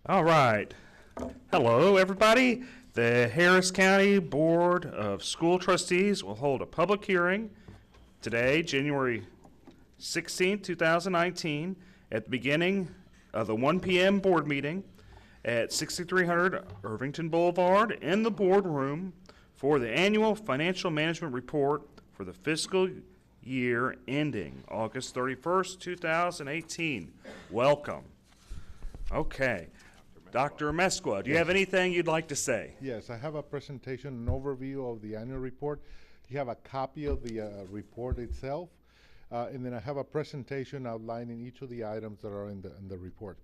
All right. Hello, everybody. The Harris County Board of School Trustees will hold a public hearing today, January 16th, 2019, at the beginning of the 1 p.m. board meeting at 6300 Irvington Boulevard in the boardroom for the annual financial management report for the fiscal year ending August 31st, 2018. Welcome. Okay. Dr. Mesqua, do you have anything you'd like to say? Yes, I have a presentation, an overview of the annual report. You have a copy of the report itself, and then I have a presentation outlining each of the items that are in the report.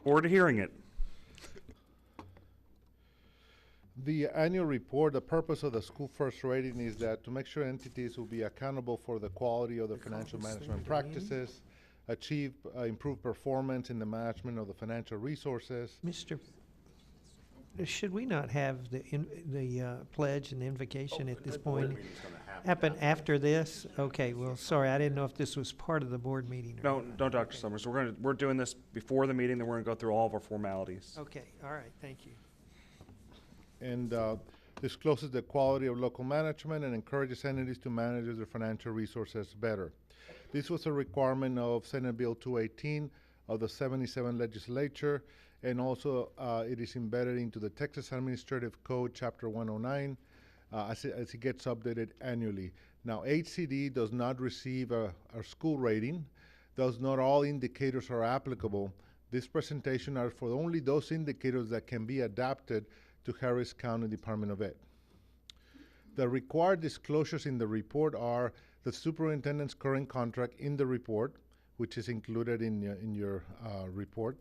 Forward to hearing it. The annual report, the purpose of the school first rating is that to make sure entities will be accountable for the quality of the financial management practices, achieve improved performance in the management of the financial resources. Mr. Should we not have the pledge and the invocation at this point? Happen after this? Okay, well, sorry, I didn't know if this was part of the board meeting or not. No, Dr. Summers. We're doing this before the meeting, then we're going to go through all of our formalities. Okay, all right, thank you. And discloses the quality of local management and encourages entities to manage their financial resources better. This was a requirement of Senate Bill 218 of the 77 legislature, and also it is embedded into the Texas Administrative Code, Chapter 109, as it gets updated annually. Now, HCDE does not receive a school rating, thus not all indicators are applicable. This presentation are for only those indicators that can be adapted to Harris County Department of Ed. The required disclosures in the report are the superintendent's current contract in the report, which is included in your report,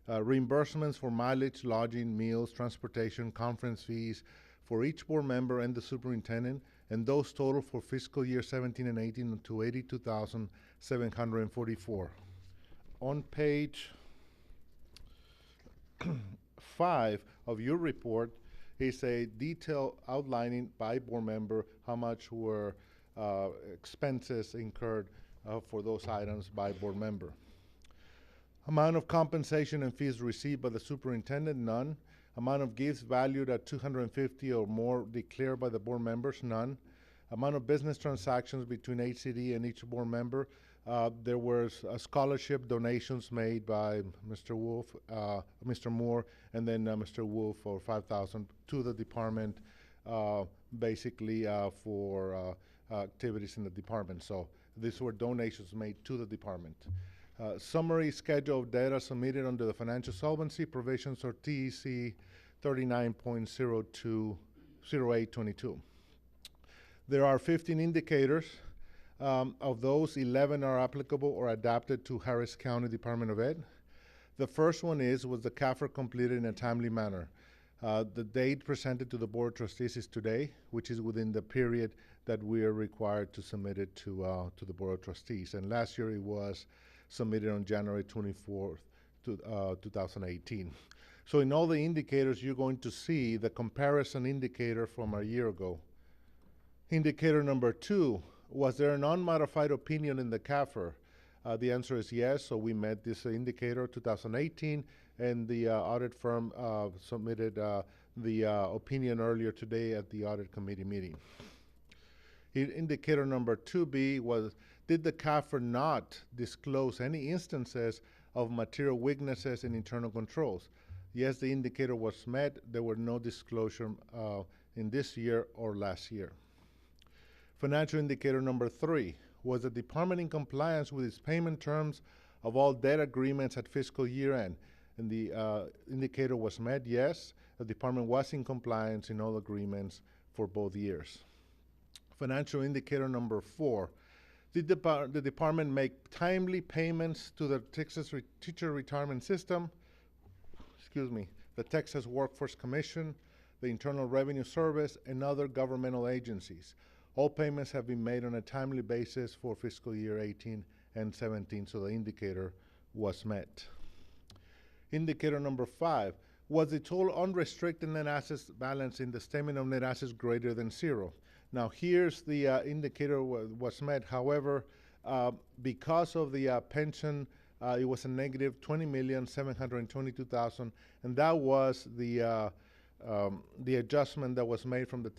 reimbursements for mileage, lodging, meals, transportation, conference fees for each board member and the superintendent, and those total for fiscal year 17 and 18 to $82,744. On page 5 of your report is a detail outlining by board member how much were expenses incurred for those items by board member. Amount of compensation and fees received by the superintendent, none. Amount of gifts valued at $250 or more declared by the board members, none. Amount of business transactions between HCD and each board member. There was scholarship donations made by Mr. Wolf, Mr. Moore, and then Mr. Wolf for $5,000 to the department, basically for activities in the department. So these were donations made to the department. Summary schedule of data submitted under the financial solvency provisions or TEC 39.020822. There are 15 indicators. Of those, 11 are applicable or adapted to Harris County Department of Ed. The first one was the CAFR completed in a timely manner. The date presented to the Board of Trustees is today, which is within the period that we are required to submit it to the Board of Trustees. And last year it was submitted on January 24th, 2018. So in all the indicators, you're going to see the comparison indicator from a year ago. Indicator number 2, was there an unmodified opinion in the CAFR? The answer is yes, so we met this indicator 2018, and the audit firm submitted the opinion earlier today at the audit committee meeting. Indicator number 2B was, did the CAFR not disclose any instances of material weaknesses in internal controls? Yes, the indicator was met. There were no disclosure in this year or last year. Financial indicator number 3, was the department in compliance with its payment terms of all debt agreements at fiscal year end? And the indicator was met, yes. The department was in compliance in all agreements for both years. Financial indicator number 4, did the department make timely payments to the Texas Teacher Retirement System, the Texas Workforce Commission, the Internal Revenue Service, and other governmental agencies? All payments have been made on a timely basis for fiscal year 18 and 17, so the indicator was met. Indicator number 5, was the total unrestricted net assets balance in the statement of net assets greater than 0? Now here's the indicator was met. However, because of the pension it was a negative 20,722,000, and that was the adjustment that was made from the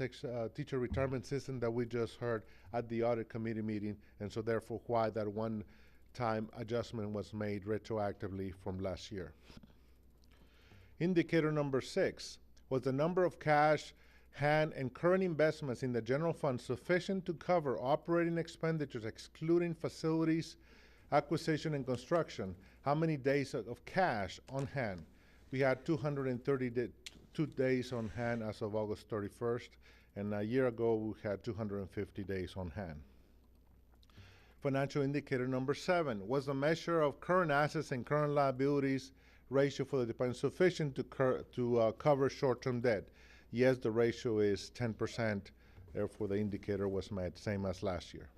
teacher retirement system that we just heard at the audit committee meeting, and so therefore why that one-time adjustment was made retroactively from last year. Indicator number 6 was the number of cash, hand, and current investments in the general fund sufficient to cover operating expenditures excluding facilities, acquisition, and construction. How many days of cash on hand? We had 232 days on hand as of August 31st, and a year ago we had 250 days on hand. Financial indicator number 7 was the measure of current assets and current liabilities ratio for the department sufficient to cover short-term debt. Yes, the ratio is 10%, therefore the indicator was met, same as last year.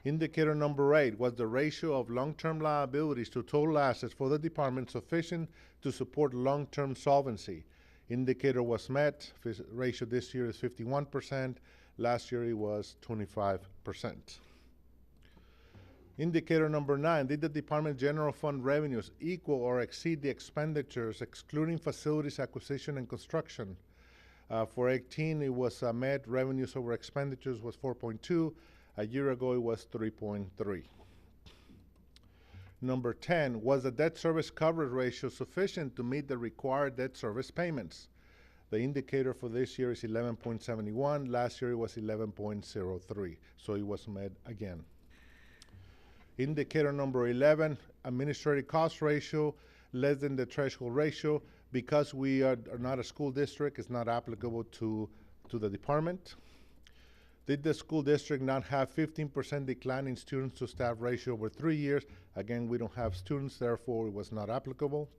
Indicator number 8 was the ratio of long-term liabilities to total assets for the department sufficient to support long-term solvency. Indicator was met, ratio this year is 51%, last year it was 25%. Indicator number 9, did the department general fund revenues equal or exceed the expenditures excluding facilities, acquisition, and construction? For 18, it was met, revenues over expenditures was 4.2, a year ago it was 3.3. Number 10, was the debt service coverage ratio sufficient to meet the required debt service payments? The indicator for this year is 11.71, last year it was 11.03, so it was met again. Indicator number 11, administrative cost ratio, less than the threshold ratio. Because we are not a school district, it's not applicable to the department. Did the school district not have 15% decline in students to staff ratio over 3 years? Again, we don't have students, therefore it was not applicable.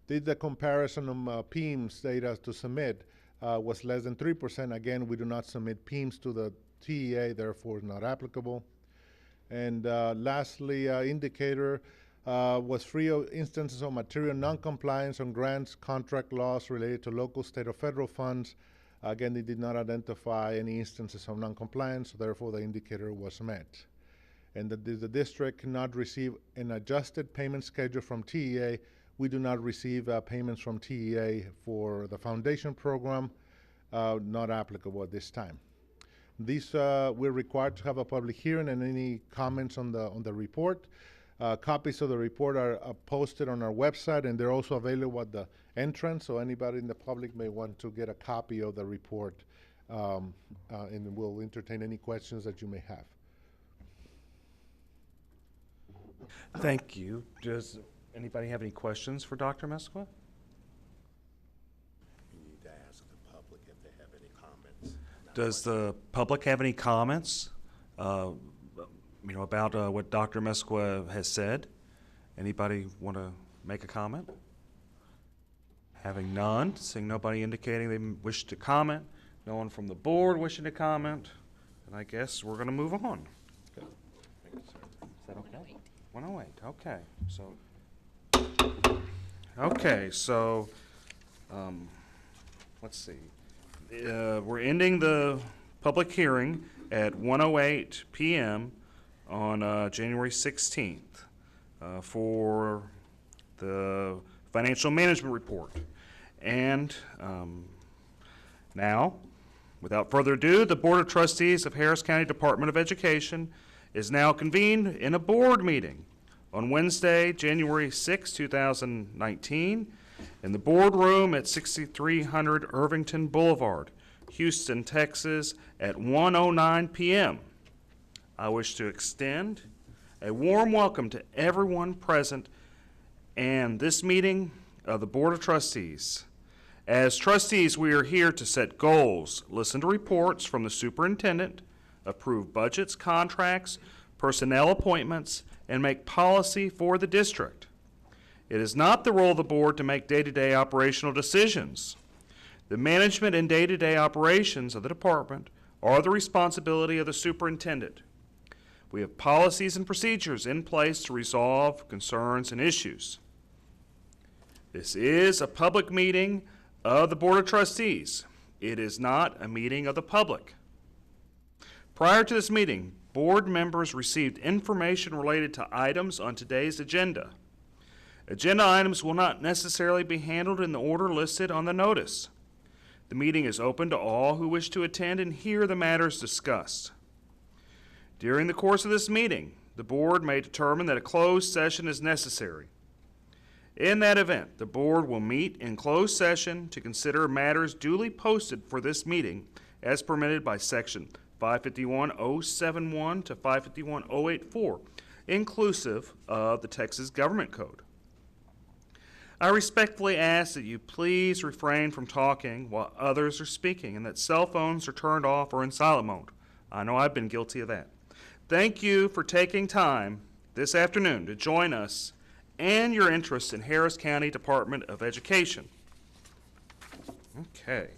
Did the comparison of PEIMS data to submit was less than 3%? Again, we do not submit PEIMS to the TEA, therefore not applicable. And lastly, indicator was free of instances of material non-compliance on grants, contract laws related to local, state, or federal funds. Again, they did not identify any instances of non-compliance, so therefore the indicator was met. And did the district not receive an adjusted payment schedule from TEA? We do not receive payments from TEA for the foundation program, not applicable at this time. These we're required to have a public hearing, and any comments on the report. Copies of the report are posted on our website, and they're also available at the entrance, so anybody in the public may want to get a copy of the report, and we'll entertain any questions that you may have. Thank you. Does anybody have any questions for Dr. Mesqua? Does the public have any comments, about what Dr. Mesqua has said? Anybody want to make a comment? Having none, seeing nobody indicating they wish to comment, no one from the board wishing to comment, then I guess we're going to move on. Good. Thank you, sir. Is that okay? 108. Okay. So, let's see. We're ending the public hearing at 1:08 p.m. on January 16th for the financial management report. And now, without further ado, the Board of Trustees of Harris County Department of Education is now convened in a board meeting on Wednesday, January 6, 2019, in the boardroom at 6300 Irvington Boulevard, Houston, Texas, at 1:09 p.m. I wish to extend a warm welcome to everyone present and this meeting of the Board of Trustees. As trustees, we are here to set goals, listen to reports from the superintendent, approve budgets, contracts, personnel appointments, and make policy for the district. It is not the role of the board to make day-to-day operational decisions. The management and day-to-day operations of the department are the responsibility of the superintendent. We have policies and procedures in place to resolve concerns and issues. This is a public meeting of the Board of Trustees. It is not a meeting of the public. Prior to this meeting, board members received information related to items on today's agenda. Agenda items will not necessarily be handled in the order listed on the notice. The meeting is open to all who wish to attend and hear the matters discussed. During the course of this meeting, the board may determine that a closed session is necessary. In that event, the board will meet in closed session to consider matters duly posted for this meeting as permitted by Section 551.071 to 551.084, inclusive of the Texas Government Code. I respectfully ask that you please refrain from talking while others are speaking and that cell phones are turned off or in silent mode. I know I've been guilty of that. Thank you for taking time this afternoon to join us and your interest in Harris County Department of Education. Okay,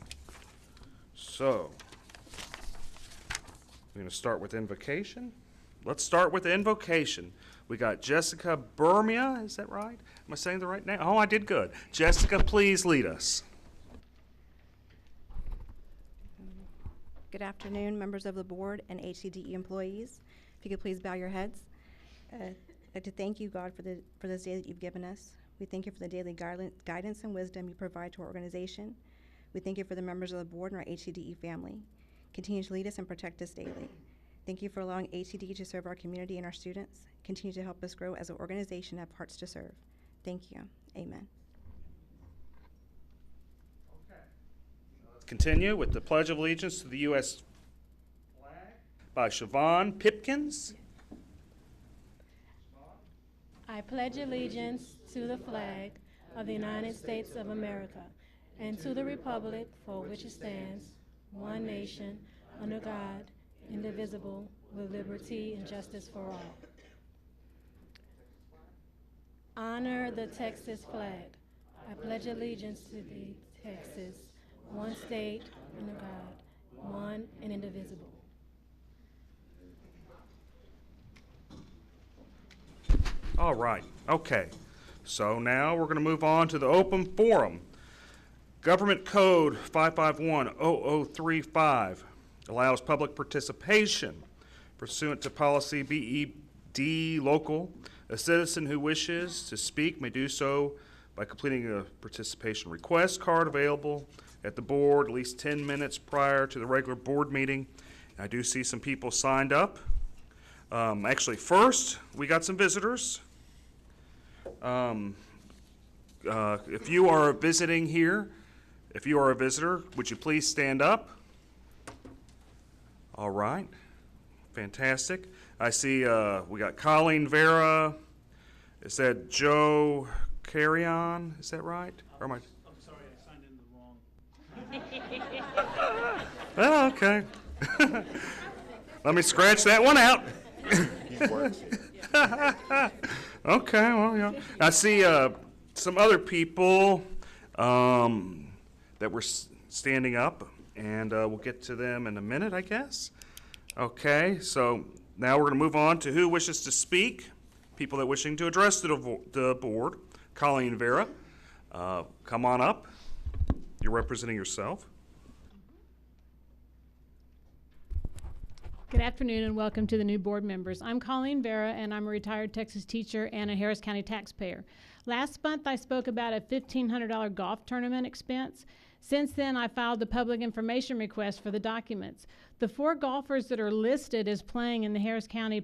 so we're going to start with invocation. Let's start with invocation. We got Jessica Burmia, is that right? Am I saying the right name? Oh, I did good. Jessica, please lead us. Good afternoon, members of the board and HCDE employees. If you could please bow your heads. I'd like to thank you, God, for this day that you've given us. We thank you for the daily guidance and wisdom you provide to our organization. We thank you for the members of the board and our HCDE family. Continue to lead us and protect us daily. Thank you for allowing HCDE to serve our community and our students. Continue to help us grow as an organization and have hearts to serve. Thank you. Amen. Okay. Let's continue with the Pledge of Allegiance to the U.S. flag by Siobhan Pipkins. I pledge allegiance to the flag of the United States of America and to the republic for which it stands, one nation, under God, indivisible, with liberty and justice for all. Honor the Texas flag. I pledge allegiance to the Texas, one state, under God, one and indivisible. All right, okay. So now we're going to move on to the open forum. Government Code 551.0035 allows public participation pursuant to policy BED local. A citizen who wishes to speak may do so by completing a participation request card available at the board at least 10 minutes prior to the regular board meeting. I do see some people signed up. Actually, first, we got some visitors. If you are visiting here, if you are a visitor, would you please stand up? All right, fantastic. I see we got Colleen Vera. Is that Joe Carrion? Is that right? Or am I? I'm sorry, I signed in the wrong. Oh, okay. Let me scratch that one out. Okay, well, yeah. I see some other people that were standing up, and we'll get to them in a minute, I guess. Okay, so now we're going to move on to who wishes to speak. People that wishing to address the board. Colleen Vera, come on up. You're representing yourself. Good afternoon and welcome to the new board members. I'm Colleen Vera and I'm a retired Texas teacher and a Harris County taxpayer. Last month I spoke about a $1,500 golf tournament expense. Since then I filed a public information request for the documents. The 4 golfers that are listed as playing in the Harris County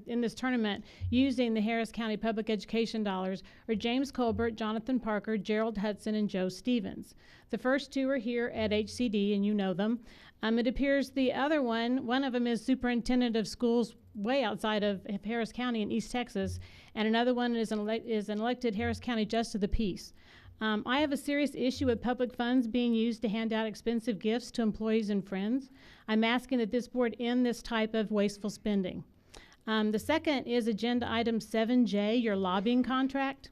in this tournament using the Harris County public education dollars are James Colburn, Jonathan Parker, Gerald Hudson, and Joe Stevens. The first 2 are here at HCD and you know them. It appears the other one of them is superintendent of schools way outside of Harris County in East Texas, and another one is an elected Harris County Justice of the Peace. I have a serious issue with public funds being used to hand out expensive gifts to employees and friends. I'm asking that this board end this type of wasteful spending. The second is agenda item 7J, your lobbying contract.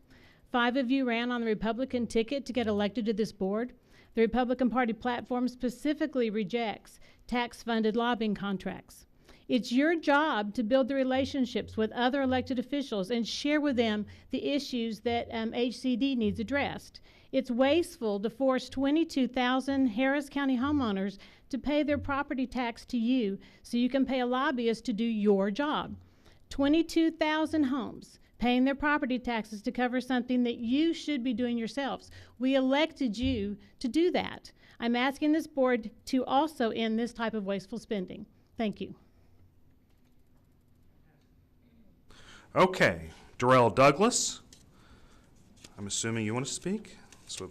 5 of you ran on the Republican ticket to get elected to this board. The Republican Party platform specifically rejects tax-funded lobbying contracts. It's your job to build the relationships with other elected officials and share with them the issues that HCD needs addressed. It's wasteful to force 22,000 Harris County homeowners to pay their property tax to you so you can pay a lobbyist to do your job. 22,000 homes paying their property taxes to cover something that you should be doing yourselves. We elected you to do that. I'm asking this board to also end this type of wasteful spending. Thank you. Okay, Darrell Douglas. I'm assuming you want to speak? So,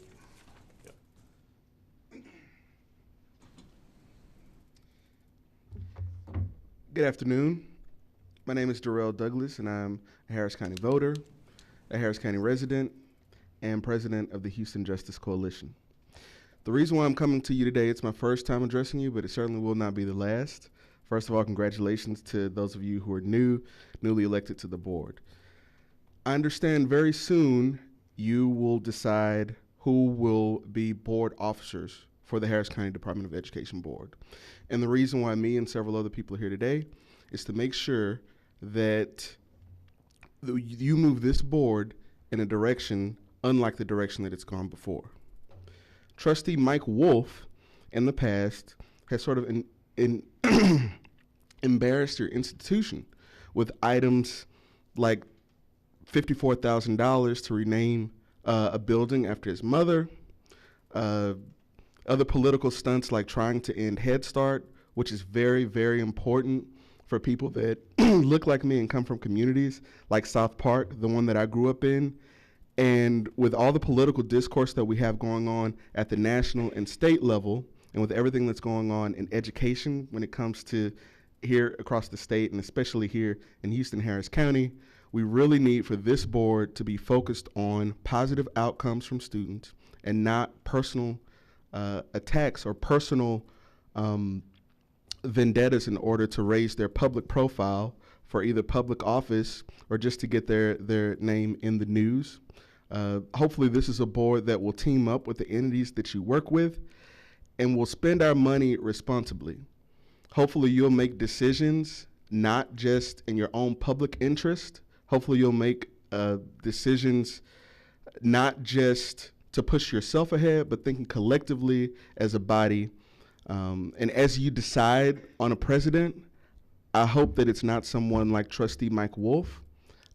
Good afternoon. My name is Darrell Douglas, and I'm a Harris County voter, a Harris County resident, and president of the Houston Justice Coalition. The reason why I'm coming to you today, it's my first time addressing you, but it certainly will not be the last. First of all, congratulations to those of you who are newly elected to the board. I understand very soon you will decide who will be board officers for the Harris County Department of Education Board. And the reason why me and several other people are here today is to make sure that you move this board in a direction unlike the direction that it's gone before. Trustee Mike Wolf, in the past, has sort of embarrassed your institution with items like $54,000 to rename a building after his mother, other political stunts like trying to end Head Start, which is very, very important for people that look like me and come from communities like South Park, the one that I grew up in. And with all the political discourse that we have going on at the national and state level, and with everything that's going on in education when it comes to here across the state, and especially here in Houston, Harris County, we really need for this board to be focused on positive outcomes from students and not personal attacks or personal vendettas in order to raise their public profile for either public office or just to get their name in the news. Hopefully this is a board that will team up with the entities that you work with and will spend our money responsibly. Hopefully you'll make decisions not just in your own public interest. Hopefully you'll make decisions not just to push yourself ahead, but thinking collectively as a body. And as you decide on a president, I hope that it's not someone like Trustee Mike Wolf.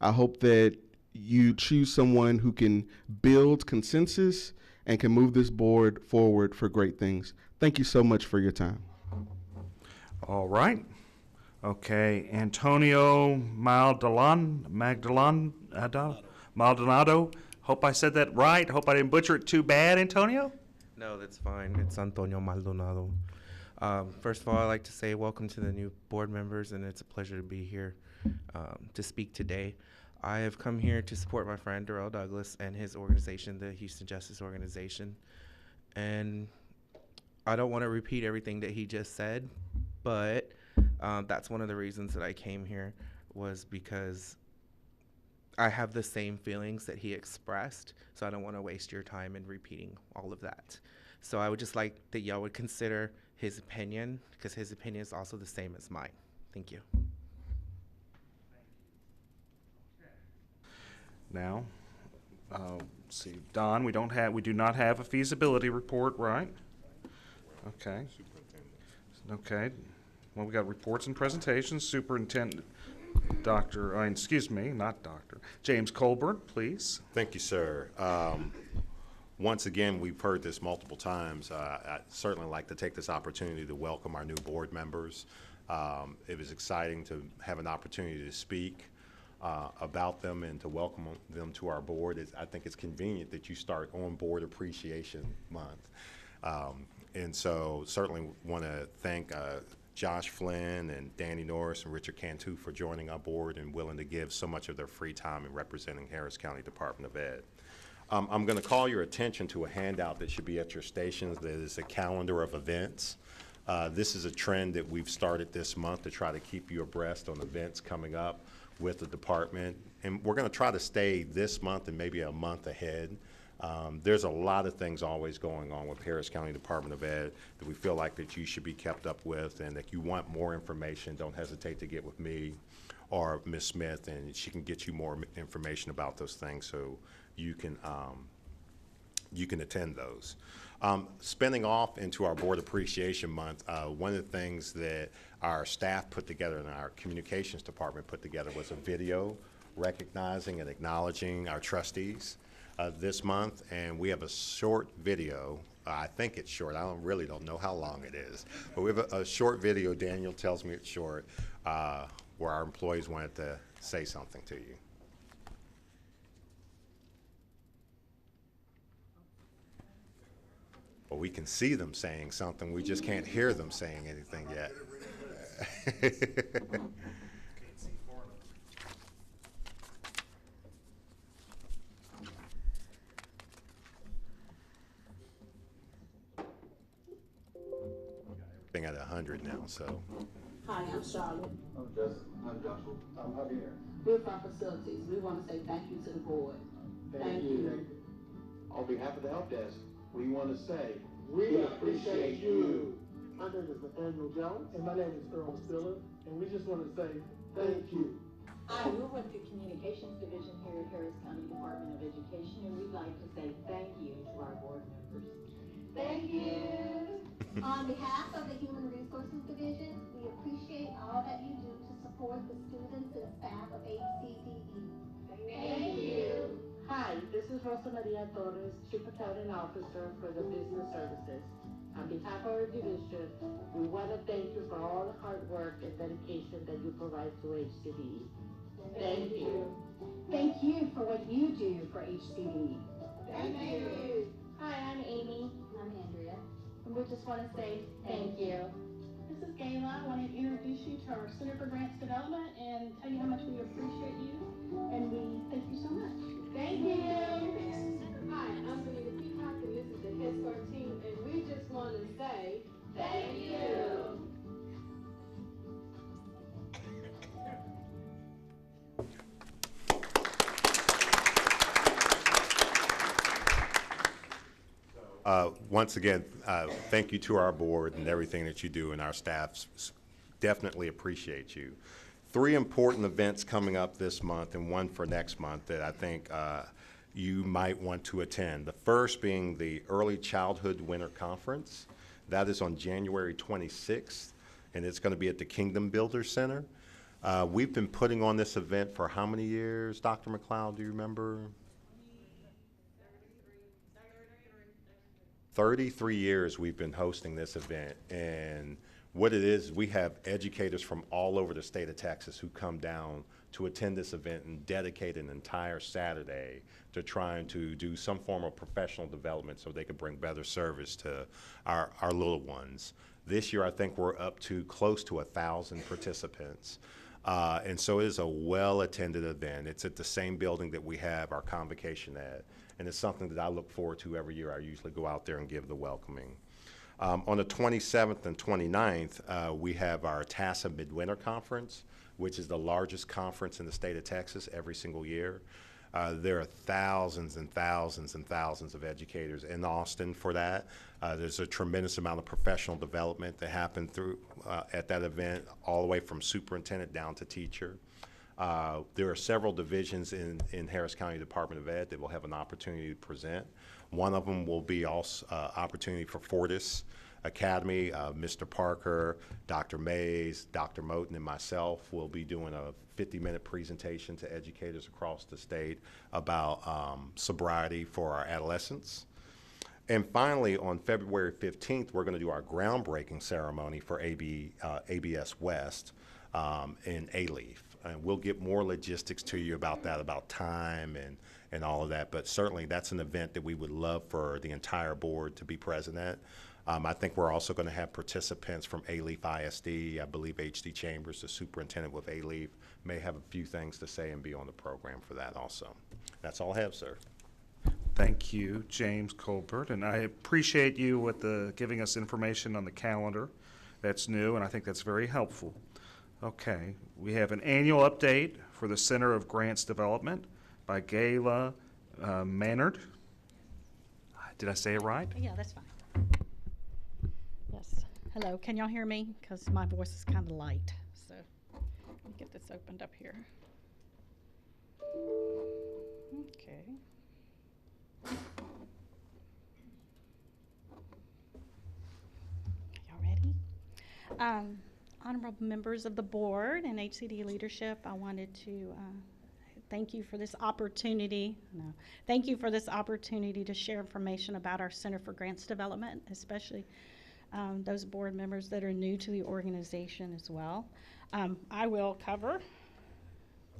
I hope that you choose someone who can build consensus and can move this board forward for great things. Thank you so much for your time. all right. Okay, Antonio Maldonado. Hope I said that right. Hope I didn't butcher it too bad, Antonio. No, that's fine. It's Tonio Maldonado. First of all, I'd like to say welcome to the new board members, and it's a pleasure to be here to speak today. I have come here to support my friend Darrell Douglas and his organization, the Houston Justice Organization. And I don't want to repeat everything that he just said, but that's one of the reasons that I came here, was because I have the same feelings that he expressed, so I don't want to waste your time in repeating all of that. So I would just like that y'all would consider his opinion, because his opinion is also the same as mine. Thank you. Now, let's see, Don, we do not have a feasibility report, right? Okay. Okay. Well, we got reports and presentations. Superintendent, James Colburn, please. Thank you, sir. Once again, we've heard this multiple times. I'd certainly like to take this opportunity to welcome our new board members. It was exciting to have an opportunity to speak about them and to welcome them to our board. I think it's convenient that you start on Board Appreciation Month. And so certainly want to thank Josh Flynn and Danny Norris and Richard Cantu for joining our board and willing to give so much of their free time in representing Harris County Department of Ed. I'm going to call your attention to a handout that should be at your stations that is a calendar of events. This is a trend that we've started this month to try to keep you abreast on events coming up with the department. And we're going to try to stay this month and maybe a month ahead. There's a lot of things always going on with Harris County Department of Ed that we feel like that you should be kept up with, and if you want more information, don't hesitate to get with me or Ms. Smith, and she can get you more information about those things so you can you can attend those. Spinning off into our Board Appreciation Month, one of the things that our staff put together and our communications department put together was a video recognizing and acknowledging our trustees this month, and we have a short video. I think it's short. I really don't know how long it is, but we have a short video. Daniel tells me it's short, where our employees wanted to say something to you. Well, we can see them saying something. We just can't hear them saying anything yet. Being at 100 now, so. Hi, I'm Charlotte. I'm Joshua. I'm Javier. We're from facilities. We want to say thank you to the board. Thank you. On behalf of the help desk, we want to say, we appreciate you. My name is Nathaniel Jones. And my name is Earl Stiller. And we just want to say thank you. Hi, we're with the Communications Division here at Harris County Department of Education, and we'd like to say thank you to our board members. Thank you. On behalf of the Human Resources Division, we appreciate all that you do to support the students and staff of HCDE. Thank you. Hi, this is Rosa Maria Torres, Chief Accounting Officer for the Business Services. On behalf of our division, we want to thank you for all the hard work and dedication that you provide to HCDE. Thank you. Thank you for what you do for HCDE. Thank you. Hi, I'm Amy. I'm Andrea. And we just want to say thank you. This is Gayla. I want to introduce you to our Center for Grants Development and tell you how much we appreciate you. And we thank you so much. Thank you. Hi, I'm Benita Peacock, and this is the Head Start team, and we just want to say thank you. Once again, thank you to our board and everything that you do, and our staff definitely appreciate you. 3 important events coming up this month and one for next month that I think you might want to attend. The first being the Early Childhood Winter Conference. That is on January 26th, and it's going to be at the Kingdom Builder Center. We've been putting on this event for how many years, Dr. McLeod, do you remember? 33 years we've been hosting this event, and what it is, we have educators from all over the state of Texas who come down to attend this event and dedicate an entire Saturday to trying to do some form of professional development so they can bring better service to our little ones. This year, I think we're up to close to 1,000 participants. And so it is a well-attended event. It's at the same building that we have our convocation at, and it's something that I look forward to every year. I usually go out there and give the welcoming. On the 27th and 29th, we have our TASA Midwinter Conference, which is the largest conference in the state of Texas every single year. There are thousands and thousands and thousands of educators in Austin for that. There's a tremendous amount of professional development that happened through at that event, all the way from superintendent down to teacher. There are several divisions in Harris County Department of Ed that will have an opportunity to present. One of them will be also opportunity for Fortis Academy. Mr. Parker, Dr. Mays, Dr. Moten, and myself will be doing a 50-minute presentation to educators across the state about sobriety for our adolescents. And finally, on February 15th, we're going to do our groundbreaking ceremony for ABS West in A-Leaf. And we'll get more logistics to you about that, about time and all of that. But certainly that's an event that we would love for the entire board to be present at. I think we're also going to have participants from A-Leaf ISD. I believe H.D. Chambers, the superintendent with A-Leaf, may have a few things to say and be on the program for that also. That's all I have, sir. Thank you, James Colburn, and I appreciate you with giving us information on the calendar. That's new, and I think that's very helpful. Okay, we have an annual update for the Center of Grants Development by Gayla Maynard. Did I say it right? Yeah, that's fine. Yes. Hello, can y'all hear me? Because my voice is kind of light. So let me get this opened up here. Okay. Honorable members of the board and HCD leadership, I wanted to thank you for this opportunity. Thank you for this opportunity to share information about our Center for Grants Development, especially those board members that are new to the organization as well. I will cover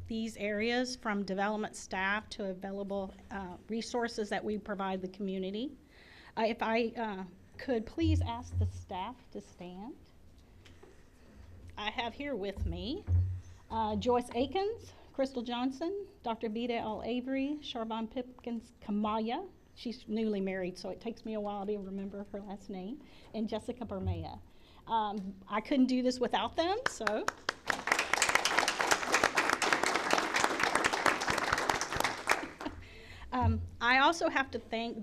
these areas from development staff to available resources that we provide the community. If I could please ask the staff to stand. I have here with me Joyce Akins, Crystal Johnson, Dr. Vida L. Avery, Charvon Pipkins Kamaya. She's newly married, so it takes me a while to remember her last name, and Jessica Bermea. I couldn't do this without them, so. I also have to thank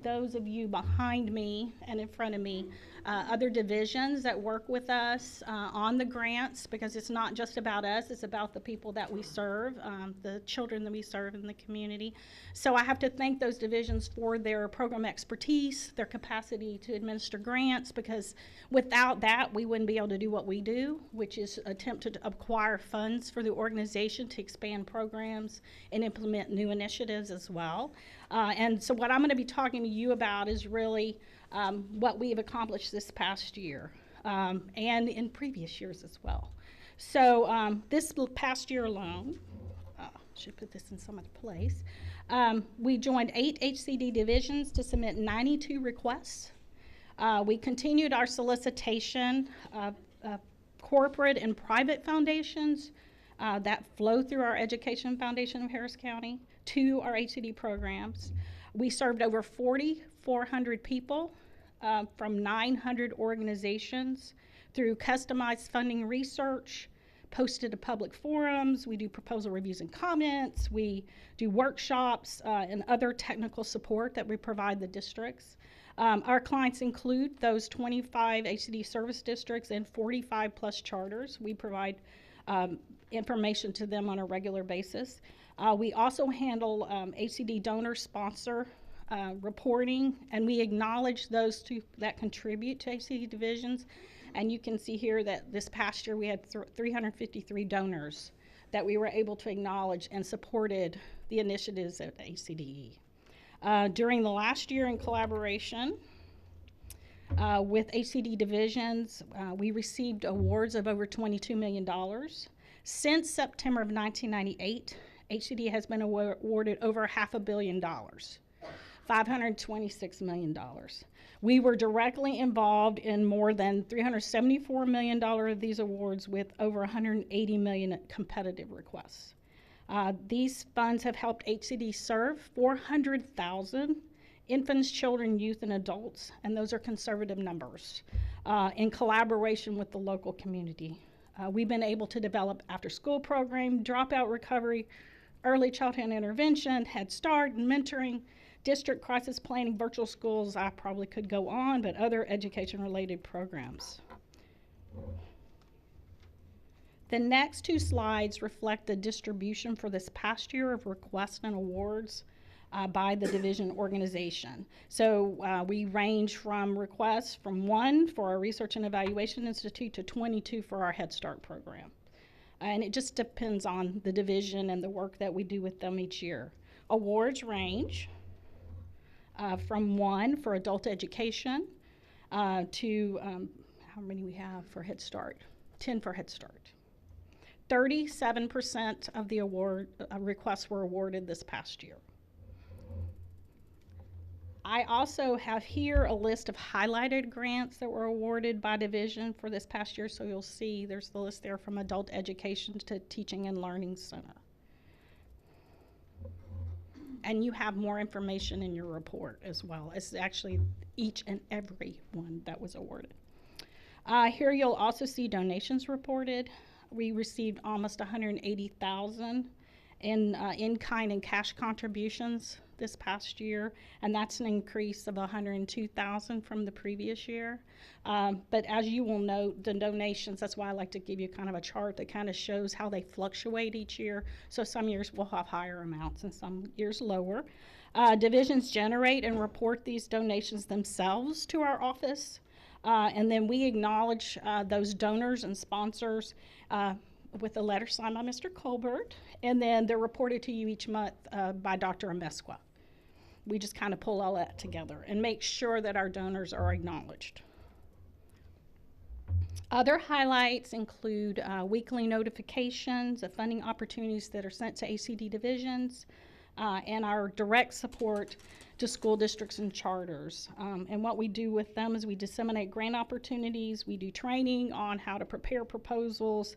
those of you behind me and in front of me, other divisions that work with us on the grants, because it's not just about us, it's about the people that we serve, the children that we serve in the community. So I have to thank those divisions for their program expertise, their capacity to administer grants, because without that we wouldn't be able to do what we do, which is attempt to acquire funds for the organization to expand programs and implement new initiatives as well. And so what I'm going to be talking to you about is really what we have accomplished this past year and in previous years as well. So this past year alone, should put this in some other place, we joined 8 HCD divisions to submit 92 requests. We continued our solicitation of corporate and private foundations that flow through our Education Foundation of Harris County to our HCD programs. We served over 4,400 people from 900 organizations through customized funding research, posted to public forums, we do proposal reviews and comments, we do workshops and other technical support that we provide the districts. Our clients include those 25 HCD service districts and 45 plus charters. We provide information to them on a regular basis. We also handle HCD donor sponsor reporting, and we acknowledge those that contribute to HCD divisions. And you can see here that this past year we had 353 donors that we were able to acknowledge and supported the initiatives at HCDE. During the last year in collaboration with HCD divisions, we received awards of over $22 million. Since September of 1998, HCD has been awarded over $500 million, $526 million. We were directly involved in more than $374 million of these awards with over $180 million competitive requests. These funds have helped HCD serve 400,000 infants, children, youth, and adults, and those are conservative numbers, in collaboration with the local community. We've been able to develop after-school program, dropout recovery, early childhood intervention, Head Start, and mentoring, district crisis planning, virtual schools. I probably could go on, but other education-related programs. The next 2 slides reflect the distribution for this past year of requests and awards by the division organization. So we range from requests from 1 for our Research and Evaluation Institute to 22 for our Head Start program. And it just depends on the division and the work that we do with them each year. Awards range from 1 for adult education to how many we have for Head Start? 10 for Head Start. 37% of the award requests were awarded this past year. I also have here a list of highlighted grants that were awarded by division for this past year. So you'll see there's the list there from adult education to teaching and learning center. And you have more information in your report as well. It's actually each and every one that was awarded. Here you'll also see donations reported. We received almost $180,000 in kind and cash contributions this past year, and that's an increase of $102,000 from the previous year. But as you will note, the donations, that's why I like to give you kind of a chart that kind of shows how they fluctuate each year. So some years we'll have higher amounts and some years lower. Divisions generate and report these donations themselves to our office. And then we acknowledge those donors and sponsors with a letter signed by Mr. Colburn, and then they're reported to you each month by Dr. Amesqua. We just kind of pull all that together and make sure that our donors are acknowledged. Other highlights include weekly notifications of funding opportunities that are sent to ACD divisions, and our direct support to school districts and charters. And what we do with them is we disseminate grant opportunities, we do training on how to prepare proposals,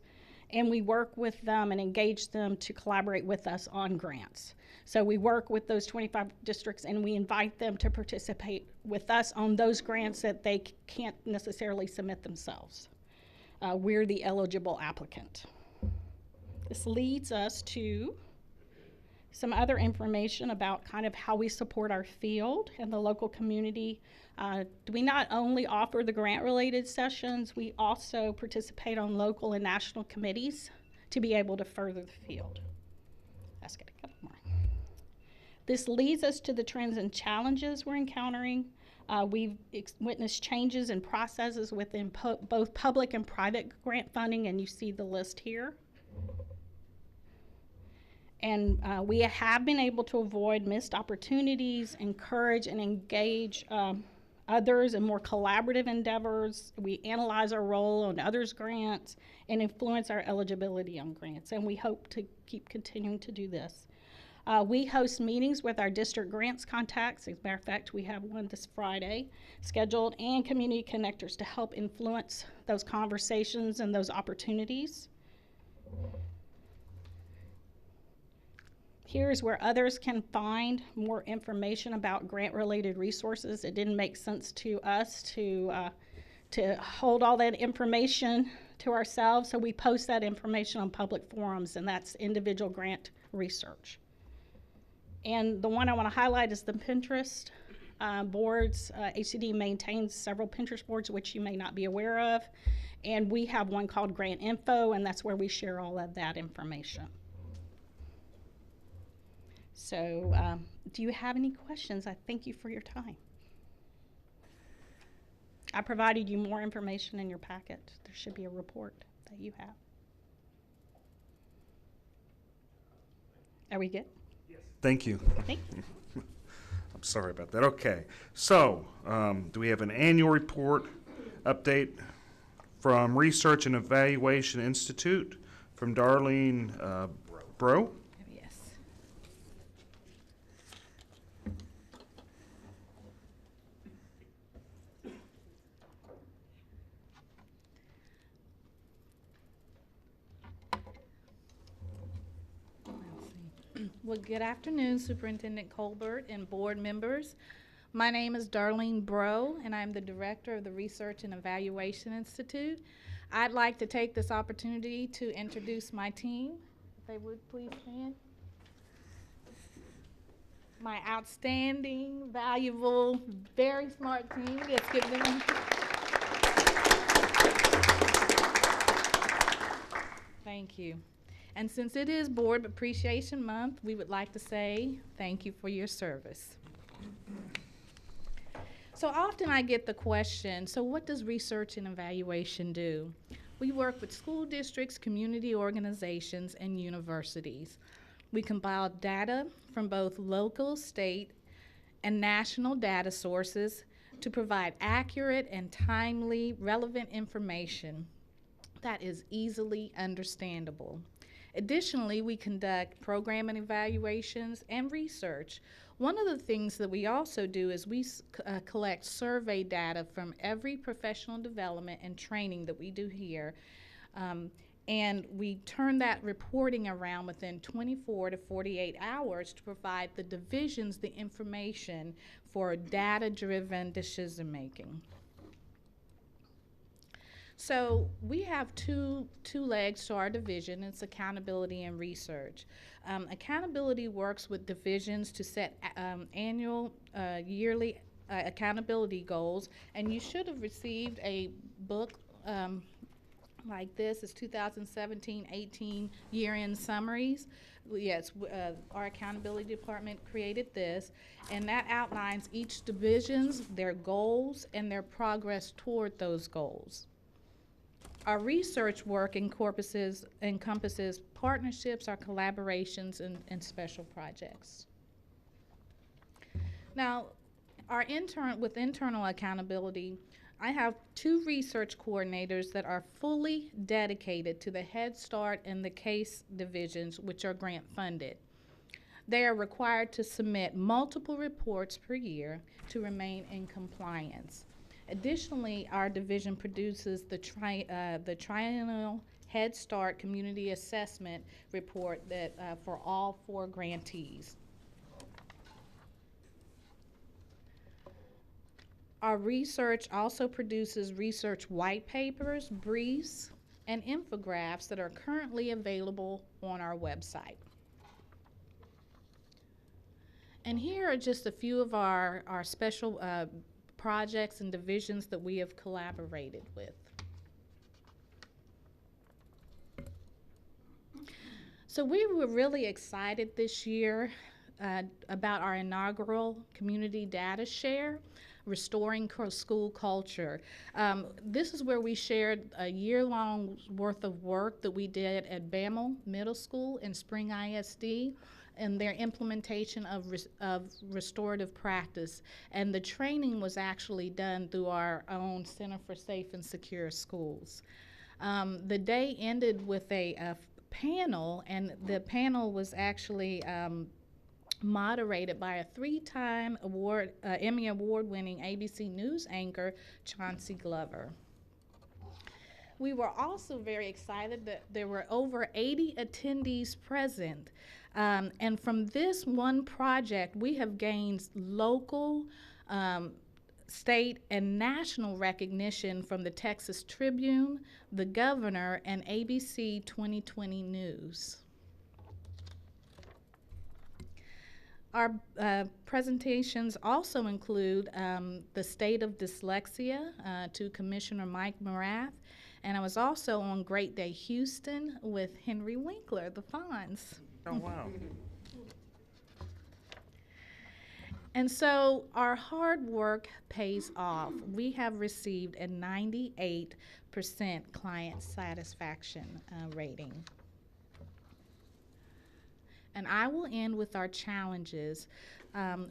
and we work with them and engage them to collaborate with us on grants. So we work with those 25 districts and we invite them to participate with us on those grants that they can't necessarily submit themselves. We're the eligible applicant. This leads us to some other information about kind of how we support our field and the local community. We not only offer the grant-related sessions, we also participate on local and national committees to be able to further the field. Let's get a couple more. This leads us to the trends and challenges we're encountering. We've witnessed changes in processes within both public and private grant funding, and you see the list here. And we have been able to avoid missed opportunities, encourage and engage others in more collaborative endeavors. We analyze our role on others' grants and influence our eligibility on grants, and we hope to keep continuing to do this. We host meetings with our district grants contacts. As a matter of fact, we have one this Friday scheduled, and community connectors to help influence those conversations and those opportunities. Here's where others can find more information about grant-related resources. It didn't make sense to us to hold all that information to ourselves, so we post that information on public forums, and that's individual grant research. And the one I want to highlight is the Pinterest boards. HCD maintains several Pinterest boards, which you may not be aware of, and we have one called Grant Info, and that's where we share all of that information. So do you have any questions? I thank you for your time. I provided you more information in your packet. There should be a report that you have. Are we good? Yes. Thank you. Thank you. I'm sorry about that. Okay. So do we have an annual report update from Research and Evaluation Institute from Darlene Bro? Well, good afternoon, Superintendent Colburn and board members. My name is Darlene Bro, and I'm the director of the Research and Evaluation Institute. I'd like to take this opportunity to introduce my team. If they would please stand. My outstanding, valuable, very smart team. Let's give them a Thank you. And since it is Board Appreciation Month, we would like to say thank you for your service. So often I get the question, so what does research and evaluation do? We work with school districts, community organizations, and universities. We compile data from both local, state, and national data sources to provide accurate and timely, relevant information that is easily understandable. Additionally, we conduct program and evaluations and research. One of the things that we also do is we collect survey data from every professional development and training that we do here. And we turn that reporting around within 24 to 48 hours to provide the divisions the information for data-driven decision making. So we have two legs to our division. It's accountability and research. Accountability works with divisions to set annual, yearly accountability goals, and you should have received a book like this. It's 2017-18 year-end summaries. Yes, our accountability department created this, and that outlines each division's, their goals, and their progress toward those goals. Our research work encompasses partnerships, our collaborations, and special projects. Now, with internal accountability, I have 2 research coordinators that are fully dedicated to the Head Start and the CASE divisions, which are grant funded. They are required to submit multiple reports per year to remain in compliance. Additionally, our division produces the triennial Head Start Community Assessment Report that for all 4 grantees. Our research also produces research white papers, briefs, and infographics that are currently available on our website. And here are just a few of our special projects and divisions that we have collaborated with. So we were really excited this year about our inaugural community data share, Restoring School Culture. This is where we shared a year-long worth of work that we did at Bammel Middle School and Spring ISD and their implementation of restorative practice. And the training was actually done through our own Center for Safe and Secure Schools. The day ended with a panel, and the panel was actually moderated by a 3-time Emmy Award-winning ABC News anchor, Chauncey Glover. We were also very excited that there were over 80 attendees present. And from this one project, we have gained local, state, and national recognition from the Texas Tribune, the Governor, and ABC 2020 News. Our presentations also include the state of dyslexia to Commissioner Mike Morath, and I was also on Great Day Houston with Henry Winkler, the Fonz. Oh, wow. And so our hard work pays off. We have received a 98% client satisfaction rating. And I will end with our challenges.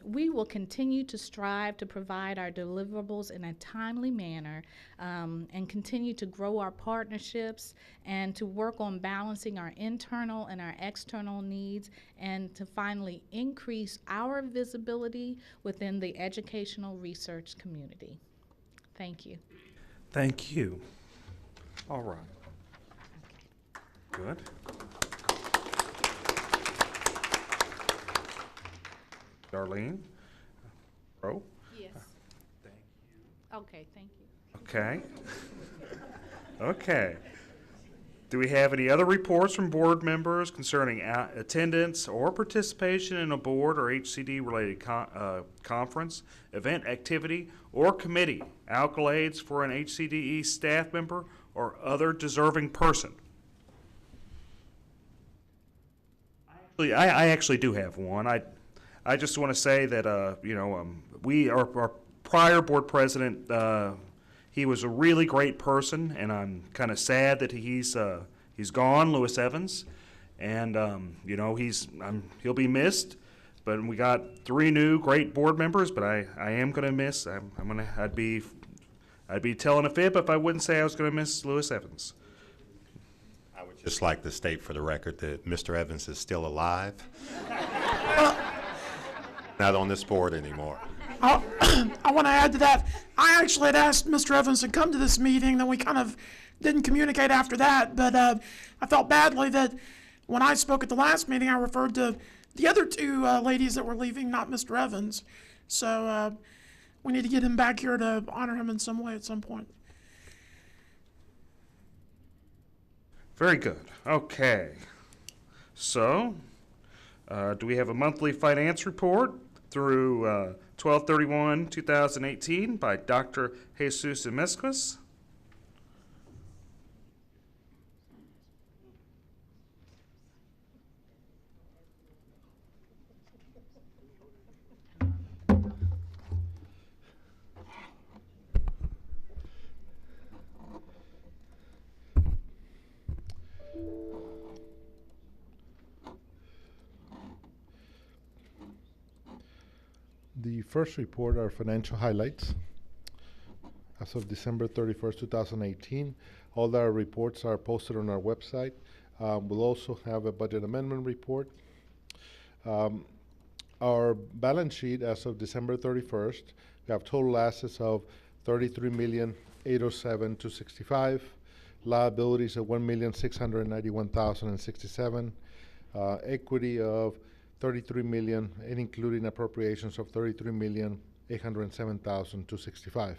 We will continue to strive to provide our deliverables in a timely manner and continue to grow our partnerships and to work on balancing our internal and our external needs and to finally increase our visibility within the educational research community. Thank you. Thank you. All right. Good. Darlene? Ro? Yes. Thank you. Okay, thank you. Okay. Okay. Do we have any other reports from board members concerning attendance or participation in a board or HCD-related conference, event, activity, or committee, accolades for an HCDE staff member or other deserving person? I actually do have one. I just want to say that, our prior board president, he was a really great person, and I'm kind of sad that he's gone, Lewis Evans, and he'll be missed. But we got 3 new great board members, but I am going to miss. I'd be telling a fib if I wouldn't say I was going to miss Lewis Evans. I would just like to state for the record that Mr. Evans is still alive. Not on this board anymore. I want to add to that. I actually had asked Mr. Evans to come to this meeting, then we kind of didn't communicate after that, but I felt badly that when I spoke at the last meeting, I referred to the other 2 ladies that were leaving, not Mr. Evans. So we need to get him back here to honor him in some way at some point. Very good. Okay. So, do we have a monthly finance report through 12/31/2018 by Dr. Jesus Emesquis? The first report are financial highlights. As of December 31st, 2018, all our reports are posted on our website. We'll also have a budget amendment report. Our balance sheet as of December 31st, we have total assets of $33,807,265, liabilities of $1,691,067, equity of $33 million, and including appropriations of $33,807,265.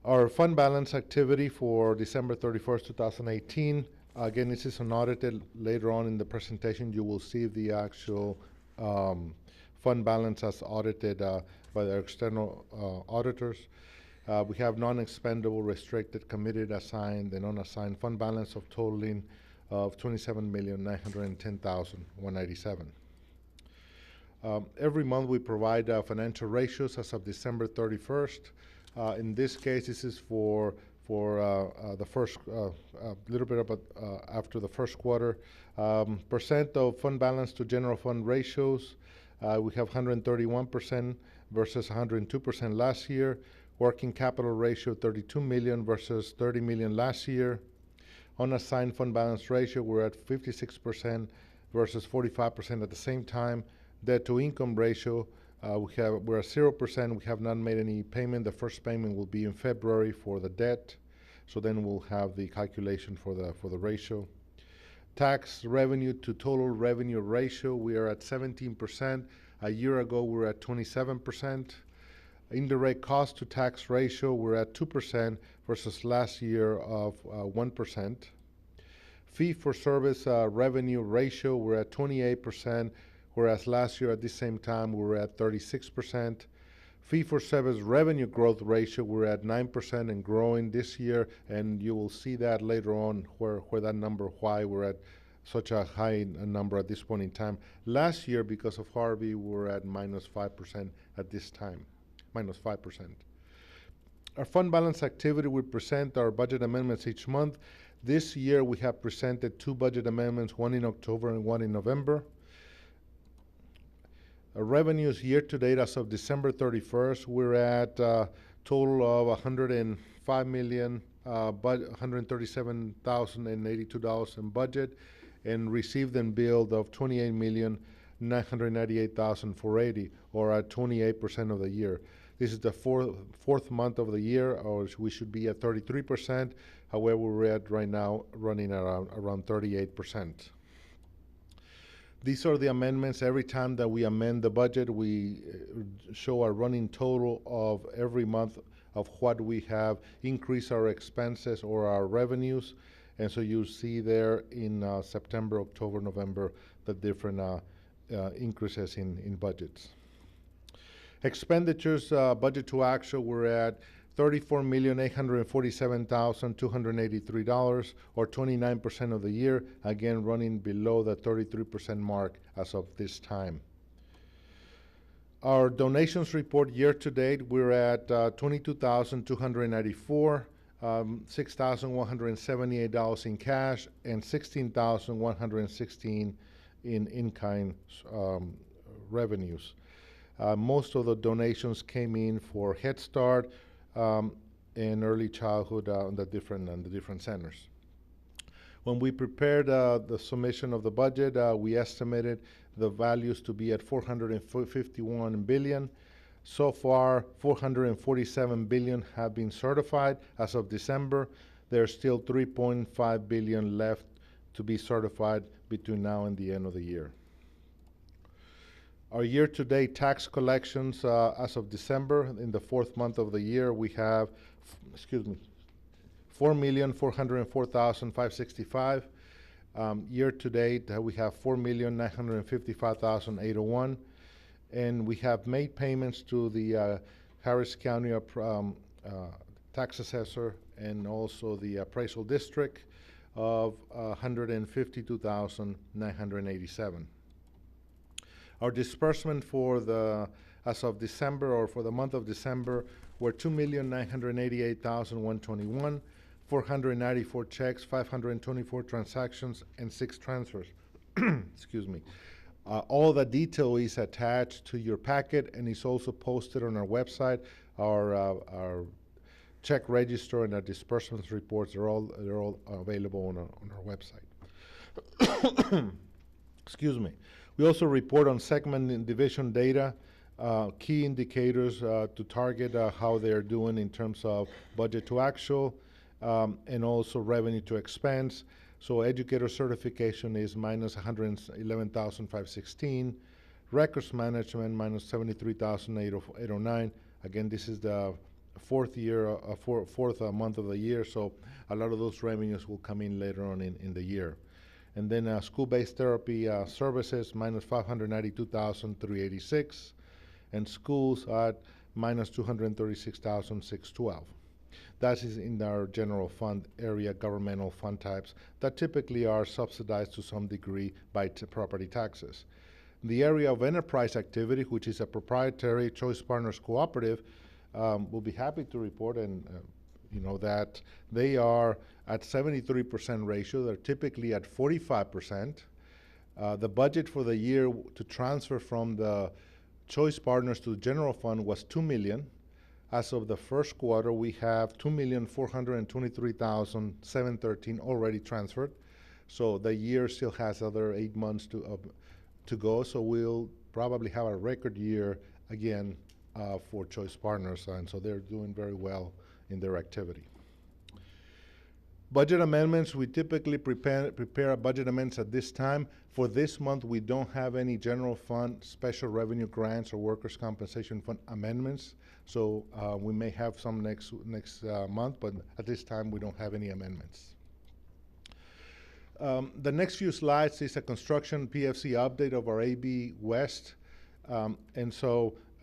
Our fund balance activity for December 31st, 2018, again, this is unaudited. Later on in the presentation, you will see the actual fund balance as audited by the external auditors. We have non-expendable, restricted, committed, assigned, and unassigned fund balance of totaling of $27,910,197. Every month we provide financial ratios as of December 31st. In this case, this is for the first, little bit about after the first quarter. Percent of fund balance to general fund ratios, we have 131% versus 102% last year. Working capital ratio, 32 million versus 30 million last year. Unassigned fund balance ratio, we're at 56% versus 45% at the same time. Debt to income ratio, we're at 0%. We have not made any payment. The first payment will be in February for the debt. So then we'll have the calculation for the ratio. Tax revenue to total revenue ratio, we are at 17%. A year ago, we were at 27%. Indirect cost to tax ratio, we're at 2% versus last year of 1%. Fee for service revenue ratio, we're at 28%, whereas last year at the same time, we were at 36%. Fee for service revenue growth ratio, we're at 9% and growing this year, and you will see that later on where that number, why we're at such a high number at this point in time. Last year, because of Harvey, we were at minus 5% at this time, minus 5%. Our fund balance activity, we present our budget amendments each month. This year, we have presented 2 budget amendments, one in October and one in November. Revenues year to date as of December 31st, we're at a total of $137,082 in budget, and received and billed of $28,998,480, or at 28% of the year. This is the fourth month of the year, or we should be at 33%. However, we're at right now running around 38%. These are the amendments. Every time that we amend the budget, we show a running total of every month of what we have increased our expenses or our revenues. And so you see there in September, October, November, the different increases in budgets. Expenditures, budget to actual, we're at $34,847,283, or 29% of the year, again running below the 33% mark as of this time. Our donations report year to date, we're at $22,294, $6,178 in cash, and $16,116 in in-kind revenues. Most of the donations came in for Head Start and early childhood on the different centers. When we prepared the submission of the budget, we estimated the values to be at $451 billion. So far, $447 billion have been certified as of December. There's still $3.5 billion left to be certified between now and the end of the year. Our year-to-date tax collections as of December, in the fourth month of the year, we have, $4,404,565. Year-to-date, we have $4,955,801. And we have made payments to the Harris County tax assessor and also the appraisal district of $152,987. Our disbursement for as of December, or for the month of December, were $2,988,121, 494 checks, 524 transactions, and 6 transfers. Excuse me. All the detail is attached to your packet and is also posted on our website. Our check register and our disbursements reports are all available on our website. Excuse me. We also report on segment and division data, key indicators to target how they are doing in terms of budget to actual, and also revenue to expense. So educator certification is minus 111,516. Records management minus 73,809. Again, this is the fourth month of the year, so a lot of those revenues will come in later on in the year. And then school-based therapy services minus 592,386, and schools at minus 236,612. That is in our general fund area, governmental fund types that typically are subsidized to some degree by property taxes. The area of enterprise activity, which is a proprietary Choice Partners cooperative, we'll be happy to report that they are at 73% ratio. They're typically at 45%. The budget for the year to transfer from the Choice Partners to the general fund was $2 million. As of the first quarter, we have $2,423,713 already transferred. So the year still has other 8 months to go. So we'll probably have a record year again for Choice Partners, and so they're doing very well in their activity. Budget amendments, we typically prepare budget amendments at this time. For this month, we don't have any general fund, special revenue grants, or workers' compensation fund amendments. So we may have some next month, but at this time, we don't have any amendments. The next few slides is a construction PFC update of our AB West.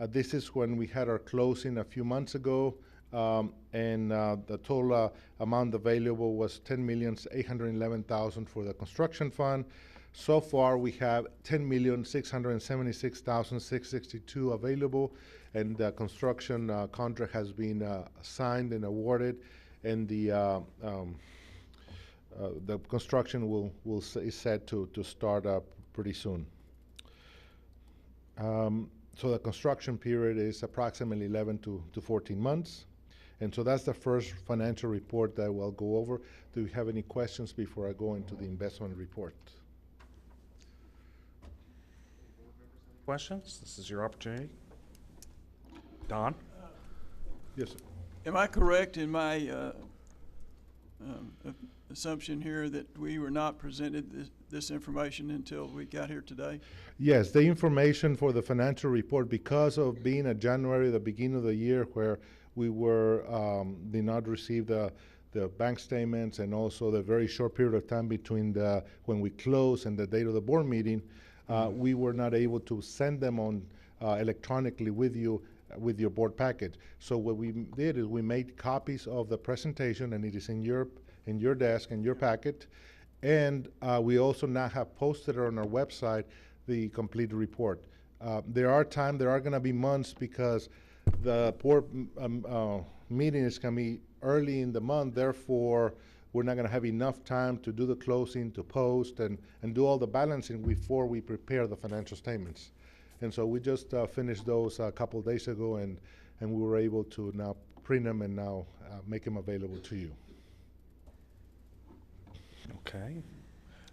This is when we had our closing a few months ago. The total amount available was $10,811,000 for the construction fund. So far, we have $10,676,662 available, and the construction contract has been signed and awarded, and the construction is set to start up pretty soon. So the construction period is approximately 11 to 14 months. And so that's the first financial report that we'll go over. Do you have any questions before I go into the investment report? Questions? This is your opportunity. Don? Yes, sir. Am I correct in my assumption here that we were not presented this information until we got here today? Yes, the information for the financial report, because of being a January, the beginning of the year, where we did not receive the bank statements, and also the very short period of time between when we closed and the date of the board meeting, we were not able to send them on electronically with your board packet. So what we did is we made copies of the presentation, and it is in your desk and your packet. And we also now have posted on our website the complete report. There are going to be months because the board meeting is going to be early in the month. Therefore, we're not going to have enough time to do the closing, to post, and do all the balancing before we prepare the financial statements. And so we just finished those a couple of days ago, and we were able to now print them and now make them available to you. Okay.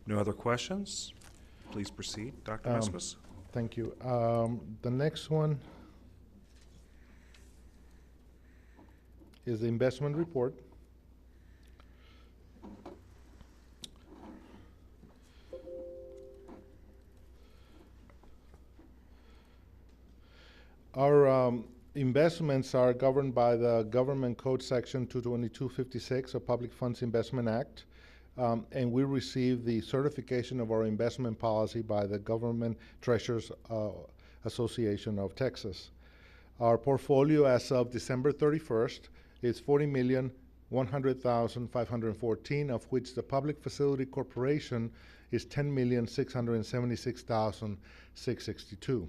No other questions? Please proceed, Dr. Mesquis. Thank you. The next one is the investment report. Our investments are governed by the Government Code Section 22256 of Public Funds Investment Act. And we received the certification of our investment policy by the Government Treasurers Association of Texas. Our portfolio as of December 31st is $40,100,514, of which the Public Facility Corporation is $10,676,662.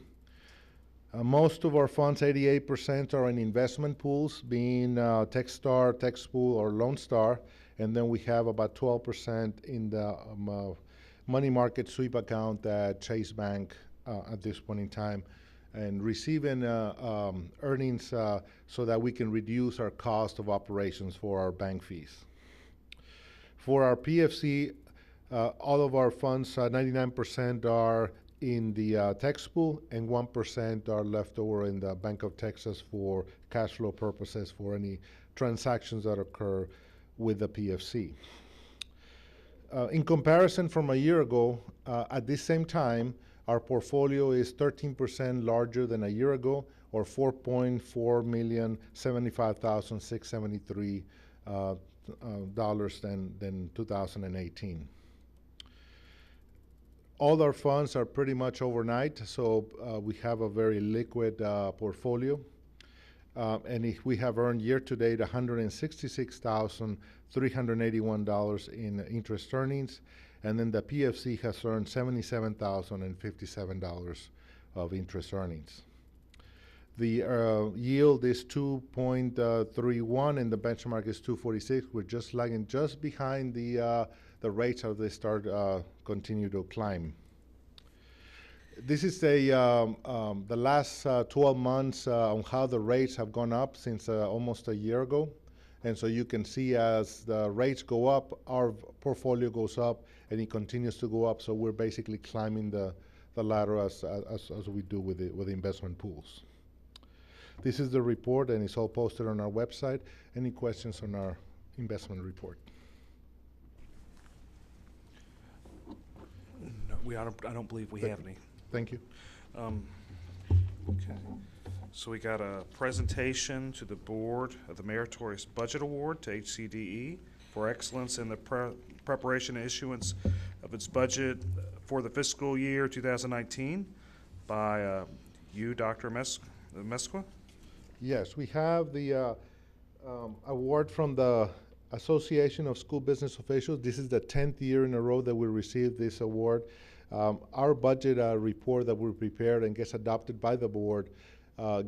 Most of our funds, 88%, are in investment pools, being Techstar, TechSpool, or Lone Star. And then we have about 12% in the money market sweep account that Chase Bank at this point in time, and receiving earnings so that we can reduce our cost of operations for our bank fees. For our PFC, all of our funds, 99% are in the tax pool, and 1% are left over in the Bank of Texas for cash flow purposes for any transactions that occur with the PFC. In comparison from a year ago, at this same time, our portfolio is 13% larger than a year ago, or $4.4,075,673 dollars than 2018. All our funds are pretty much overnight, so we have a very liquid portfolio. And we have earned year-to-date $166,381 in interest earnings, and then the PFC has earned $77,057 of interest earnings. The yield is 2.31, and the benchmark is 2.46. We're just lagging just behind the rates as they start continue to climb. This is the last 12 months on how the rates have gone up since almost a year ago. And so you can see as the rates go up, our portfolio goes up, and it continues to go up. So we're basically climbing the ladder as we do with the investment pools. This is the report, and it's all posted on our website. Any questions on our investment report? No, I don't believe we have any. Thank you. Okay. So we got a presentation to the board of the Meritorious Budget Award to HCDE for excellence in the preparation and issuance of its budget for the fiscal year 2019 by you, Dr. Mesqua. Yes, we have the award from the Association of School Business Officials. This is the 10th year in a row that we received this award. Our budget report that we prepared and gets adopted by the board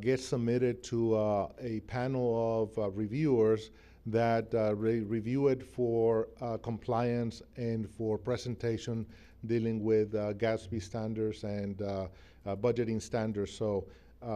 gets submitted to a panel of reviewers that review it for compliance and for presentation dealing with GASB standards and budgeting standards. So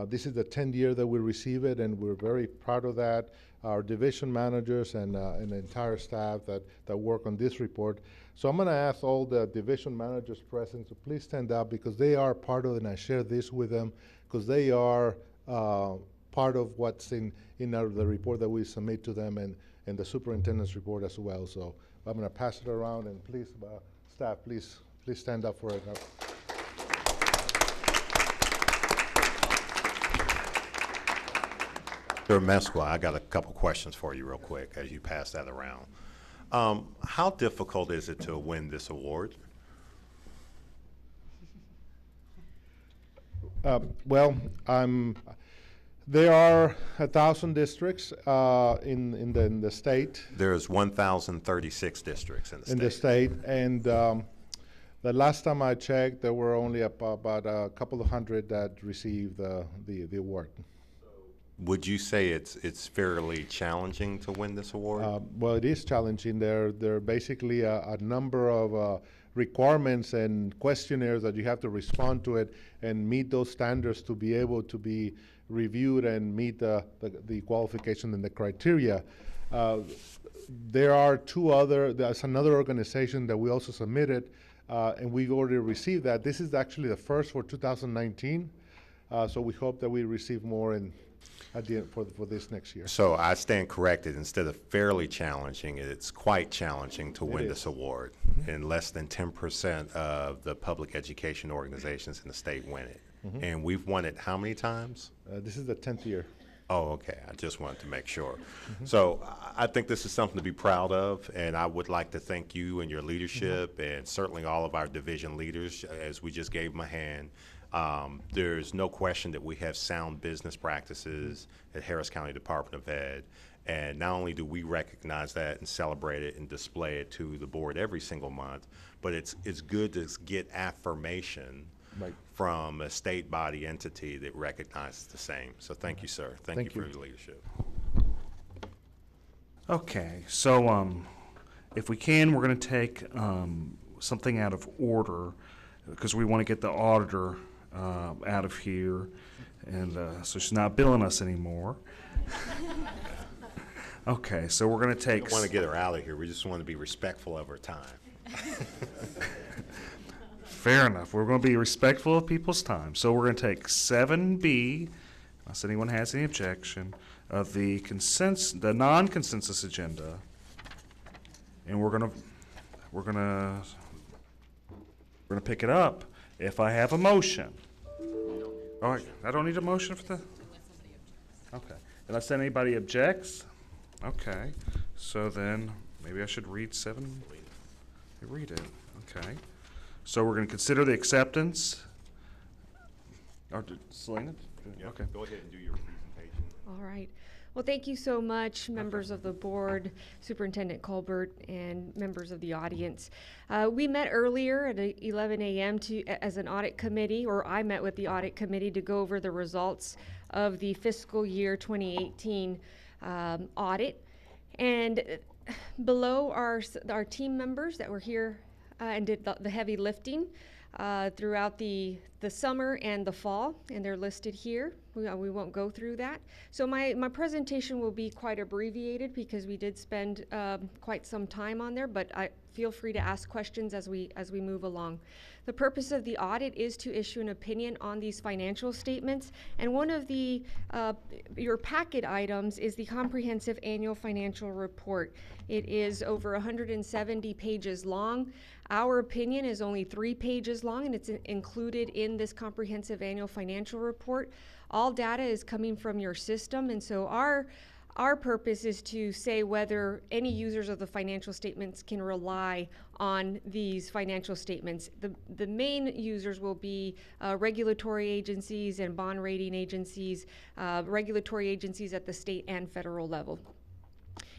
this is the 10th year that we receive it, and we're very proud of that. Our division managers and the entire staff that work on this report. So I'm going to ask all the division managers present to please stand up, because they are part of it, and I share this with them because they are part of what's in the report that we submit to them, and the superintendent's report as well. So I'm going to pass it around, and please, staff, please stand up for it. Mr. Mesqua, I got a couple questions for you real quick as you pass that around. How difficult is it to win this award? Well, there are 1,000 districts in the state. There's 1,036 districts in the state, and the last time I checked, there were only about a couple of hundred that received the award. Would you say it's fairly challenging to win this award? Well, it is challenging. There are basically a number of requirements and questionnaires that you have to respond to it and meet those standards to be able to be reviewed and meet the qualification and the criteria. There's another organization that we also submitted, and we've already received that. This is actually the first for 2019, so we hope that we receive more at the end for this next year. So I stand corrected. Instead of fairly challenging, it's quite challenging to win this award. Mm-hmm. And less than 10% of the public education organizations in the state win it. Mm-hmm. And we've won it how many times? This is the 10th year. Oh, okay. I just wanted to make sure. Mm-hmm. So I think this is something to be proud of, and I would like to thank you and your leadership, mm-hmm. and certainly all of our division leaders, as we just gave them a hand. There's no question that we have sound business practices at Harris County Department of Ed, and not only do we recognize that and celebrate it and display it to the board every single month, but it's good to get affirmation from a state body entity that recognizes the same. So thank you, sir. Thank you for your leadership. Okay, so if we can, we're going to take something out of order because we want to get the auditor out of here, and so she's not billing us anymore. Okay, so we're going to take. We don't want to get her out of here. We just want to be respectful of her time. Fair enough. We're going to be respectful of people's time. So we're going to take 7B, unless anyone has any objection, of the non-consensus agenda, and we're going to pick it up if I have a motion. All right, I don't need a motion for the. Okay, unless anybody objects. Okay, so then maybe I should read 7. Read it. Okay. So we're going to consider the acceptance. Or Selena? Yep. Okay. Go ahead and do your presentation. All right. Well, thank you so much, members of the board, Superintendent Colburn, and members of the audience. We met earlier at 11 a.m. as an audit committee, or I met with the audit committee to go over the results of the fiscal year 2018 audit. And below our team members that were here and did the heavy lifting throughout the summer and the fall, and they're listed here. We won't go through that. So my presentation will be quite abbreviated because we did spend quite some time on there, but feel free to ask questions as we move along. The purpose of the audit is to issue an opinion on these financial statements, and one of your packet items is the comprehensive annual financial report. It is over 170 pages long. Our opinion is only 3 pages long, and it's included in this comprehensive annual financial report. All data is coming from your system, and so our purpose is to say whether any users of the financial statements can rely on these financial statements. The main users will be regulatory agencies and bond rating agencies, regulatory agencies at the state and federal level.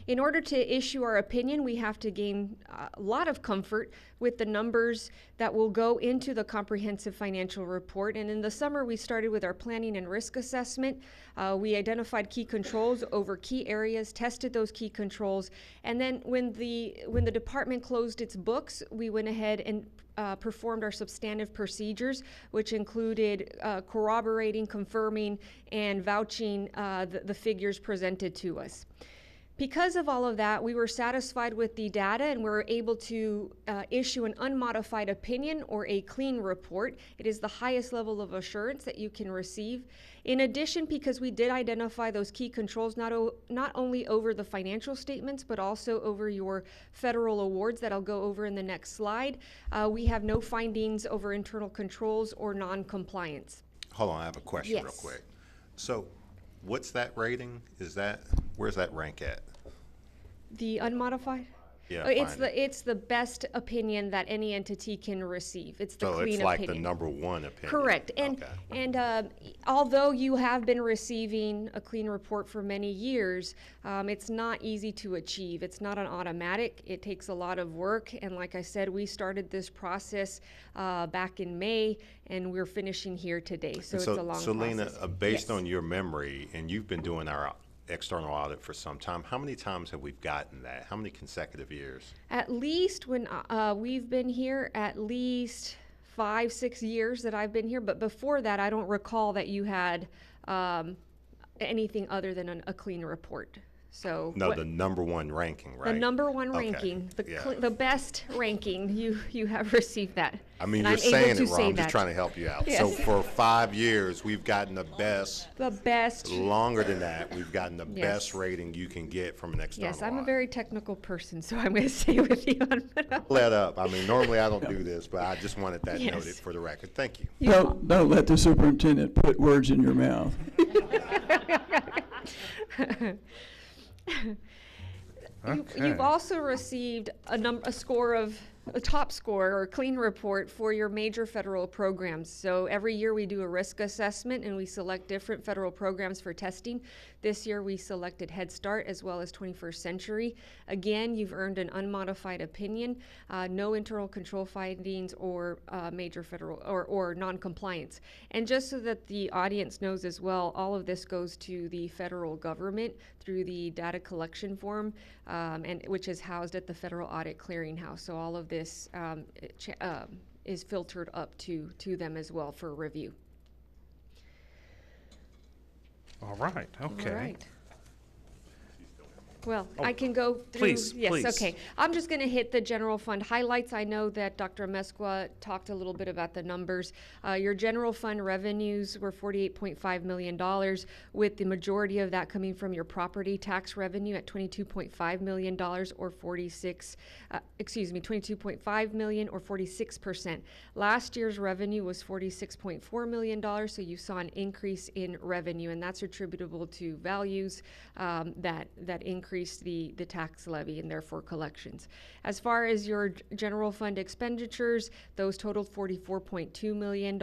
In order to issue our opinion, we have to gain a lot of comfort with the numbers that will go into the comprehensive financial report. And in the summer, we started with our planning and risk assessment. We identified key controls over key areas, tested those key controls, and then when the department closed its books, we went ahead and performed our substantive procedures, which included corroborating, confirming, and vouching the figures presented to us. Because of all of that, we were satisfied with the data and we were able to issue an unmodified opinion or a clean report. It is the highest level of assurance that you can receive. In addition, because we did identify those key controls not only over the financial statements, but also over your federal awards that I'll go over in the next slide, we have no findings over internal controls or non-compliance. Hold on, I have a question real quick. So what's that rating? Where's that rank at? The unmodified? Yeah, it's the best opinion that any entity can receive. It's the clean opinion. So it's like the number one opinion. Correct. And although you have been receiving a clean report for many years, it's not easy to achieve. It's not an automatic. It takes a lot of work. And like I said, we started this process back in May, and we're finishing here today. So it's a long process. So Lena, based on your memory, and you've been doing our external audit for some time, how many times have we gotten that? How many consecutive years? At least when we've been here, at least 5-6 years that I've been here, but before that I don't recall that you had anything other than a clean report. So no, the number one ranking, right? The number one ranking, the best ranking, you have received that. I mean, you're saying it wrong. I'm just trying to help you out. Yes. So for 5 years, we've gotten the best. The best. Longer than that, we've gotten the best rating you can get from an external Yes, I'm audit. a very technical person, so I'm going to stay with you on that. Let up. I mean, normally I don't do this, but I just wanted that noted for the record. Thank you. Don't let the superintendent put words in your mouth. You've also received a top score or clean report for your major federal programs. So every year we do a risk assessment and we select different federal programs for testing. This year we selected Head Start as well as 21st Century. Again, you've earned an unmodified opinion, no internal control findings or major federal or non-compliance. And just so that the audience knows as well, all of this goes to the federal government through the data collection form, and which is housed at the Federal Audit Clearinghouse. So all of this is filtered up to them as well for review. All right, okay. All right. Well, Oh, I can go through. please, Yes, please. okay. I'm just going to hit the general fund highlights. I know that Dr. Mesqua talked a little bit about the numbers. Your general fund revenues were $48.5 million, with the majority of that coming from your property tax revenue at $22.5 million or 22.5 million or 46%. Last year's revenue was $46.4 million, so you saw an increase in revenue, and that's attributable to values that increased the tax levy and therefore collections. As far as your general fund expenditures, those totaled $44.2 million.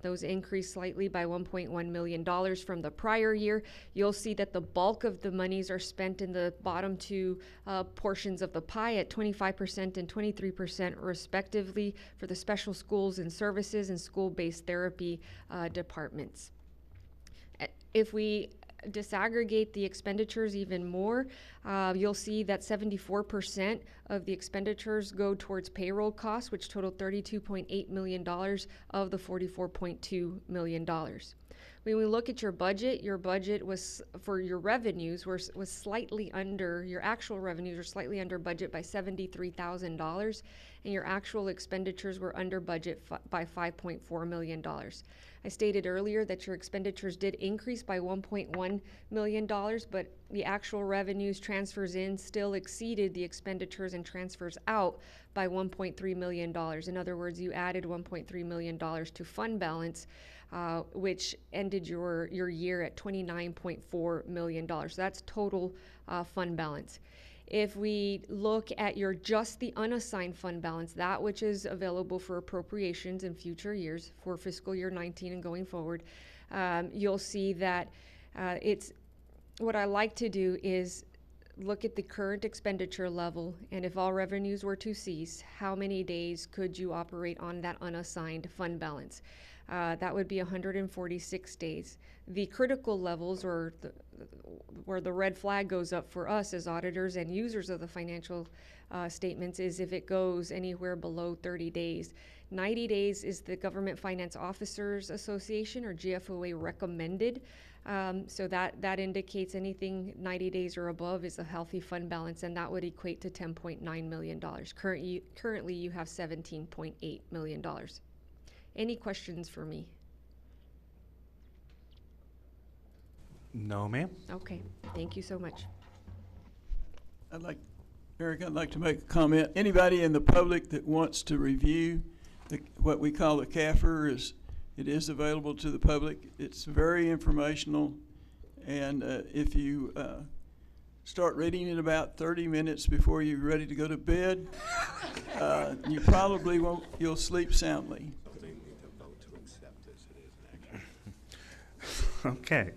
Those increased slightly by $1.1 million from the prior year. You'll see that the bulk of the monies are spent in the bottom two portions of the pie at 25% and 23% respectively for the special schools and services and school-based therapy departments. If we disaggregate the expenditures even more, you'll see that 74% of the expenditures go towards payroll costs, which totaled $32.8 million of the $44.2 million. When we look at your budget was, for your revenues, was slightly under, your actual revenues were slightly under budget by $73,000, and your actual expenditures were under budget by $5.4 million. I stated earlier that your expenditures did increase by $1.1 million, but the actual revenues transfers in still exceeded the expenditures and transfers out by $1.3 million. In other words, you added $1.3 million to fund balance, which ended your year at $29.4 million. So that's total fund balance. If we look at just the unassigned fund balance, that which is available for appropriations in future years for fiscal year 19 and going forward, you'll see that what I like to do is look at the current expenditure level, and if all revenues were to cease, how many days could you operate on that unassigned fund balance? That would be 146 days. The critical levels, or where the red flag goes up for us as auditors and users of the financial statements, is if it goes anywhere below 30 days. 90 days is the Government Finance Officers Association, or GFOA, recommended. So that indicates anything 90 days or above is a healthy fund balance, and that would equate to $10.9 million. Currently, you have $17.8 million. Any questions for me? No, ma'am. Okay, thank you so much. Eric, I'd like to make a comment. Anybody in the public that wants to review what we call the CAFR, it is available to the public. It's very informational, and if you start reading it about 30 minutes before you're ready to go to bed, you probably won't. You'll sleep soundly. Okay,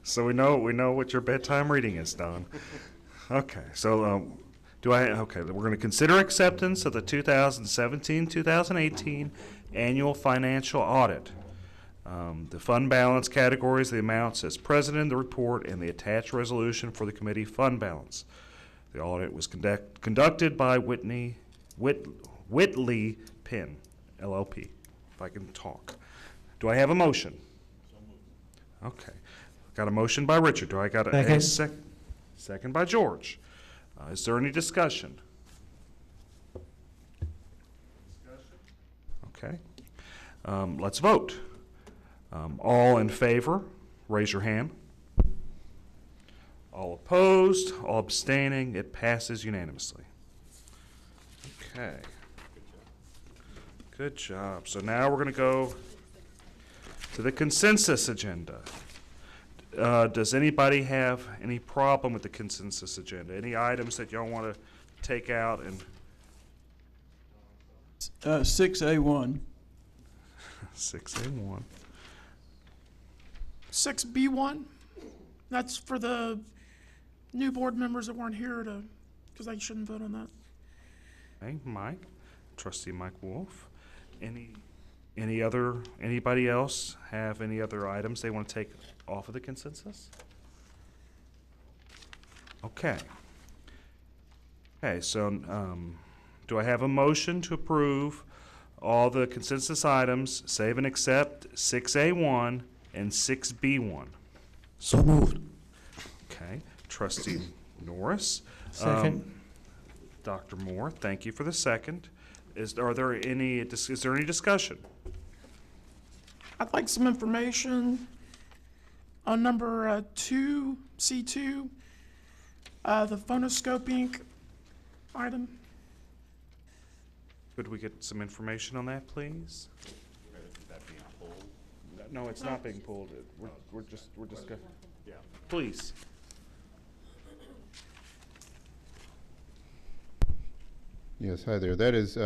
so we know what your bedtime reading is, Don. Okay, so we're going to consider acceptance of the 2017-2018 annual financial audit. The fund balance categories, the amounts as presented in the report, and the attached resolution for the committee fund balance. The audit was conducted by Whitley Penn, LLP, if I can talk. Do I have a motion? Okay. Got a motion by Richard. Do I got a second by George? Is there any discussion? Okay. Let's vote. All in favor, raise your hand. All opposed, all abstaining, it passes unanimously. Okay. Good job. So now we're going to go to the consensus agenda. Does anybody have any problem with the consensus agenda? Any items that y'all want to take out? And 6A1. 6A1. 6B1, that's for the new board members that weren't here because they shouldn't vote on that. Okay, Mike, Trustee Mike Wolf. Anybody else have any other items they want to take off of the consensus? Okay. Okay, so do I have a motion to approve all the consensus items, save and accept 6A1 and 6B1? So moved. Okay. Trustee Norris. Second. Dr. Moore, thank you for the second. Is there any discussion? I'd like some information on number 2, C2, the phonoscope Inc. item. Could we get some information on that, please? No, it's not being pulled. We're discussing. Yeah. Please. Yes, hi there. That is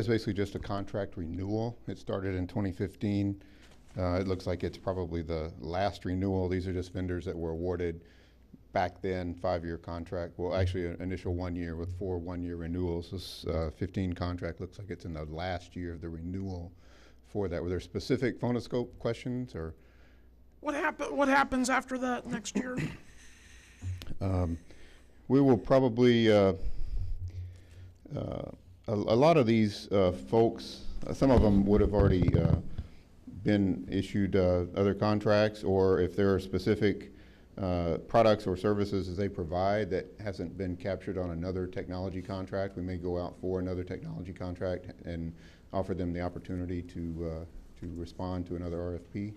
basically just a contract renewal. It started in 2015. It looks like it's probably the last renewal. These are just vendors that were awarded back then, 5-year contract. Well, actually, an initial 1 year with 4 1-year renewals. This 15 contract looks like it's in the last year of the renewal for that. Were there specific phonoscope questions or? What happens after that next year? We will probably, a lot of these folks, some of them would have already been issued other contracts, or if there are specific products or services that they provide that hasn't been captured on another technology contract, we may go out for another technology contract and offer them the opportunity to respond to another RFP.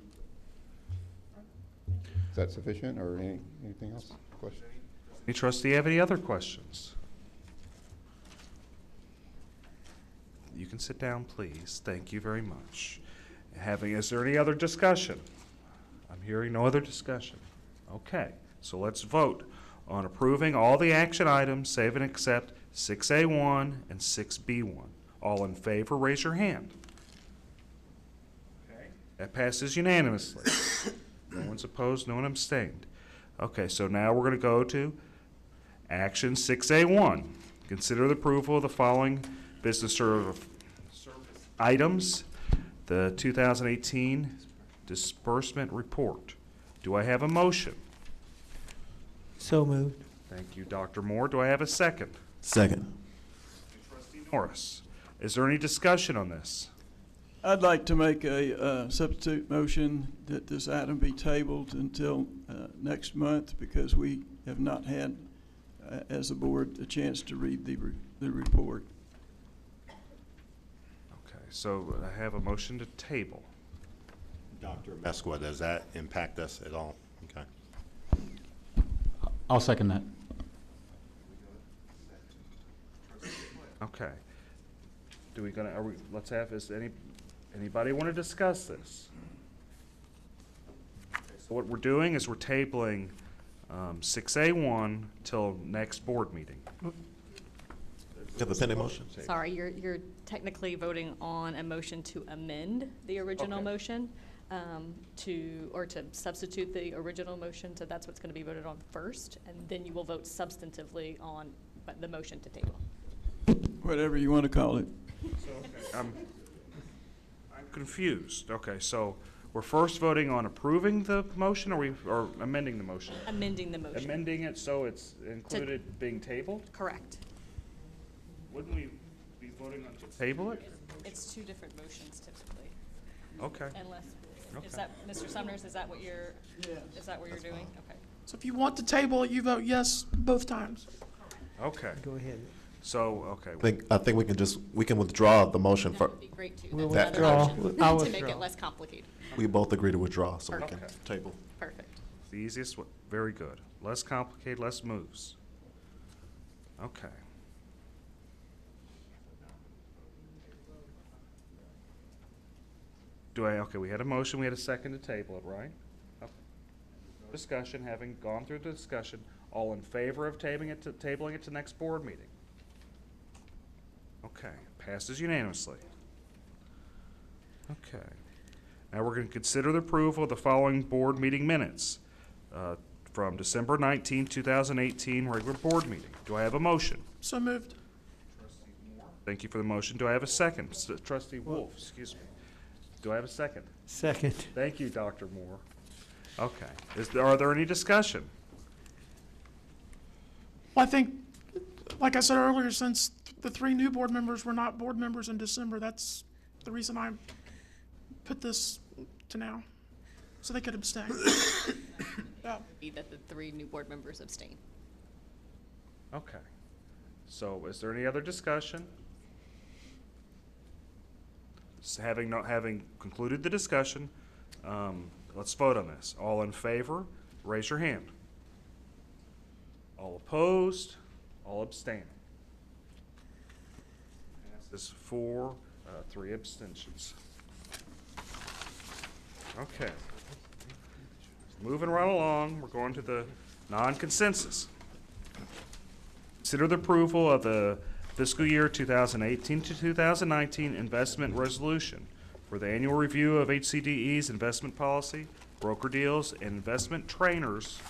Is that sufficient, or anything else? Question? Any trustee have any other questions? You can sit down, please. Thank you very much. Is there any other discussion? I'm hearing no other discussion. Okay, so let's vote on approving all the action items, save and except 6A1 and 6B1. All in favor, raise your hand. Okay. That passes unanimously. No one's opposed, no one abstained. Okay, so now we're going to go to action 6A1. Consider the approval of the following business service items. The 2018 disbursement report. Do I have a motion? So moved. Thank you, Dr. Moore. Do I have a second? Second. Trustee Norris. Is there any discussion on this? I'd like to make a substitute motion that this item be tabled until next month, because we have not had, as a board, a chance to read the report. Okay, so I have a motion to table. Dr. Mesqua, does that impact us at all? Okay. I'll second that. Okay. Anybody want to discuss this? So what we're doing is we're tabling 6A1 till next board meeting. You have a pending motion? Sorry, you're technically voting on a motion to amend the original motion, to substitute the original motion. So that's what's going to be voted on first, and then you will vote substantively on the motion to table. Whatever you want to call it. So, okay, I'm confused. Okay, so we're first voting on approving the motion, or amending the motion? Amending the motion. Amending it so it's included being tabled? Correct. Wouldn't we be voting on to table it? It's two different motions typically. Okay. Unless, Okay. is that, Mr. Sumners, is that what you're, is that what you're doing? Okay. So if you want to table it, you vote yes both times. Okay. Go ahead. So, okay. I think we can withdraw the motion That for. would be great too. We'll That's withdraw. another motion I'll to make withdraw. it less complicated. We both agree to withdraw, so we Okay. can table. Perfect. It's the easiest, very good. Less complicated, less moves. Okay. Okay, we had a motion, we had a second to table it, right? Okay. Discussion, having gone through the discussion, all in favor of tabling it to next board meeting? Okay, passes unanimously. Okay. Now we're going to consider the approval of the following board meeting minutes from December 19, 2018, regular board meeting. Do I have a motion? So moved. Thank you for the motion. Do I have a second? Trustee Wolf, excuse me. Do I have a second? Second. Thank you, Dr. Moore. Okay. Are there any discussion? Well, I think, like I said earlier, since the 3 new board members were not board members in December, that's the reason I put this to now, so they could abstain. Yeah. Be that the 3 new board members abstain. Okay. So is there any other discussion? Having concluded the discussion, let's vote on this. All in favor, raise your hand. All opposed, all abstaining. Passes 4, 3 abstentions. Okay. Moving right along, we're going to the non-consensus. Consider the approval of the fiscal year 2018 to 2019 investment resolution for the annual review of HCDE's investment policy, broker deals, and investment trainers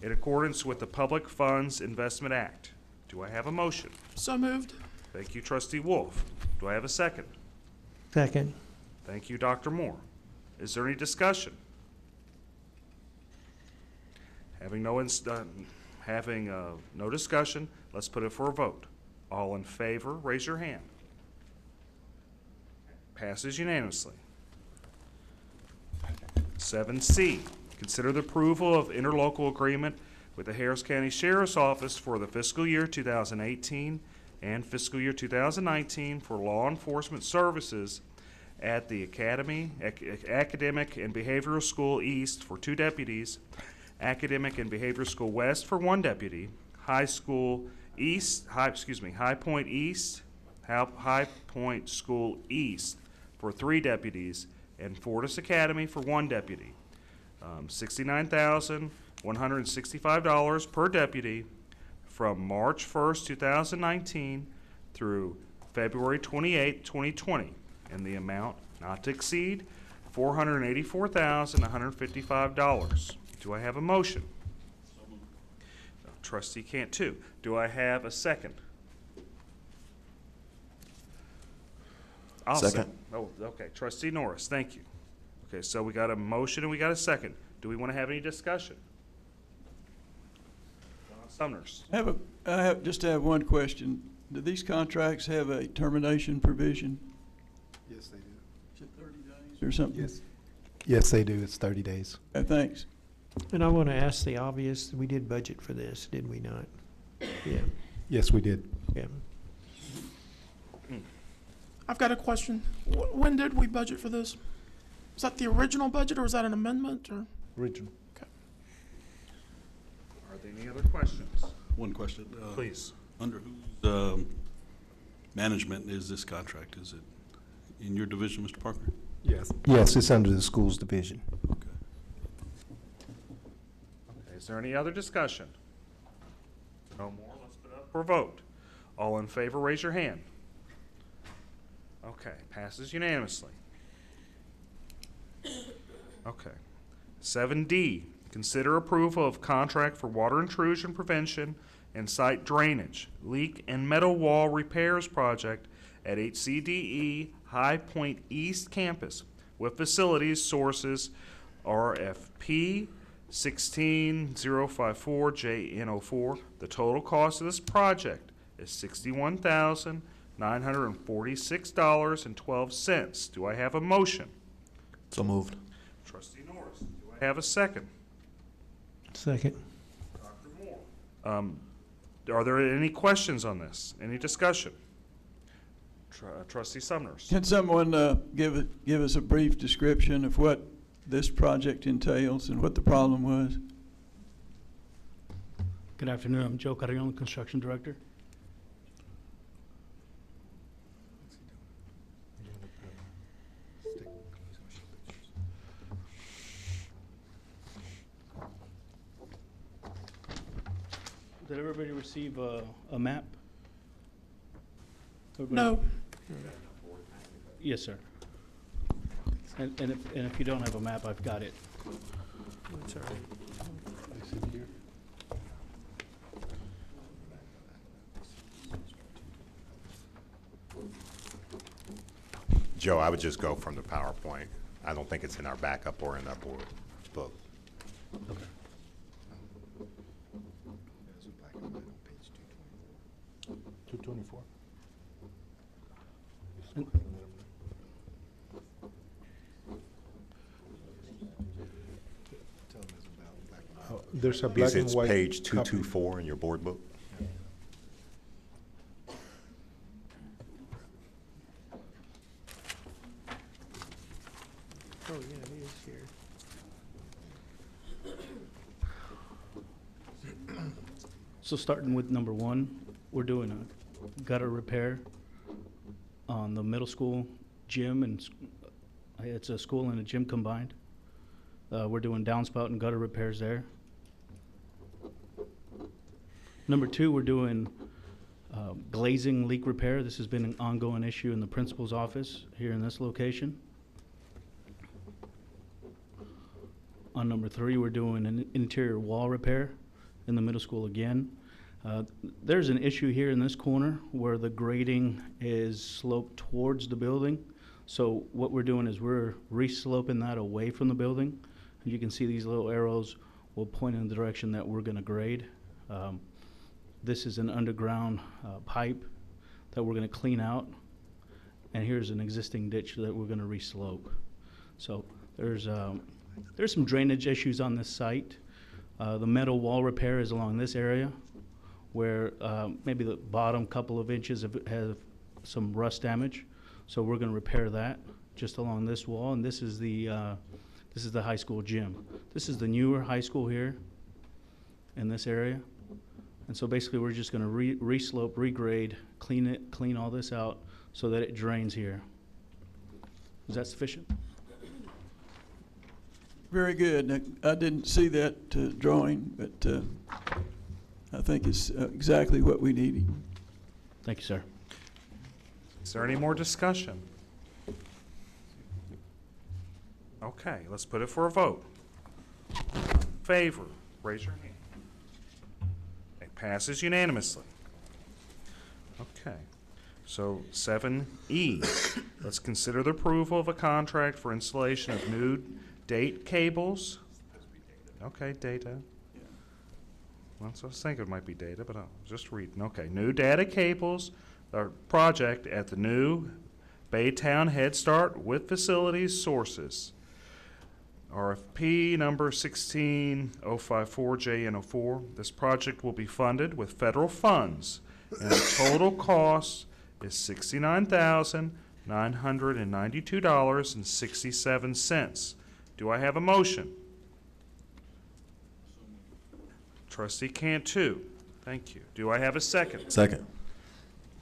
in accordance with the Public Funds Investment Act. Do I have a motion? So moved. Thank you, Trustee Wolf. Do I have a second? Second. Thank you, Dr. Moore. Is there any discussion? Having no discussion, let's put it for a vote. All in favor, raise your hand. Passes unanimously. 7C, consider the approval of interlocal agreement with the Harris County Sheriff's Office for the fiscal year 2018 and fiscal year 2019 for law enforcement services at the Academic and Behavioral School East for 2 deputies, Academic and Behavioral School West for 1 deputy, High Point East, High Point School East for 3 deputies, and Fortis Academy for 1 deputy. $69,165 per deputy from March 1st, 2019 through February 28th, 2020, and the amount not to exceed $484,155. Do I have a motion? Trustee Cantu. Do I have a second? I'll Second. Oh, okay. Trustee Norris, thank you. Okay, so we got a motion and we got a second. Do we want to have any discussion? Summers. I just have one question. Do these contracts have a termination provision? Yes, they do. Is it 30 days or something? Yes. Yes, they do. It's 30 days. Thanks. And I want to ask the obvious, we did budget for this, did we not? Yeah. Yes, we did. Yeah. I've got a question. When did we budget for this? Was that the original budget or was that an amendment or? Original. Okay. Are there any other questions? One question. Please. Under whose management is this contract? Is it in your division, Mr. Parker? Yes. Yes, it's under the schools division. Okay, is there any other discussion? No more. Let's put up for a vote. All in favor, raise your hand. Okay, passes unanimously. Okay. 7D, consider approval of contract for water intrusion prevention and site drainage, leak and metal wall repairs project at HCDE High Point East Campus with facilities sources RFP 16054JN04. The total cost of this project is $61,946.12. Do I have a motion? So moved. Trustee Norris, do I have a second? Second. Dr. Moore. Are there any questions on this? Any discussion? Trustee Sumners. Can someone give us a brief description of what this project entails and what the problem was? Good afternoon. I'm Joe Carrion, Construction Director. Did everybody receive a map? No. Yes, sir. And if you don't have a map, I've got it. That's all right. Joe, I would just go from the PowerPoint. I don't think it's in our backup or in our board book. Okay. 224. There's a black and It's white page copy. 224 in your board book. Oh, yeah, it is here. So starting with number one, we're doing a gutter repair on the middle school gym, and it's a school and a gym combined. We're doing downspout and gutter repairs there. Number two, we're doing glazing leak repair. This has been an ongoing issue in the principal's office here in this location. On number three, we're doing an interior wall repair in the middle school again. There's an issue here in this corner where the grading is sloped towards the building. So what we're doing is we're re-sloping that away from the building. You can see these little arrows will point in the direction that we're going to grade. This is an underground pipe that we're going to clean out. And here's an existing ditch that we're going to re-slope. So there's some drainage issues on this site. The metal wall repair is along this area where maybe the bottom couple of inches have some rust damage. So we're going to repair that just along this wall. And this is the high school gym. This is the newer high school here in this area. And so basically we're just going to re-slope, regrade, clean all this out so that it drains here. Is that sufficient? Very good. I didn't see that drawing, but I think it's exactly what we needed. Thank you, sir. Is there any more discussion? Okay, let's put it for a vote. Favor, raise your hand. It passes unanimously. Okay, so 7E, let's consider the approval of a contract for installation of new date cables. Okay, data. Well, so I was thinking it might be data, but I'll just reading. Okay, new data cables project at the new Baytown Head Start with facilities sources. RFP number 16054JN04. This project will be funded with federal funds, and the total cost is $69,992.67. Do I have a motion? Trustee Cantu, thank you. Do I have a second? Second.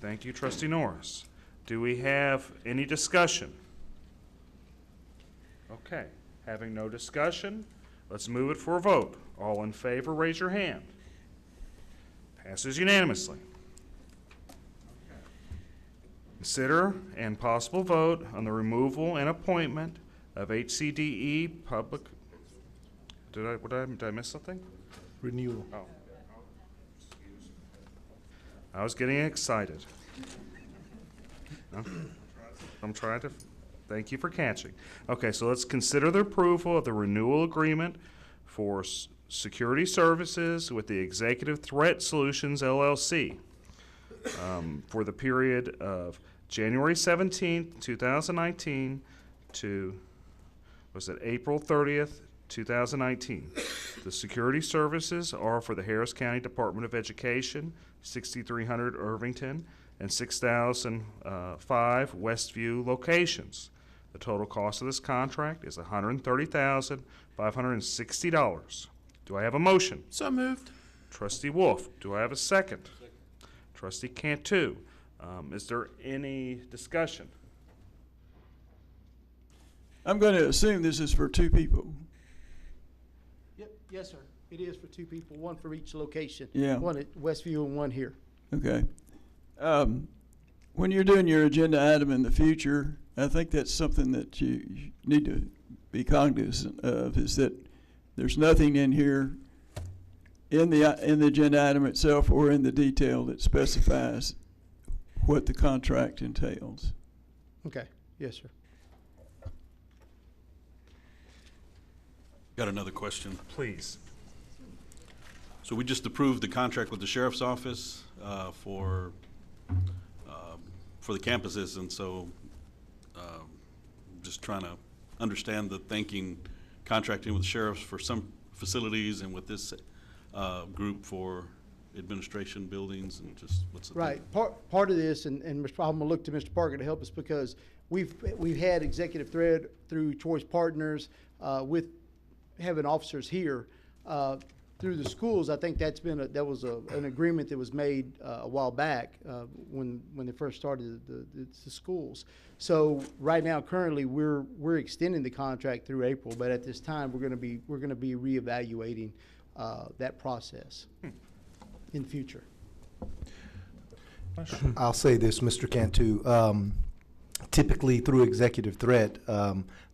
Thank you, Trustee Norris. Do we have any discussion? Okay, having no discussion, let's move it for a vote. All in favor, raise your hand. Passes unanimously. Consider and possible vote on the removal and appointment of HCDE public. Did I miss something? Renewal. Oh. I was getting excited. I'm trying to, thank you for catching. Okay, so let's consider the approval of the renewal agreement for security services with the Executive Threat Solutions LLC for the period of January 17th, 2019 to, was it April 30th, 2019. The security services are for the Harris County Department of Education, 6300 Irvington, and 6005 Westview locations. The total cost of this contract is $130,560. Do I have a motion? So moved. Trustee Wolf, do I have a second? Trustee Cantu, is there any discussion? I'm going to assume this is for two people. Yep, yes, sir. It is for two people, one for each location. Yeah. One at Westview and one here. Okay. When you're doing your agenda item in the future, I think that's something that you need to be cognizant of, is that there's nothing in here in the agenda item itself or in the detail that specifies what the contract entails. Okay, yes, sir. Got another question. Please. So we just approved the contract with the sheriff's office for the campuses, and so just trying to understand the thinking, contracting with the sheriffs for facilities and with this group for administration buildings, and just what's the Right. Part of this, and I'm gonna look to Mr. Parker to help us, because we've had executive thread through Choice Partners with having officers here through the schools. I think that was an agreement that was made a while back when they first started the schools. So right now, currently, we're extending the contract through April, but at this time, we're gonna be reevaluating that process in the future. I'll say this, Mr. Cantu. Typically, through executive threat,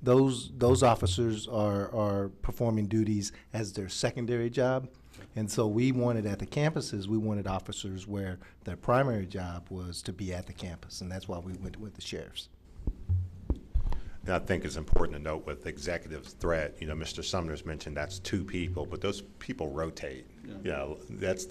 those officers are performing duties as their secondary job. And so we wanted at the campuses, we wanted officers where their primary job was to be at the campus, and that's why we went with the sheriffs. And I think it's important to note with executive threat, you know, Mr. Sumner's mentioned that's 2 people, but those people rotate. Yeah. You know, this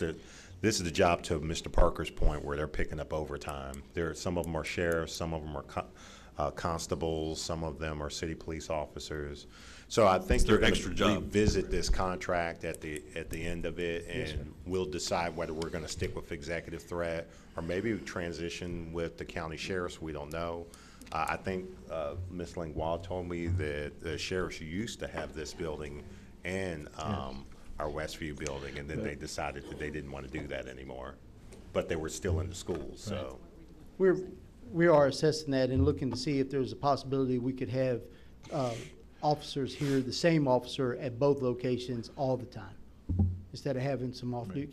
is the job, to Mr. Parker's point, where they're picking up overtime. Some of them are sheriffs, some of them are constables, some of them are city police officers. So I think they're going to revisit this contract at the end of it, and we'll decide whether we're going to stick with executive threat or maybe transition with the county sheriffs. We don't know. I think Ms. Langlois told me that the sheriffs used to have this building and our Westview building, and then they decided that they didn't want to do that anymore. But they were still in the schools, so. We are assessing that and looking to see if there's a possibility we could have officers here, the same officer at both locations all the time, instead of having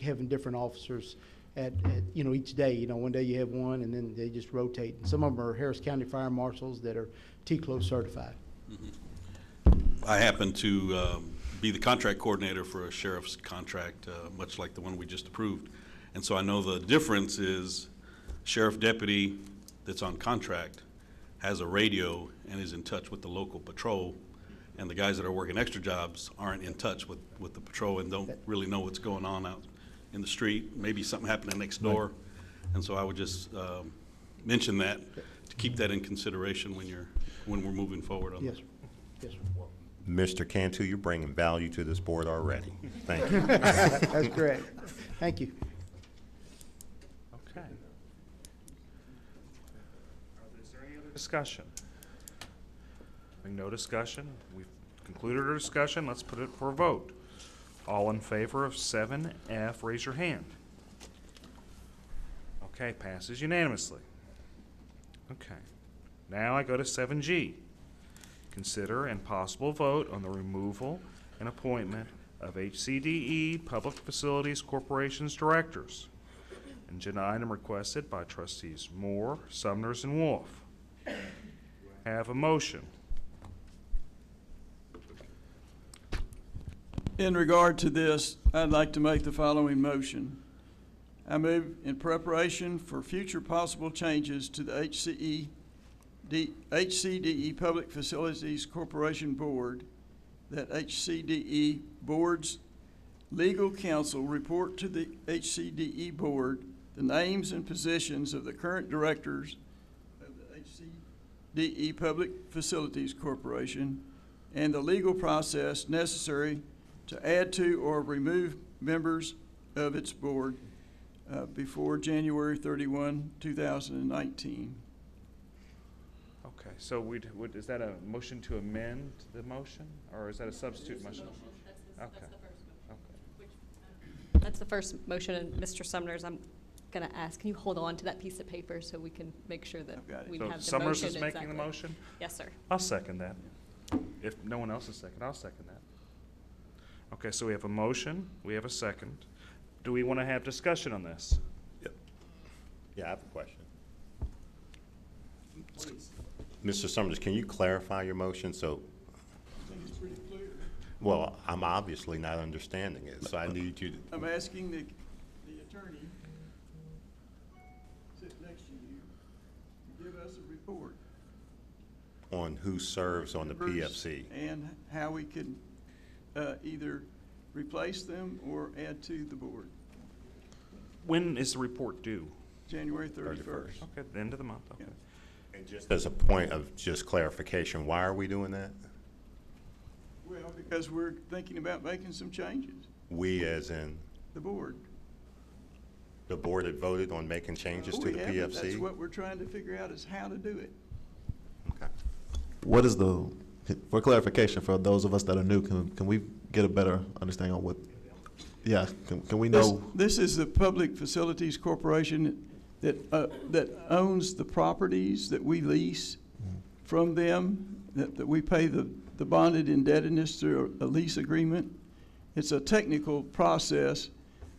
having different officers at each day. You know, one day you have one, and then they just rotate. And some of them are Harris County Fire Marshals that are TCLO certified. Mm-hmm. I happen to be the contract coordinator for a sheriff's contract, much like the one we just approved. And so I know the difference is sheriff deputy that's on contract has a radio and is in touch with the local patrol, and the guys that are working extra jobs aren't in touch with the patrol and don't really know what's going on out in the street. Maybe something happening next door. Right. And so I would just mention that to keep that in consideration when we're moving forward on this. Yes, sir. Mr. Cantu, you're bringing value to this board already. Thank you. That's correct. Thank you. Okay. Is there any other discussion? Having no discussion, we've concluded our discussion. Let's put it for a vote. All in favor of 7F, raise your hand. Okay, passes unanimously. Okay. Now I go to 7G. Consider and possible vote on the removal and appointment of HCDE Public Facilities Corporation's directors. Agenda item requested by trustees Moore, Sumners, and Wolf. Have a motion. In regard to this, I'd like to make the following motion. I move, in preparation for future possible changes to the HCDE Public Facilities Corporation Board, that HCDE Board's legal counsel report to the HCDE Board the names and positions of the current directors of the HCDE Public Facilities Corporation and the legal process necessary to add to or remove members of its board before January 31, 2019. Okay, so is that a motion to amend the motion, or is that a substitute motion? That's Okay. the first motion. Okay. That's the first motion, and Mr. Sumners, I'm going to ask, can you hold on to that piece of paper so we can make sure that we have the motion? So Summers is making exactly. the motion? Yes, sir. I'll second that. If no one else is second, I'll second that. Okay, so we have a motion, we have a second. Do we want to have discussion on this? Yep. Yeah, I have a question. Mr. Summers, can you clarify your motion? So, I think it's pretty clear. well, I'm obviously not understanding it, so I need you to. I'm asking the attorney sit next to you to give us a report On who serves on the PFC. and how we can either replace them or add to the board. When is the report due? January 31st. Okay, the end of the month, okay. And just as a point of just clarification, why are we doing that? Well, because we're thinking about making some changes, We, as in the board. the board had voted on making changes to We the haven't. That's PFC? what we're trying to figure out is how to do it. What is for clarification, for those of us that are new, can we get a better understanding on what, yeah, can we know? This is the Public Facilities Corporation that owns the properties that we lease from them, that we pay the bonded indebtedness through a lease agreement. It's a technical process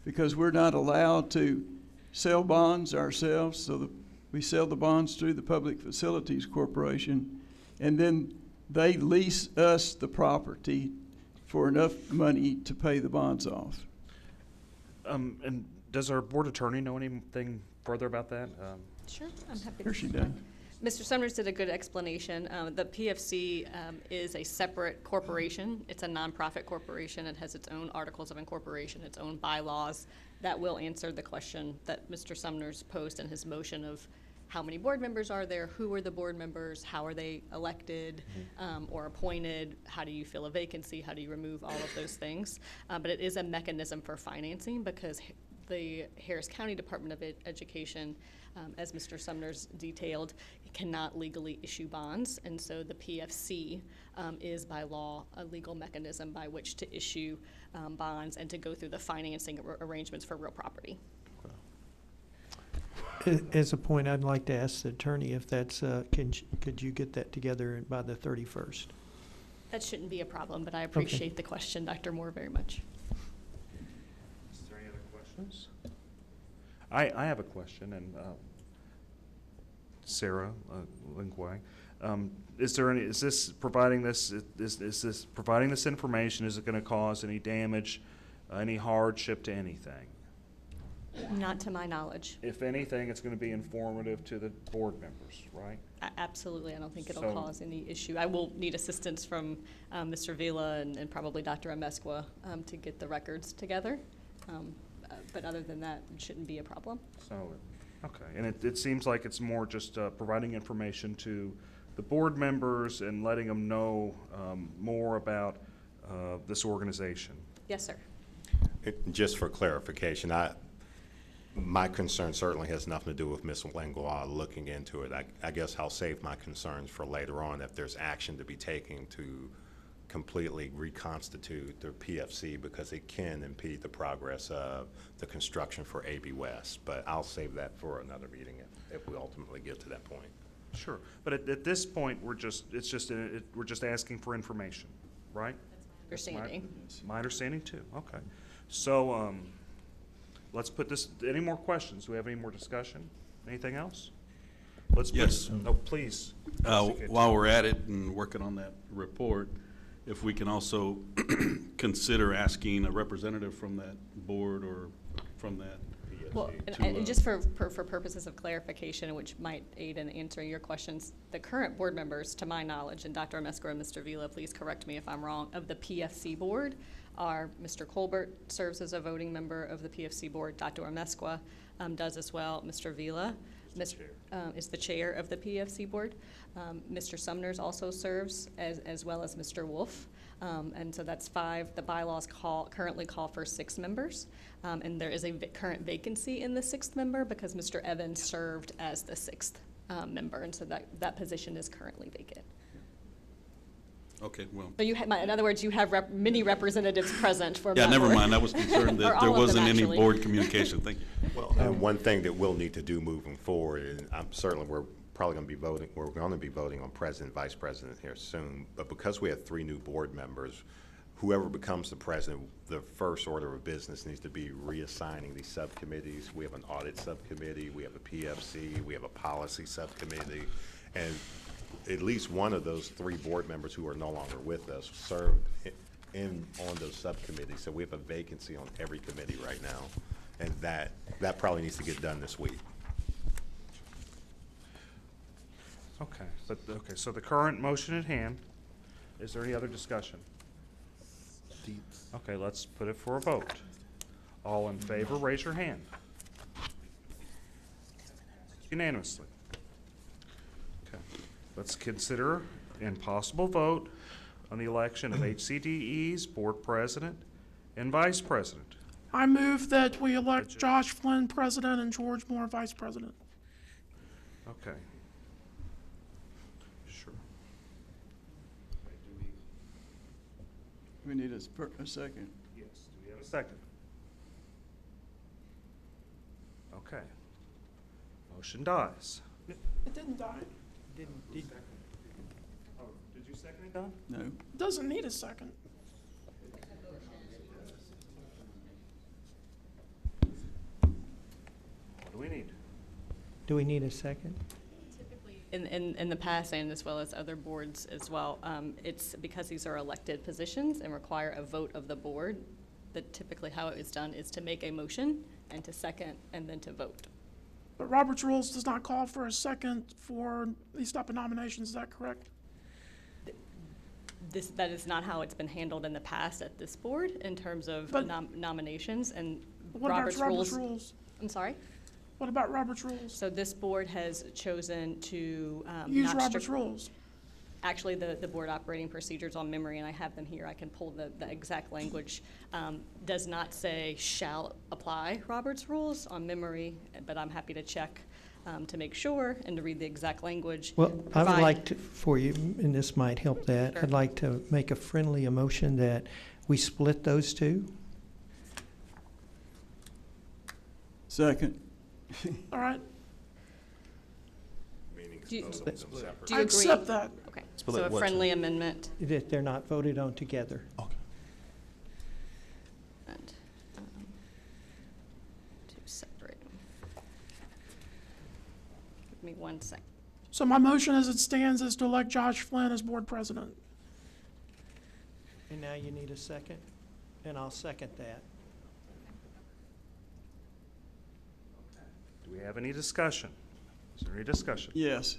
because we're not allowed to sell bonds ourselves, so we sell the bonds through the Public Facilities Corporation, and then they lease us the property for enough money to pay the bonds off. And does our board attorney know anything further about that? Sure, I'm happy to. Here she does. Mr. Summers did a good explanation. The PFC is a separate corporation. It's a nonprofit corporation. It has its own articles of incorporation, its own bylaws that will answer the question that Mr. Summers posed in his motion of how many board members are there, who are the board members, how are they elected or appointed, how do you fill a vacancy, how do you remove all of those things. But it is a mechanism for financing because the Harris County Department of Education, as Mr. Sumner's detailed, cannot legally issue bonds, and so the PFC is by law a legal mechanism by which to issue bonds and to go through the financing arrangements for real property. As a point, I'd like to ask the attorney if that's, could you get that together by the 31st? That shouldn't be a problem, but I appreciate the question, Dr. Moore, very much. Is there any other questions? I have a question, and Sarah Lingway, is this providing this information? Is it going to cause any damage, any hardship to anything? Not to my knowledge. If anything, it's going to be informative to the board members, right? Absolutely. I don't think it'll cause any issue. I will need assistance from Mr. Vila and probably Dr. Amesqua to get the records together. But other than that, it shouldn't be a problem. So, okay. And it seems like it's more just providing information to the board members and letting them know more about this organization. Yes, sir. Just for clarification, my concern certainly has nothing to do with Ms. Langlois looking into it. I guess I'll save my concerns for later on if there's action to be taken to completely reconstitute the PFC because it can impede the progress of the construction for AB West. But I'll save that for another meeting if we ultimately get to that point. Sure. But at this point, we're just asking for information, right? That's my understanding. My understanding too. Okay. So let's put this. Any more questions? Do we have any more discussion? Anything else? Let's yes. Oh, please. While we're at it and working on that report, if we can also consider asking a representative from that board or from that. Well, and just for purposes of clarification, which might aid in answering your questions, the current board members, to my knowledge, and Dr. Amesqua and Mr. Vila, please correct me if I'm wrong, of the PFC board are Mr. Colburn serves as a voting member of the PFC board. Dr. Amesqua does as well. Mr. Vila is the chair of the PFC board. Mr. Sumners also serves as well as Mr. Wolf. And so that's 5. The bylaws currently call for 6 members. And there is a current vacancy in the 6th member because Mr. Evans served as the 6th member. And so that position is currently vacant. Okay, well. So in other words, you have many representatives present for yeah, that never board. mind. I was concerned that there wasn't any board communication. Thank you. Well, and one thing that we'll need to do moving forward, and we're probably going to be voting, we're going to be voting on president, vice president here soon, but because we have 3 new board members, whoever becomes the president, the first order of business needs to be reassigning these subcommittees. We have an audit subcommittee, we have a PFC, we have a policy subcommittee, and at least one of those 3 board members who are no longer with us serve on those subcommittees. So we have a vacancy on every committee right now, and that probably needs to get done this week. Okay. So the current motion at hand. Is there any other discussion? Okay, let's put it for a vote. All in favor, raise your hand. Unanimously. Okay. Let's consider in possible vote on the election of HCDE's board president and vice president. I move that we elect Josh Flynn president and George Moore vice president. Okay. Sure. We need a second. Yes. Do we have a second? Okay. Motion dies. It didn't die. Oh, did you second it, Don? No. It doesn't need a second. What do we need? Do we need a second? In the past, and as well as other boards as well, it's because these are elected positions and require a vote of the board, that typically how it is done is to make a motion and to second and then to vote. But Robert's Rules does not call for a second for these type of nominations, is that correct? That is not how it's been handled in the past at this board in terms of nominations, and What Robert's about Robert's rules. Rules? I'm sorry? What about Robert's Rules? So this board has chosen to Use not Robert's Rules. Actually, the board operating procedures on memory, and I have them here, I can pull the exact language, does not say shall apply Robert's Rules on memory, but I'm happy to check to make sure and to read the exact language. Well, I would like to, for you, and this might help that, Sure. I'd like to make a friendly motion that we split those two. Second. All right. Do you, Vote them separate. do you I agree? accept that. Okay, Split so a what, friendly amendment. That they're not voted on together. And, to separate them. Give me 1 second. So my motion as it stands is to elect Josh Flynn as board president. And now you need a second, and I'll second that. Do we have any discussion? Is there any discussion? Yes.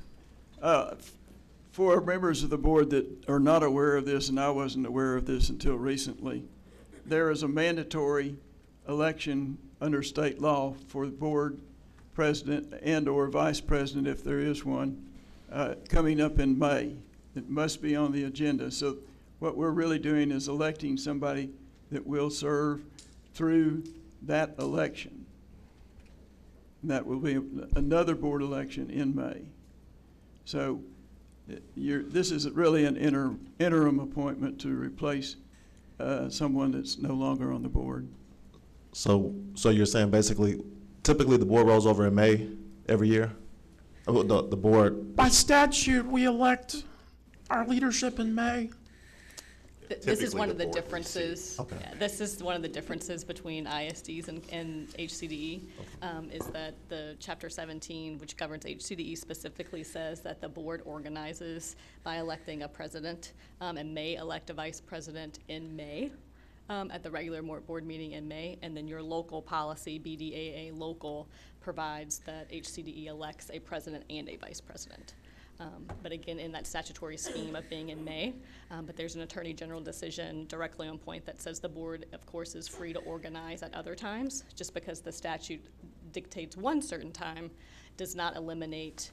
For members of the board that are not aware of this, and I wasn't aware of this until recently, there is a mandatory election under state law for the board president and/or vice president, if there is one, coming up in May. It must be on the agenda. So what we're really doing is electing somebody that will serve through that election. And that will be another board election in May. So this is really an interim appointment to replace someone that's no longer on the board. So you're saying basically, typically the board rolls over in May every year? Oh, the board, By statute, we elect our leadership in May. This is Typically one the of the board differences. Okay. Yeah, this is one of the differences between ISDs and HCDE, is that the Chapter 17, which governs HCDE, specifically says that the board organizes by electing a president and may elect a vice president in May at the regular board meeting in May, and then your local policy, BDAA local, provides that HCDE elects a president and a vice president. But again, in that statutory scheme of being in May, but there's an Attorney General decision directly on point that says the board, of course, is free to organize at other times. Just because the statute dictates one certain time does not eliminate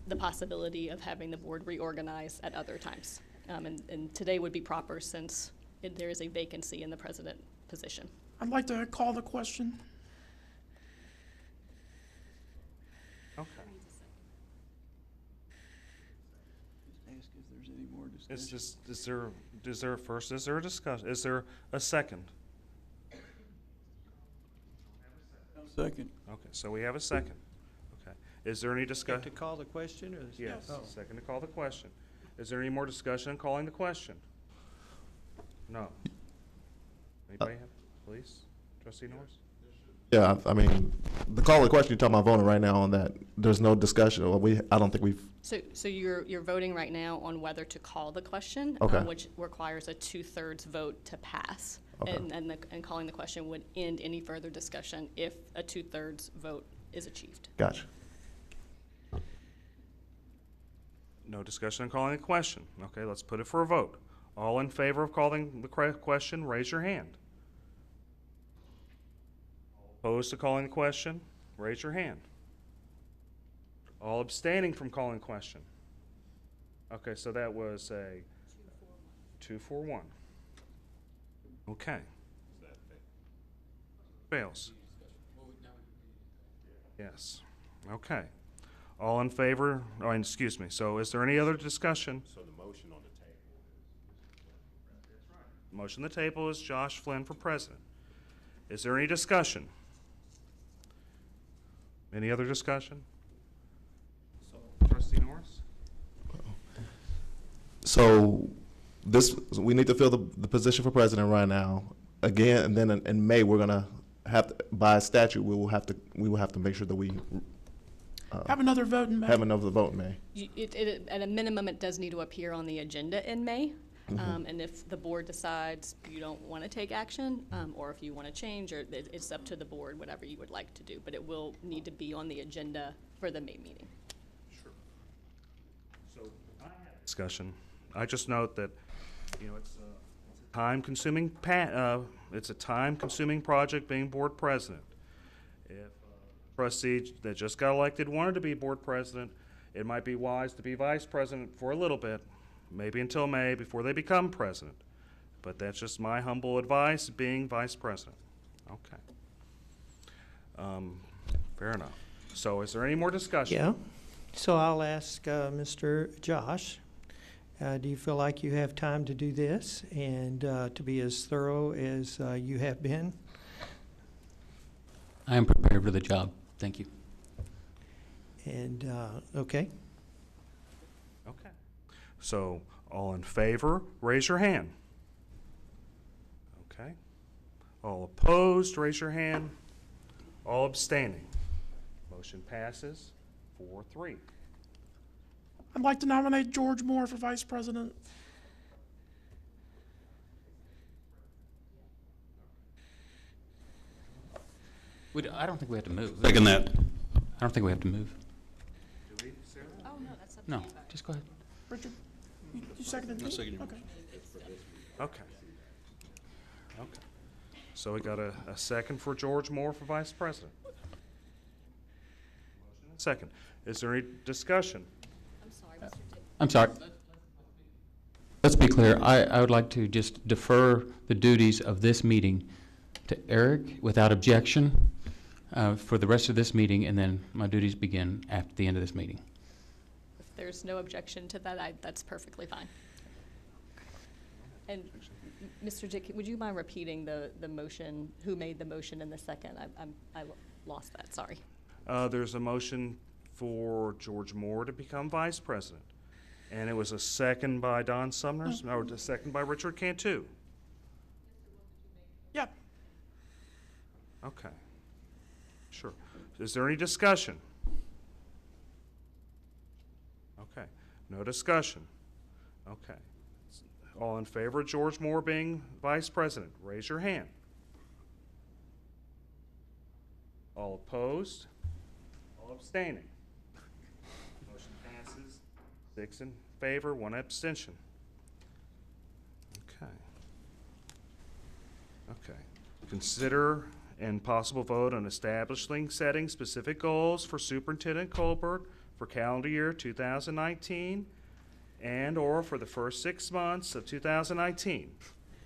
the possibility of having the board reorganize at other times. And today would be proper since there is a vacancy in the president position. I'd like to call the question. Okay. Ask if there's any more discussion. Is there a first, is there a discussion, is there a second? Second. Okay, so we have a second. Okay. Is there any To discussion? call the question, or? Yes, Oh. second to call the question. Is there any more discussion on calling the question? No. Anybody have, please? Trustee Norris? yeah, I mean, the call of the question, you're talking about voting right now on that. There's no discussion. Well, I don't think we've, So you're voting right now on whether to call the question, Okay. which requires a 2/3 vote to pass. Okay. And calling the question would end any further discussion if a 2/3 vote is achieved. gotcha. No discussion on calling the question. Okay, let's put it for a vote. All in favor of calling the question, raise your hand. Opposed to calling the question, raise your hand. All abstaining from calling the question. Okay, so that was a 241. Okay. Fails. Yes. Okay. All in favor? Oh, excuse me. So is there any other discussion? So the motion on the table is. Motion on the table is Josh Flynn for president. Is there any discussion? Any other discussion? Trustee Norris? So we need to fill the position for president right now. Again, and then in May, we're gonna have to, by statute, we will have to make sure that we Have another vote in May. have another vote in May. At a minimum, it does need to appear on the agenda in May. Mhm. And if the board decides you don't want to take action, or if you want to change, or it's up to the board, whatever you would like to do. But it will need to be on the agenda for the May meeting. Sure. So I have discussion. I just note that, it's a time-consuming it's a time-consuming project being board president. If a trustee that just got elected wanted to be board president, it might be wise to be vice president for a little bit, maybe until May before they become president. But that's just my humble advice, being vice president. Okay. Fair enough. So is there any more discussion? Yeah. So I'll ask Mr. Josh, do you feel like you have time to do this and to be as thorough as you have been? I am prepared for the job. Thank you. And, okay. Okay. So all in favor, raise your hand. Okay. All opposed, raise your hand. All abstaining. Motion passes 4-3. I'd like to nominate George Moore for vice president. I don't think we have to move. Second that. I don't think we have to move. Do we, Sarah? Oh, no, that's up No, to you guys. just go ahead. Richard, you seconded I it? second your Okay. Okay. Okay. So we got a second for George Moore for vice president. Motion and second. Is there any discussion? I'm sorry, Mr. Dick. I'm sorry. Let's be clear. I would like to just defer the duties of this meeting to Eric without objection for the rest of this meeting, and then my duties begin after the end of this meeting. If there's no objection to that, that's perfectly fine. And Mr. Dick, would you mind repeating the motion, who made the motion in the second? I lost that, sorry. There's a motion for George Moore to become vice president. And it was a second by Don Sumners, or a second by Richard Cantu. Yep. Okay. Sure. Is there any discussion? Okay. No discussion. Okay. All in favor of George Moore being vice president, raise your hand. All opposed? All abstaining? Motion passes. 6 in favor, 1 abstention. Okay. Okay. Consider and possible vote on establishing setting specific goals for Superintendent Colburn for calendar year 2019 and or for the first 6 months of 2019.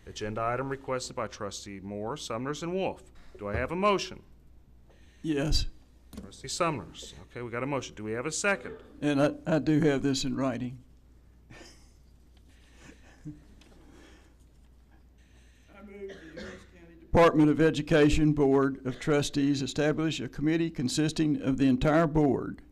Agenda item requested by Trustee Moore, Sumners, and Wolf. Do I have a motion? Yes, Trustee Sumners. Okay, we got a motion. Do we have a second? and I do have this in writing. I move the Harris County Department of Education Board of Trustees establish a committee consisting of the entire board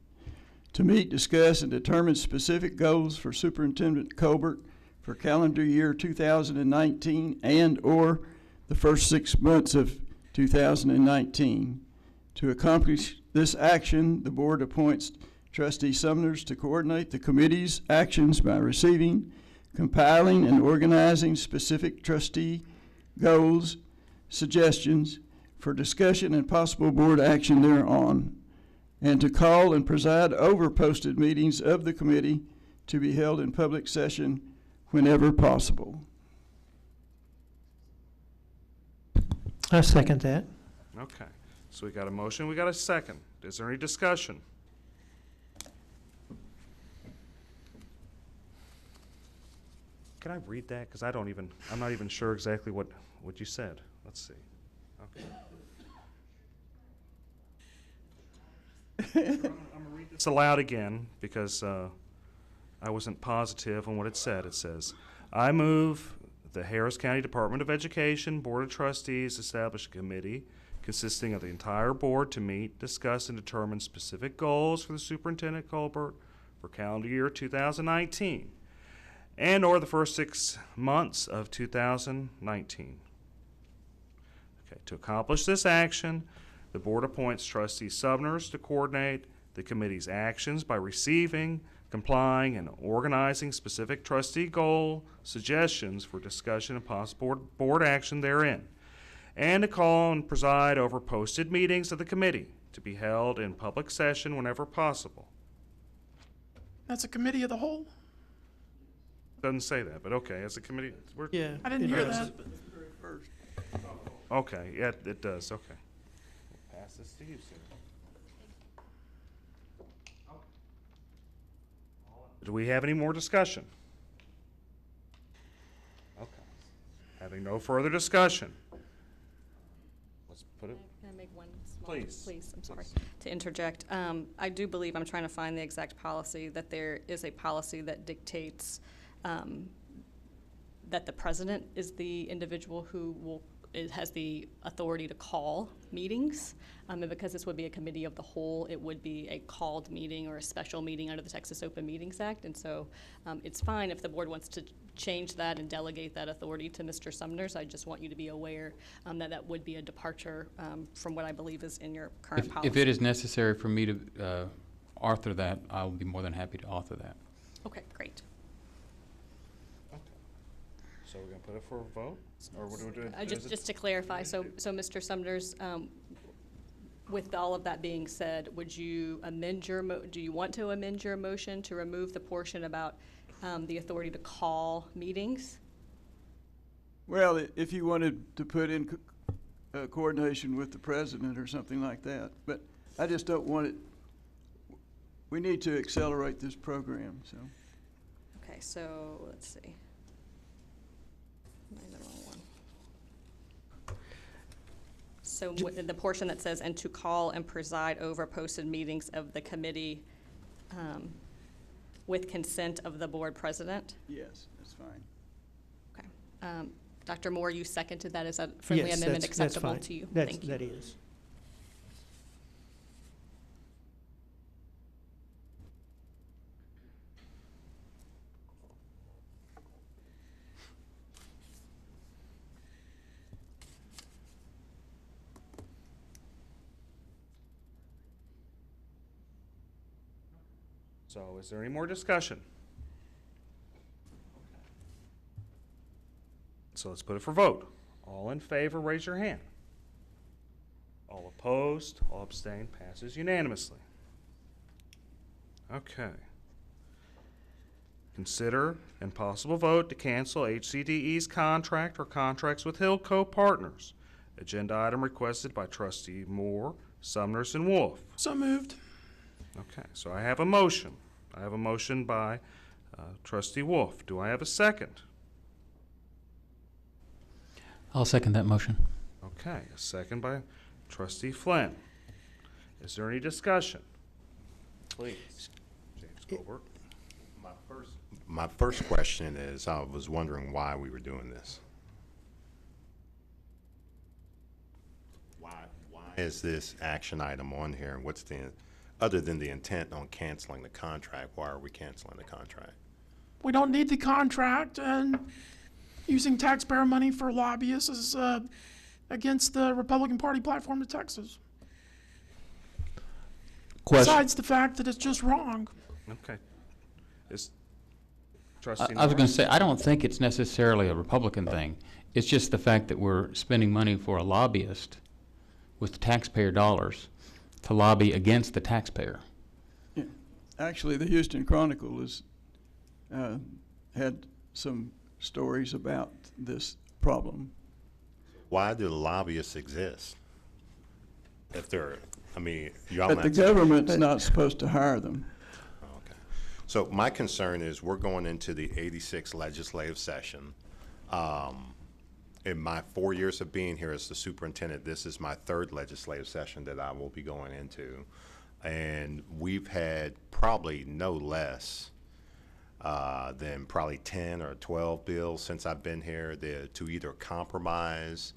to meet, discuss, and determine specific goals for Superintendent Colbert for calendar year 2019 and/or the first 6 months of 2019. To accomplish this action, the board appoints Trustee Sumners to coordinate the committee's actions by receiving, compiling, and organizing specific trustee goals, suggestions for discussion and possible board action thereon, and to call and preside over posted meetings of the committee to be held in public session whenever possible. I second that. Okay. So we got a motion, we got a second. Is there any discussion? Can I read that? Because I'm not even sure exactly what you said. Let's see. Okay. I'm gonna read this aloud again because I wasn't positive on what it said. It says, I move the Harris County Department of Education Board of Trustees establish a committee consisting of the entire board to meet, discuss, and determine specific goals for the superintendent Colburn for calendar year 2019 and or the first 6 months of 2019. Okay, to accomplish this action, the board appoints trustee Sumners to coordinate the committee's actions by receiving, complying, and organizing specific trustee goal suggestions for discussion and possible board action therein, and to call and preside over posted meetings of the committee to be held in public session whenever possible. That's a committee of the whole? Doesn't say that, but okay, as a committee. Yeah. I didn't hear that. Okay, yeah, it does, okay. We'll pass this to you, sir. Do we have any more discussion? Okay. Having no further discussion. Let's put it. Can I make one small? Please. Please, I'm sorry to interject. I do believe, I'm trying to find the exact policy, that there is a policy that dictates that the president is the individual who has the authority to call meetings. And because this would be a committee of the whole, it would be a called meeting or a special meeting under the Texas Open Meetings Act. And so it's fine if the board wants to change that and delegate that authority to Mr. Sumners. I just want you to be aware that that would be a departure from what I believe is in your current policy. If it is necessary for me to author that, I will be more than happy to author that. Okay, great. So we're going to put it for a vote? Or what do we do? Just to clarify, so Mr. Sumners, with all of that being said, would you amend your, do you want to amend your motion to remove the portion about the authority to call meetings? Well, if you wanted to put in coordination with the president or something like that, but I just don't want it. We need to accelerate this program, so. Okay, so let's see. So the portion that says, and to call and preside over posted meetings of the committee with consent of the board president? Yes, that's fine. Okay. Dr. Moore, you seconded that. Is that friendly amendment acceptable to you? Thank you. That is. So is there any more discussion? So let's put it for vote. All in favor, raise your hand. All opposed, all abstained, passes unanimously. Okay. Consider and possible vote to cancel HCDE's contract or contracts with Hillco Partners. Agenda item requested by Trustee Moore, Sumners, and Wolf. So moved. Okay, so I have a motion. I have a motion by Trustee Wolf. Do I have a second? I'll second that motion. Okay, a second by Trustee Flynn. Is there any discussion? Please, James Colbert. My first question is, I was wondering why we were doing this. Why is this action item on here? And what's the, other than the intent on canceling the contract, why are we canceling the contract? We don't need the contract, and using taxpayer money for lobbyists is against the Republican Party platform of Texas. Besides the fact that it's just wrong. Okay. I was going to say, I don't think it's necessarily a Republican thing. It's just the fact that we're spending money for a lobbyist with taxpayer dollars to lobby against the taxpayer. Yeah. Actually, the Houston Chronicle has had some stories about this problem. Why do lobbyists exist? If they're, I mean, but the government's not supposed to hire them. So my concern is we're going into the 86th legislative session. In my 4 years of being here as the superintendent, this is my third legislative session that I will be going into. And we've had probably no less than probably 10 or 12 bills since I've been here to either compromise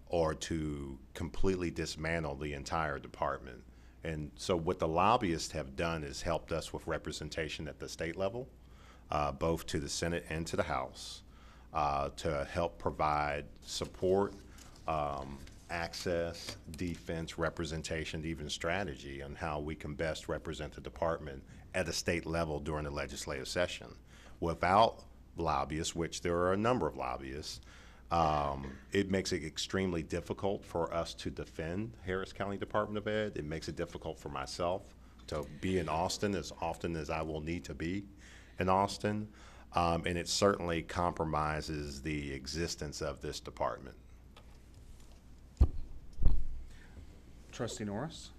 or to completely dismantle the entire department. And so what the lobbyists have done is helped us with representation at the state level, both to the Senate and to the House, to help provide support, access, defense, representation, even strategy on how we can best represent the department at a state level during the legislative session. Without lobbyists, which there are a number of lobbyists, it makes it extremely difficult for us to defend Harris County Department of Ed. It makes it difficult for myself to be in Austin as often as I will need to be in Austin. And it certainly compromises the existence of this department. Trustee Norris?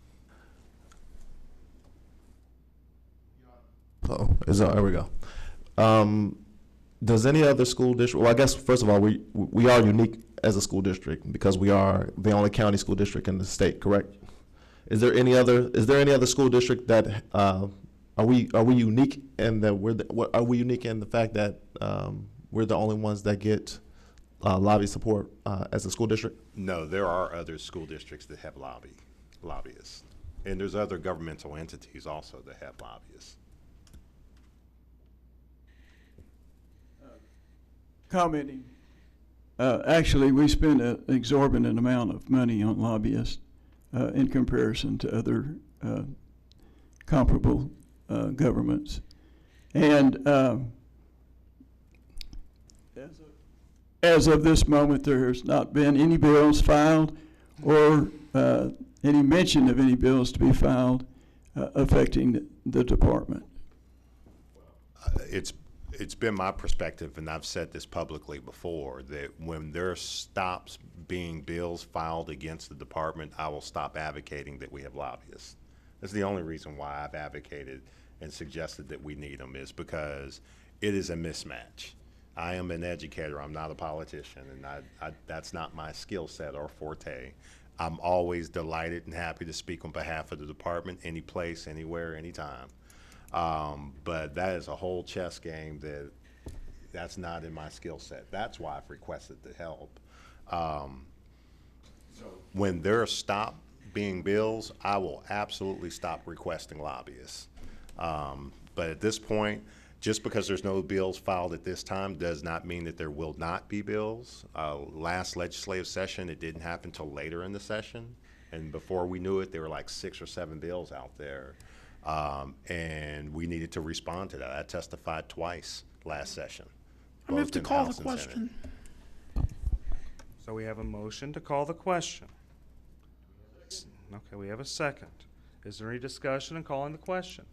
So, there we go. Does any other school district, well, I guess, first of all, we are unique as a school district because we are the only county school district in the state, correct? Is there any other school district that, are we unique in that are we unique in the fact that we're the only ones that get lobby support as a school district? No, there are other school districts that have lobbyists. And there's other governmental entities also that have lobbyists. Commenting. Actually, we spend an exorbitant amount of money on lobbyists in comparison to other comparable governments. And as of this moment, there has not been any bills filed or any mention of any bills to be filed affecting the department. It's been my perspective, and I've said this publicly before, that when there stops being bills filed against the department, I will stop advocating that we have lobbyists. That's the only reason why I've advocated and suggested that we need them, is because it is a mismatch. I am an educator, I'm not a politician, and that's not my skill set or forte. I'm always delighted and happy to speak on behalf of the department, any place, anywhere, anytime. But that is a whole chess game that's not in my skill set. That's why I've requested the help. When there stop being bills, I will absolutely stop requesting lobbyists. But at this point, just because there's no bills filed at this time does not mean that there will not be bills. Last legislative session, it didn't happen until later in the session. And before we knew it, there were like 6 or 7 bills out there. And we needed to respond to that. I testified twice last session. I move to call the question. So we have a motion to call the question. Okay, we have a second. Is there any discussion in calling the question?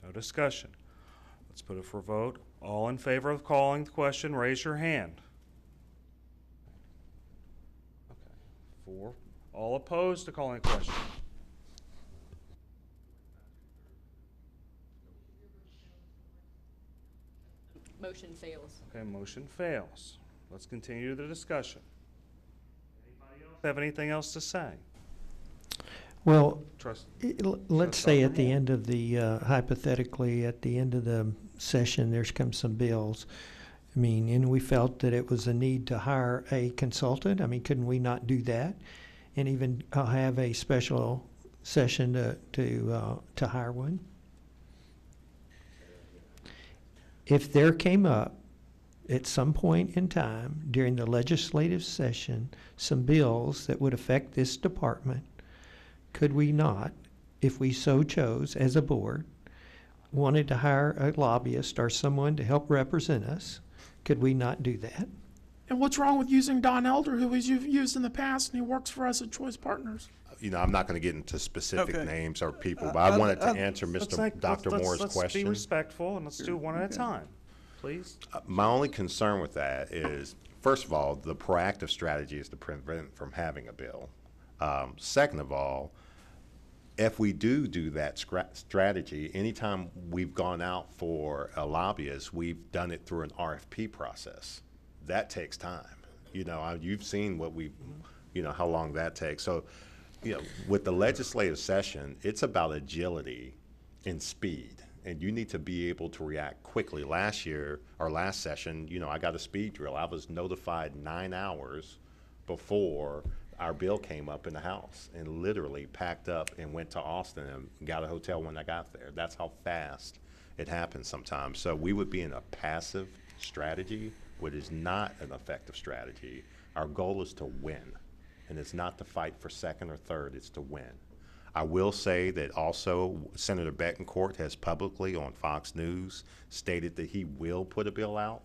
No discussion. Let's put it for a vote. All in favor of calling the question, raise your hand. Okay. 4. All opposed to calling the question? Motion fails. Okay, motion fails. Let's continue the discussion. Anybody else have anything else to say? Well, Trust. let's say at the end of the, hypothetically, at the end of the session, there's come some bills. I mean, and we felt that it was a need to hire a consultant. I mean, couldn't we not do that? And even have a special session to hire one? If there came up at some point in time during the legislative session some bills that would affect this department, could we not, if we so chose as a board, wanted to hire a lobbyist or someone to help represent us, could we not do that? And what's wrong with using Don Elder, who you've used in the past, and he works for us at Choice Partners? You know, I'm not going to get into specific names or people, but I wanted to answer Dr. Moore's question. Let's be respectful and let's do one at a time, please. My only concern with that is, first of all, the proactive strategy is to prevent from having a bill. Second of all, if we do that strategy, anytime we've gone out for a lobbyist, we've done it through an RFP process. That takes time. You know, you've seen what you know, how long that takes. So, you know, with the legislative session, it's about agility and speed. And you need to be able to react quickly. Last session, you know, I got a speed drill. I was notified 9 hours before our bill came up in the House, and literally packed up and went to Austin and got a hotel when I got there. That's how fast it happens sometimes. So we would be in a passive strategy, which is not an effective strategy. Our goal is to win, and it's not to fight for second or third, it's to win. I will say that also Senator Betancourt has publicly on Fox News stated that he will put a bill out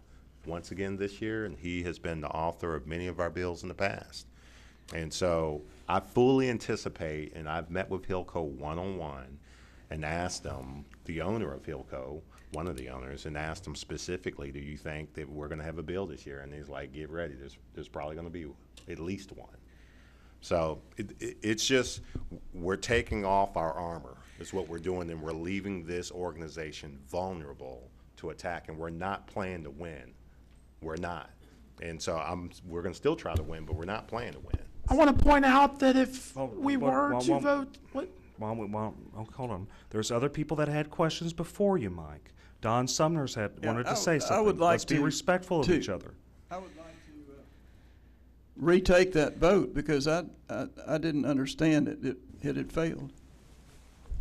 once again this year, and he has been the author of many of our bills in the past. And so I fully anticipate, and I've met with Hilco one-on-one and asked them, the owner of Hilco, one of the owners, and asked him specifically, do you think that we're going to have a bill this year? And he's like, get ready, there's probably going to be at least one. So it's just, we're taking off our armor is what we're doing, and we're leaving this organization vulnerable to attack, and we're not playing to win. We're not. And so we're going to still try to win, but we're not playing to win. I want to point out that if we were to vote, hold on. There's other people that had questions before you, Mike. Don Sumner's wanted to say something. I would like Let's be respectful of each other. I would like to retake that vote, because I didn't understand it. It had failed.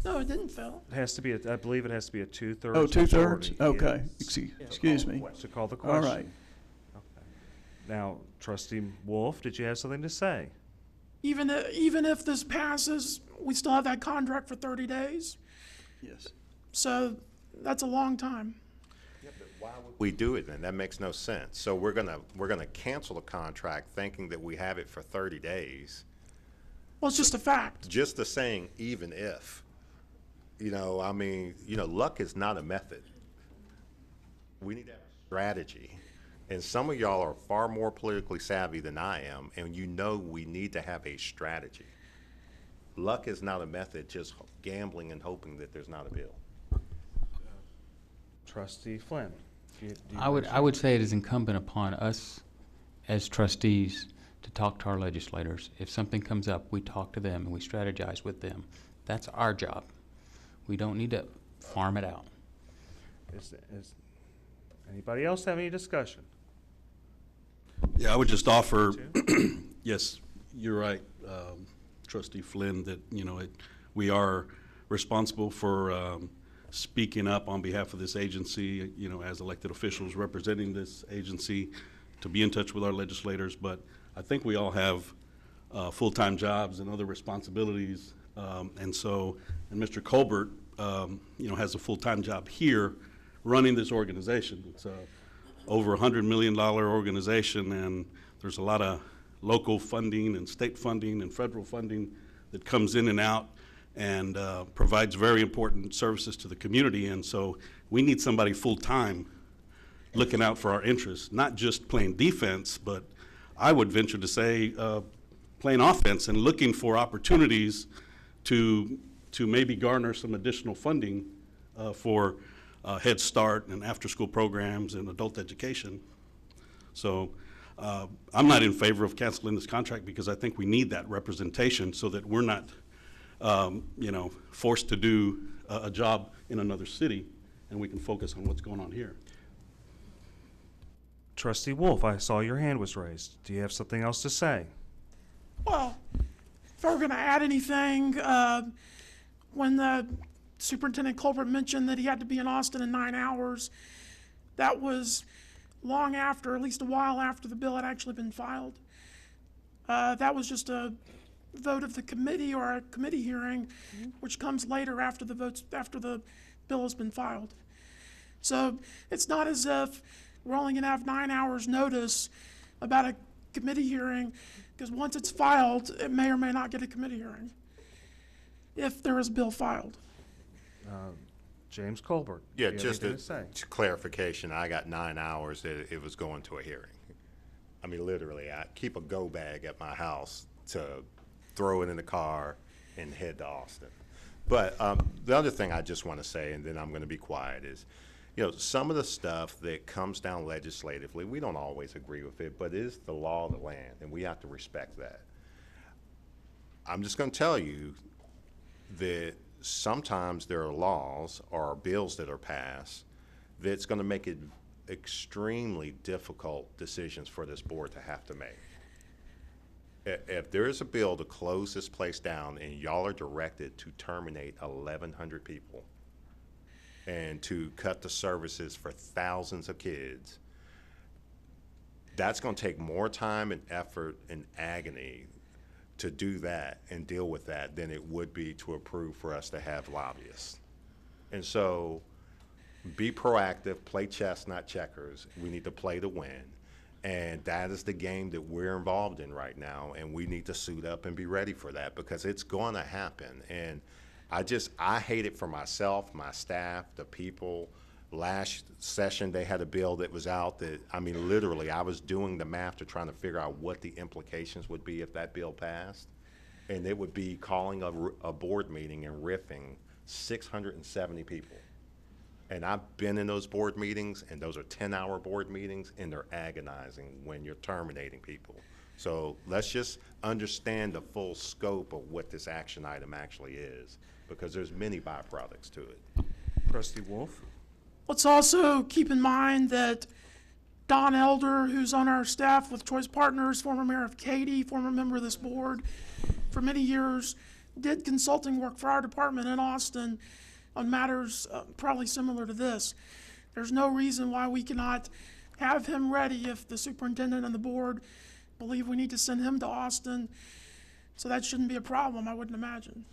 no, it didn't fail. It has to be, I believe it has to be a 2/3. Oh, 2/3? majority. Okay. Yes. Excuse me. To call the question. All right. Okay. Now, Trustee Wolf, did you have something to say? Even if this passes, we still have that contract for 30 days. Yes. So that's a long time. Yeah, but why would we do it then? That makes no sense. So we're gonna cancel the contract thinking that we have it for 30 days. Well, it's just a fact. Just the saying, even if. You know, I mean, you know, luck is not a method. We need to have a strategy. And some of y'all are far more politically savvy than I am, and you know we need to have a strategy. Luck is not a method, just gambling and hoping that there's not a bill. Trustee Flynn. I would say it is incumbent upon us as trustees to talk to our legislators. If something comes up, we talk to them and we strategize with them. That's our job. We don't need to farm it out. Is anybody else have any discussion? Yeah, I would just offer, yes, you're right, Trustee Flynn, that, you know, we are responsible for speaking up on behalf of this agency, you know, as elected officials representing this agency, to be in touch with our legislators. But I think we all have full-time jobs and other responsibilities. And Mr. Colbert, you know, has a full-time job here running this organization. It's over $100 million organization, and there's a lot of local funding and state funding and federal funding that comes in and out and provides very important services to the community. And so we need somebody full-time looking out for our interests, not just playing defense, but I would venture to say playing offense and looking for opportunities to maybe garner some additional funding for Head Start and after-school programs and adult education. So I'm not in favor of canceling this contract, because I think we need that representation so that we're not, you know, forced to do a job in another city, and we can focus on what's going on here. Trustee Wolf, I saw your hand was raised. Do you have something else to say? Well, if I were going to add anything, when the Superintendent Colburn mentioned that he had to be in Austin in 9 hours, that was long after, at least a while after the bill had actually been filed. That was just a vote of the committee or a committee hearing, which comes later after the bill has been filed. So it's not as if we're only going to have 9 hours notice about a committee hearing, because once it's filed, it may or may not get a committee hearing if there is a bill filed. James Colbert. Yeah, just a clarification, I got 9 hours that it was going to a hearing. I mean, literally, I keep a go bag at my house to throw it in the car and head to Austin. But the other thing I just want to say, and then I'm going to be quiet, is, you know, some of the stuff that comes down legislatively, we don't always agree with it, but it is the law of the land, and we have to respect that. I'm just going to tell you that sometimes there are laws or bills that are passed that's going to make it extremely difficult decisions for this board to have to make. If there is a bill to close this place down and y'all are directed to terminate 1,100 people and to cut the services for thousands of kids, that's going to take more time and effort and agony to do that and deal with that than it would be to approve for us to have lobbyists. And so be proactive, play chess, not checkers. We need to play to win. And that is the game that we're involved in right now, and we need to suit up and be ready for that because it's going to happen. And I hate it for myself, my staff, the people. Last session, they had a bill that was out that, I mean, literally, I was doing the math to trying to figure out what the implications would be if that bill passed. And it would be calling a board meeting and riffing 670 people. And I've been in those board meetings, and those are 10-hour board meetings, and they're agonizing when you're terminating people. So let's just understand the full scope of what this action item actually is, because there's many byproducts to it. Trustee Wolf? Let's also keep in mind that Don Elder, who's on our staff with Choice Partners, former mayor of Katy, former member of this board for many years, did consulting work for our department in Austin on matters probably similar to this. There's no reason why we cannot have him ready if the superintendent and the board believe we need to send him to Austin. So that shouldn't be a problem, I wouldn't imagine.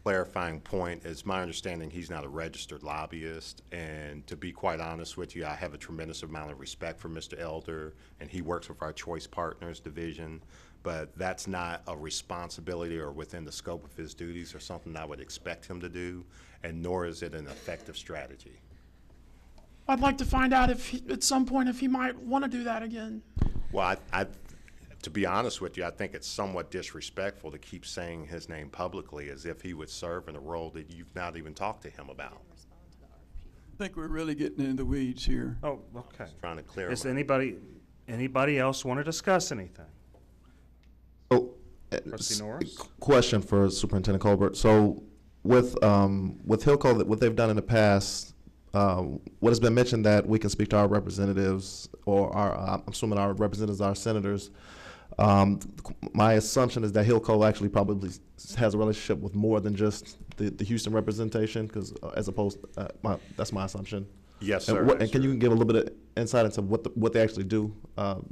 Clarifying point, it's my understanding he's not a registered lobbyist, and to be quite honest with you, I have a tremendous amount of respect for Mr. Elder, and he works with our Choice Partners division, but that's not a responsibility or within the scope of his duties or something I would expect him to do, and nor is it an effective strategy. I'd like to find out at some point if he might want to do that again. Well, to be honest with you, I think it's somewhat disrespectful to keep saying his name publicly as if he would serve in a role that you've not even talked to him about. I think we're really getting into the weeds here. Oh, okay. Just trying to clear Does them anybody else want to discuss anything? Trustee Norris? Question for Superintendent Colbert. So with Hillco, what they've done in the past, what has been mentioned that we can speak to our representatives or I'm assuming our representatives, our senators. My assumption is that Hillco actually probably has a relationship with more than just the Houston representation, because as opposed, that's my assumption. Yes, sir. And can you give a little bit of insight into what they actually do,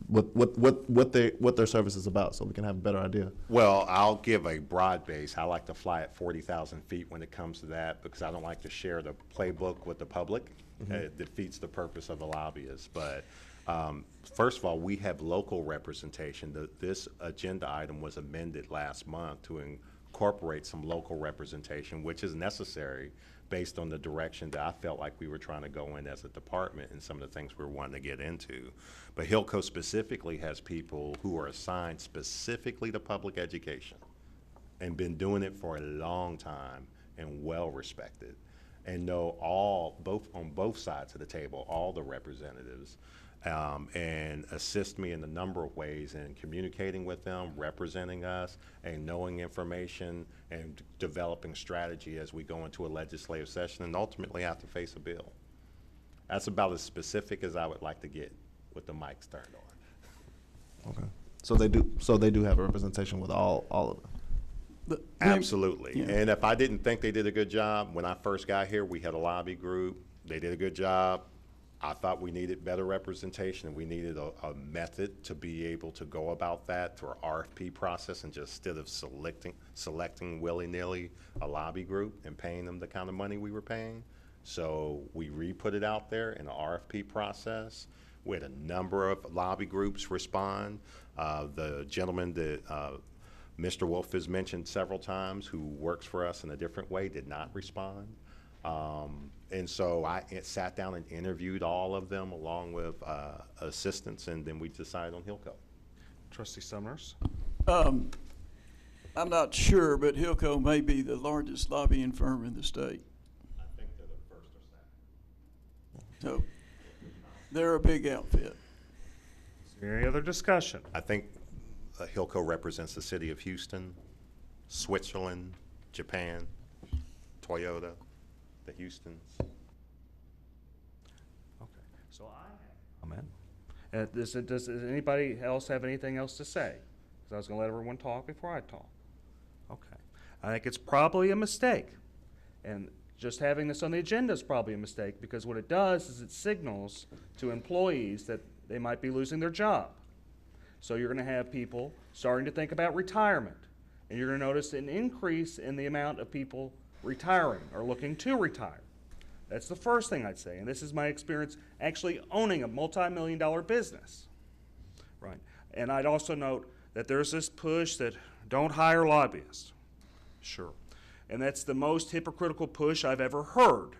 what their service is about, so we can have a better idea? Well, I'll give a broad base. I like to fly at 40,000 feet when it comes to that because I don't like to share the playbook with the public. Mm-hmm. It defeats the purpose of a lobbyist. But first of all, we have local representation. This agenda item was amended last month to incorporate some local representation, which is necessary based on the direction that I felt like we were trying to go in as a department and some of the things we were wanting to get into. But Hillco specifically has people who are assigned specifically to public education and been doing it for a long time and well respected and know on both sides of the table, all the representatives, and assist me in a number of ways in communicating with them, representing us, and knowing information and developing strategy as we go into a legislative session and ultimately have to face a bill. That's about as specific as I would like to get with the mics turned on. Okay. So they do have a representation with all of them. Absolutely. Yeah. And if I didn't think they did a good job, when I first got here, we had a lobby group. They did a good job. I thought we needed better representation, and we needed a method to be able to go about that through our RFP process, and just instead of selecting willy-nilly a lobby group and paying them the kind of money we were paying. So we re-put it out there in the RFP process. We had a number of lobby groups respond. The gentleman that Mr. Wolf has mentioned several times, who works for us in a different way, did not respond. And so I sat down and interviewed all of them along with assistants, and then we decided on Hillco. Trustee Summers? I'm not sure, but Hilco may be the largest lobbying firm in the state. I think they're the first or second. So they're a big outfit. Is there any other discussion? I think Hilco represents the city of Houston, Switzerland, Japan, Toyota, the Houstons. Okay, so I have a comment. Does anybody else have anything else to say? Because I was going to let everyone talk before I talk. Okay. I think it's probably a mistake. And just having this on the agenda is probably a mistake, because what it does is it signals to employees that they might be losing their job. So you're going to have people starting to think about retirement. And you're going to notice an increase in the amount of people retiring or looking to retire. That's the first thing I'd say. And this is my experience actually owning a multi-million-dollar business. Right. And I'd also note that there's this push that don't hire lobbyists. Sure. And that's the most hypocritical push I've ever heard,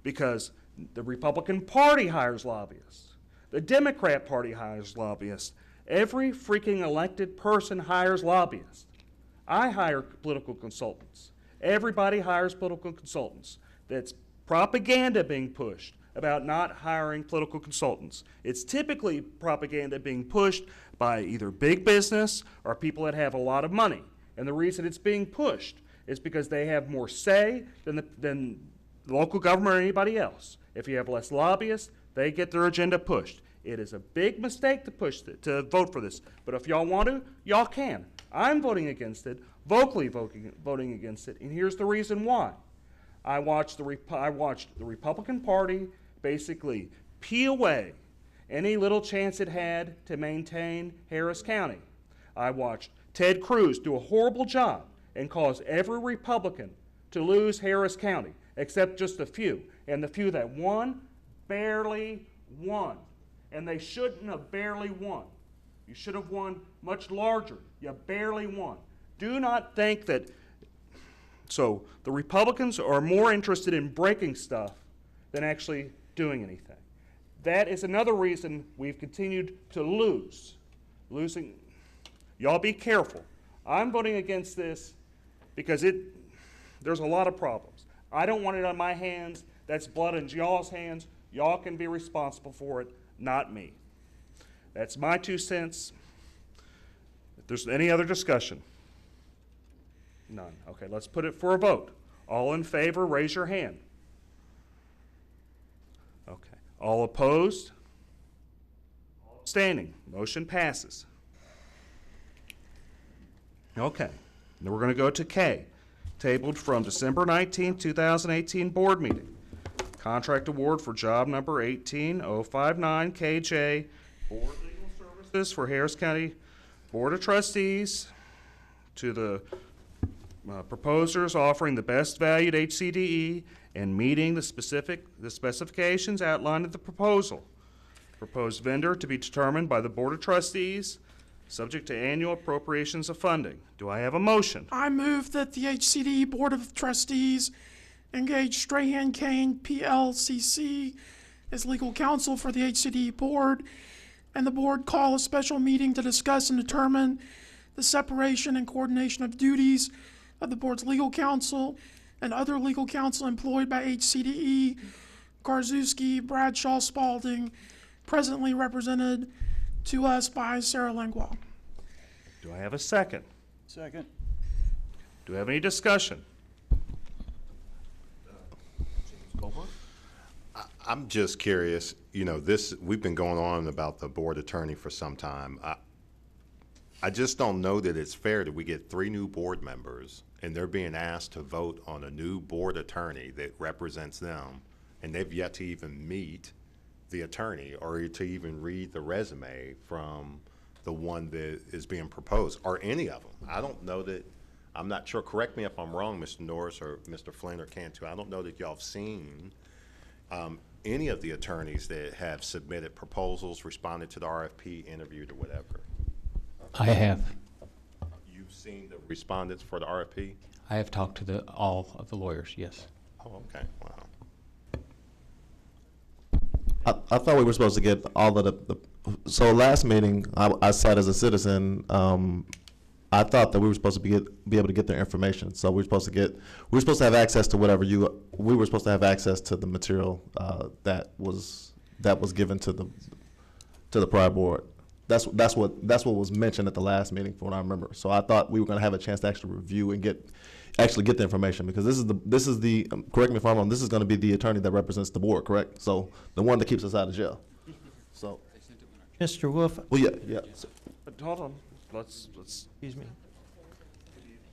because the Republican Party hires lobbyists. The Democrat Party hires lobbyists. Every freaking elected person hires lobbyists. I hire political consultants. Everybody hires political consultants. That's propaganda being pushed about not hiring political consultants. It's typically propaganda being pushed by either big business or people that have a lot of money. And the reason it's being pushed is because they have more say than the local government or anybody else. If you have less lobbyists, they get their agenda pushed. It is a big mistake to vote for this. But if y'all want to, y'all can. I'm voting against it, vocally voting against it, and here's the reason why. I watched the Republican Party basically peel away any little chance it had to maintain Harris County. I watched Ted Cruz do a horrible job and cause every Republican to lose Harris County, except just a few. And the few that won barely won. And they shouldn't have barely won. You should have won much larger. You barely won. Do not think that. So the Republicans are more interested in breaking stuff than actually doing anything. That is another reason we've continued to lose. Losing. Y'all be careful. I'm voting against this because there's a lot of problems. I don't want it on my hands. That's blood in y'all's hands. Y'all can be responsible for it, not me. That's my 2 cents. If there's any other discussion? None. Okay, let's put it for a vote. All in favor, raise your hand. Okay. All opposed? Abstaining. Motion passes. Okay. Now we're going to go to K, tabled from December 19, 2018 board meeting. Contract award for job number 18059 KJ, Board Legal Services for Harris County Board of Trustees, to the proposers offering the best valued HCDE and meeting the specifications outlined in the proposal. Proposed vendor to be determined by the Board of Trustees, subject to annual appropriations of funding. Do I have a motion? I move that the HCDE Board of Trustees engage Strahan Kane PLCC as legal counsel for the HCDE Board, and the Board call a special meeting to discuss and determine the separation and coordination of duties of the Board's legal counsel and other legal counsel employed by HCDE, Garzewski, Bradshaw, Spalding, presently represented to us by Sarah Langlois. Do I have a second? Second. Do we have any discussion? I'm just curious, we've been going on about the board attorney for some time. I just don't know that it's fair that we get 3 new board members and they're being asked to vote on a new board attorney that represents them, and they've yet to even meet the attorney or to even read the resume from the one that is being proposed, or any of them. I don't know that, I'm not sure, correct me if I'm wrong, Mr. Norris or Mr. Flynn or Cantu, I don't know that y'all have seen any of the attorneys that have submitted proposals, responded to the RFP, interviewed, or whatever. I have. You've seen the respondents for the RFP? I have talked to all of the lawyers, yes. Oh, okay. Wow. I thought we were supposed to get all of so last meeting, I sat as a citizen I thought that we were supposed to be able to get their information. So we were supposed to have access to we were supposed to have access to the material that was given to the prior board. That's what was mentioned at the last meeting, from what I remember. So I thought we were going to have a chance to actually review and get the information, because this is the correct me if I'm wrong, this is going to be the attorney that represents the board, correct? So the one that keeps us out of jail. So, Mr. Wolf? well, yeah. But hold on, let's. Excuse me.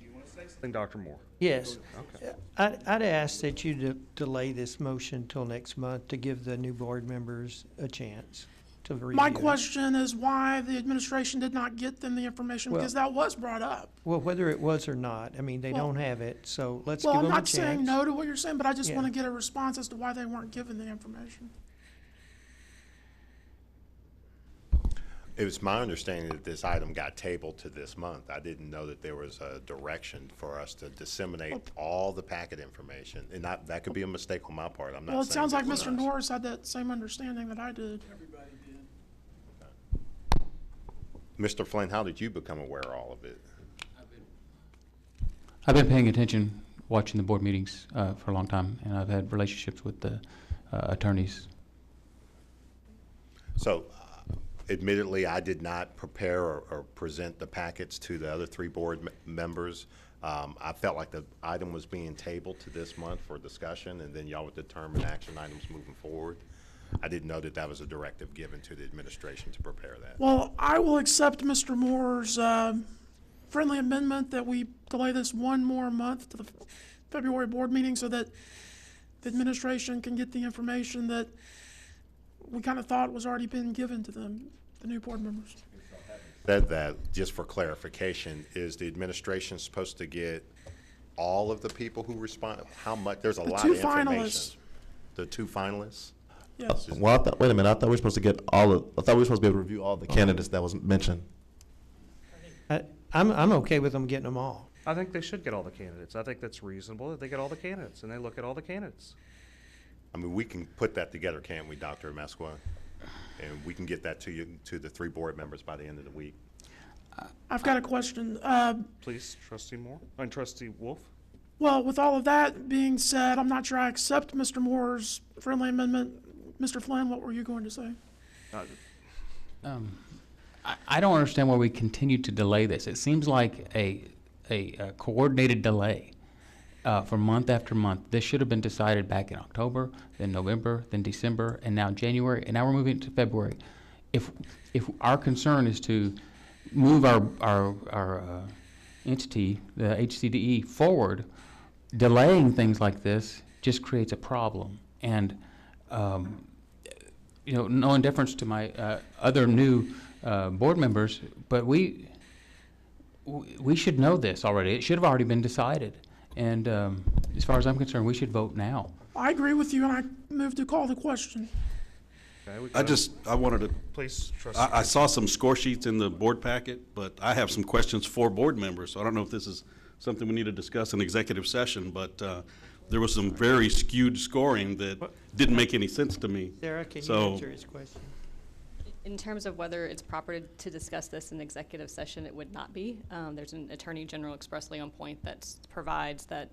You want to say something, Dr. Moore? Yes. Okay. I'd ask that you delay this motion till next month to give the new board members a chance to review. My question is why the administration did not get them the information, Well- because that was brought up. Well, whether it was or not, I mean, they Well- don't have it, so let's Well, give I'm them a not chance. saying no to what you're saying, but I just Yeah. want to get a response as to why they weren't given the information. It was my understanding that this item got tabled to this month. I didn't know that there was a direction for us to disseminate all the packet information. And that could be a mistake on my part. I'm not Well, it saying sounds that like was Mr. us. Norris had that same understanding that I did. Mr. Flynn, how did you become aware of all of it? I've been paying attention, watching the board meetings for a long time, and I've had relationships with the attorneys. So, admittedly, I did not prepare or present the packets to the other three board members. I felt like the item was being tabled to this month for discussion, and then y'all would determine action items moving forward. I didn't know that was a directive given to the administration to prepare that. Well, I will accept Mr. Moore's friendly amendment that we delay this one more month to the February board meeting so that the administration can get the information that we kind of thought was already been given to them, the new board members. Said that, just for clarification, is the administration supposed to get all of the people who respond? How much? There's a lot of information. Finalists. The two finalists? Yes. Well, wait a minute. I thought we were supposed to get I thought we were supposed to be able to review all the candidates that was mentioned. I'm okay with them getting them all. I think they should get all the candidates. I think that's reasonable that they get all the candidates and they look at all the candidates. I mean, we can put that together, can't we, Dr. Mesqua? And we can get that to you, to the three board members by the end of the week. I've got a question. Please, Trustee Moore, and Trustee Wolf. Well, with all of that being said, I'm not sure I accept Mr. Moore's friendly amendment. Mr. Flynn, what were you going to say? I don't understand why we continue to delay this. It seems like a coordinated delay for month after month. This should have been decided back in October, then November, then December, and now January, and now we're moving to February. If our concern is to move our entity, the HCDE, forward, delaying things like this just creates a problem. And no indifference to my other new board members, but we should know this already. It should have already been decided. And as far as I'm concerned, we should vote now. I agree with you, and I move to call the question. Okay, I wanted to. Please, Trustee. I saw some score sheets in the board packet, but I have some questions for board members. So I don't know if this is something we need to discuss in executive session, but there was some very skewed scoring that didn't make any sense to me. Sarah, can you So- answer his question? In terms of whether it's proper to discuss this in executive session, it would not be. There's an Attorney General expressly on point that provides that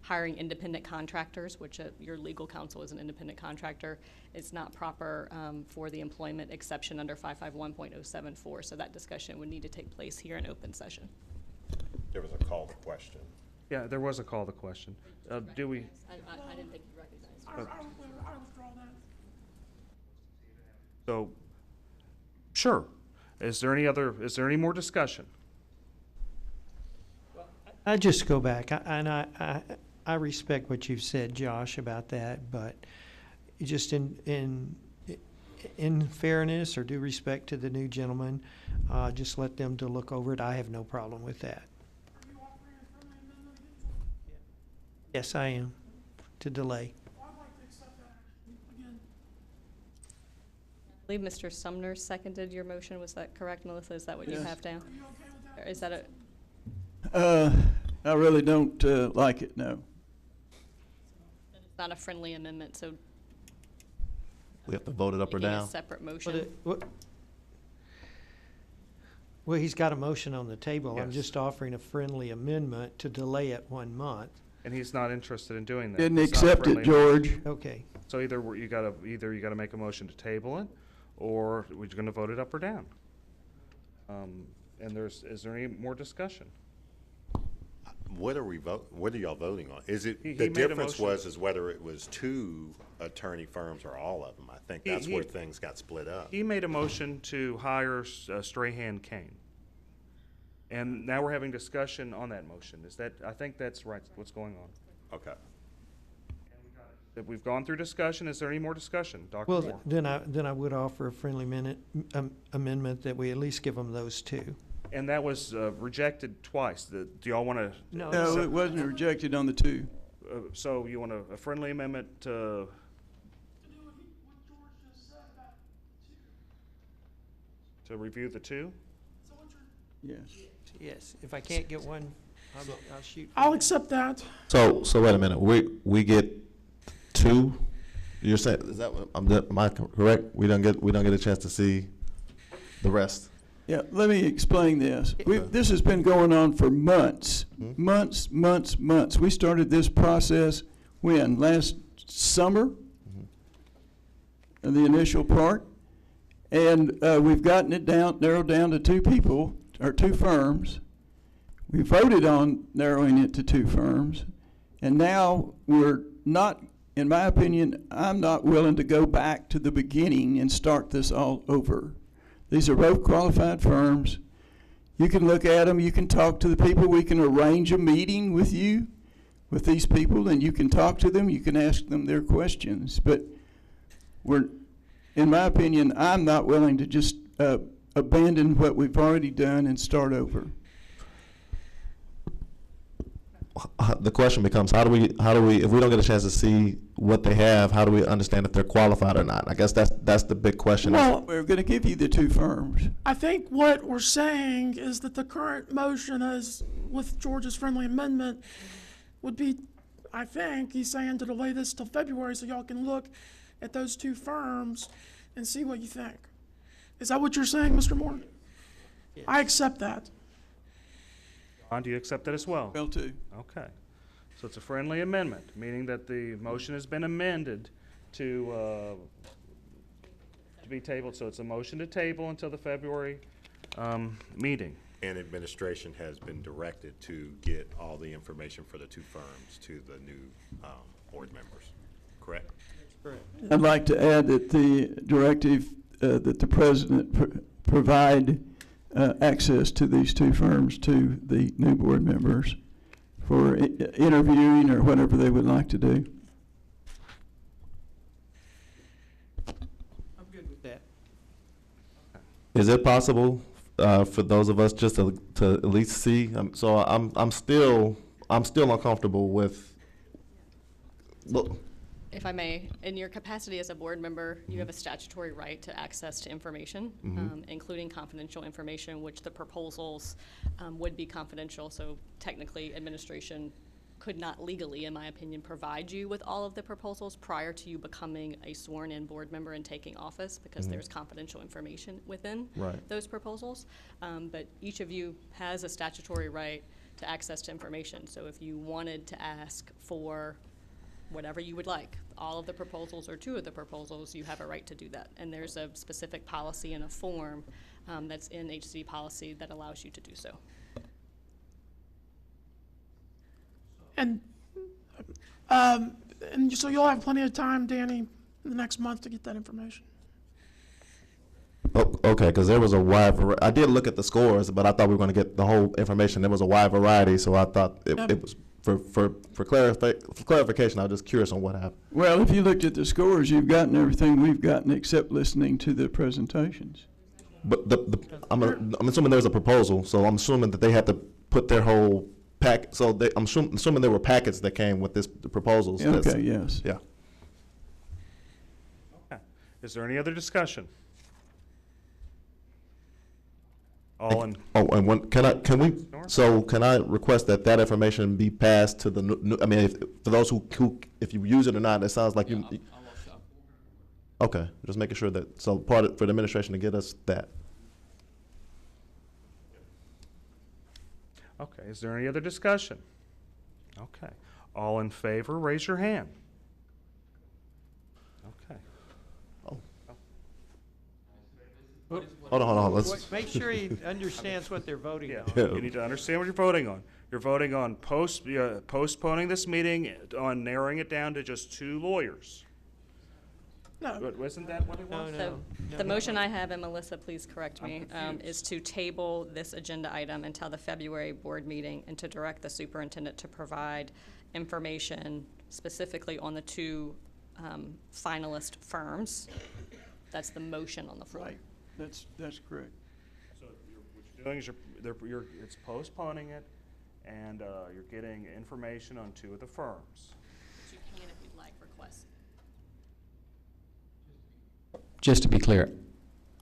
hiring independent contractors, which your legal counsel is an independent contractor, is not proper for the employment exception under 551.074. So that discussion would need to take place here in open session. There was a call to question. Yeah, there was a call to question. Do we? I didn't think you recognized. I withdraw that. So, sure. Is there any more discussion? I just go back, I respect what you've said, Josh, about that, but just in fairness or due respect to the new gentleman, just let them to look over it. I have no problem with that. Yes, I am, to delay. I believe Mr. Sumner seconded your motion. Was that correct, Melissa? Is that what you have down? Or is that I really don't like it, no. it's not a friendly amendment, so We have to vote it up or making a down. separate motion. Well, he's got a motion on the table. I'm Yes. just offering a friendly amendment to delay it 1 month. And he's not interested in doing that. Didn't It's not accept it, friendly. George. Okay. So either you gotta make a motion to table it, or we're gonna vote it up or down. And is there any more discussion? What are y'all voting on? Is it, He the made a difference motion. is whether it was 2 attorney firms or all of them. I think that's where things got split up. He made a motion to hire Strahan Kane. And now we're having discussion on that motion. I think that's right, what's going on. Okay. If we've gone through discussion, is there any more discussion? Dr. Well, Moore? then I would offer a friendly amendment that we at least give them those 2. And that was rejected twice. Do y'all want to? No, it wasn't rejected on the 2. So you want a friendly amendment to? To review the 2? Yes. Yes, if I can't get one, I'll shoot. I'll accept that. So wait a minute, we get 2, you're saying, is that, am I correct? We don't get a chance to see the rest? Yeah, let me explain this. This has been going on for months, months. We started this process when? Last summer? The initial part. And we've gotten it narrowed down to 2 people, or 2 firms. We voted on narrowing it to 2 firms. And now we're not, in my opinion, I'm not willing to go back to the beginning and start this all over. These are both qualified firms. You can look at them, you can talk to the people, we can arrange a meeting with you, with these people, and you can talk to them, you can ask them their questions. But in my opinion, I'm not willing to just abandon what we've already done and start over. The question becomes, how do we, if we don't get a chance to see what they have, how do we understand if they're qualified or not? I guess that's the big question. Well, we're going to give you the 2 firms. I think what we're saying is that the current motion is, with George's friendly amendment, would be, I think, he's saying to delay this till February so y'all can look at those 2 firms and see what you think. Is that what you're saying, Mr. Moore? Yes. I accept that. John, do you accept that as well? Well, too. Okay. So it's a friendly amendment, meaning that the motion has been amended to be tabled. So it's a motion to table until the February meeting. And administration has been directed to get all the information for the 2 firms to the new board members, correct? Correct. I'd like to add that the directive that the president provide access to these 2 firms to the new board members for interviewing or whatever they would like to do. I'm good with that. Is it possible for those of us just to at least see? So I'm still uncomfortable with. Well, If I may, in your capacity as a board member, you have a statutory right to access to information, including confidential information, which the proposals would be confidential. So technically, administration could not legally, in my opinion, provide you with all of the proposals prior to you becoming a sworn-in board member and taking office, because there's confidential information within those proposals. But each of you has a statutory right to access to information. So if you wanted to ask for whatever you would like, all of the proposals or 2 of the proposals, you have a right to do that. And there's a specific policy and a form that's in HCDE policy that allows you to do so. And so you'll have plenty of time, Danny, in the next month to get that information. Oh, okay, because there was a wide variety. I did look at the scores, but I thought we were going to get the whole information. There was a wide variety, so I thought it was for clarification. I was just curious on what happened. Well, if you looked at the scores, you've gotten everything we've gotten except listening to the presentations. But I'm assuming there's a proposal, so I'm assuming that they had to put their whole pack. So I'm assuming there were packets that came with the proposals. Okay. Yes. Yeah. Okay. Is there any other discussion? All in. Oh, and can I request that information be passed to the new, I mean, for those who if you use it or not, it sounds like you. Okay, just making sure that, so for the administration to get us that. Okay, is there any other discussion? Okay. All in favor, raise your hand. Okay. Hold on. Let's. Make sure he understands what they're voting on. You need to understand what you're voting on. You're voting on postponing this meeting, on narrowing it down to just 2 lawyers. No. Wasn't that what it was? So the motion I have, and Melissa, please correct me, is to table this agenda item until the February board meeting and to direct the superintendent to provide information specifically on the 2 finalist firms. That's the motion on the floor. Right. That's correct. So what you're doing is it's postponing it, and you're getting information on 2 of the firms. But you can, if you'd like, request. Just to be clear,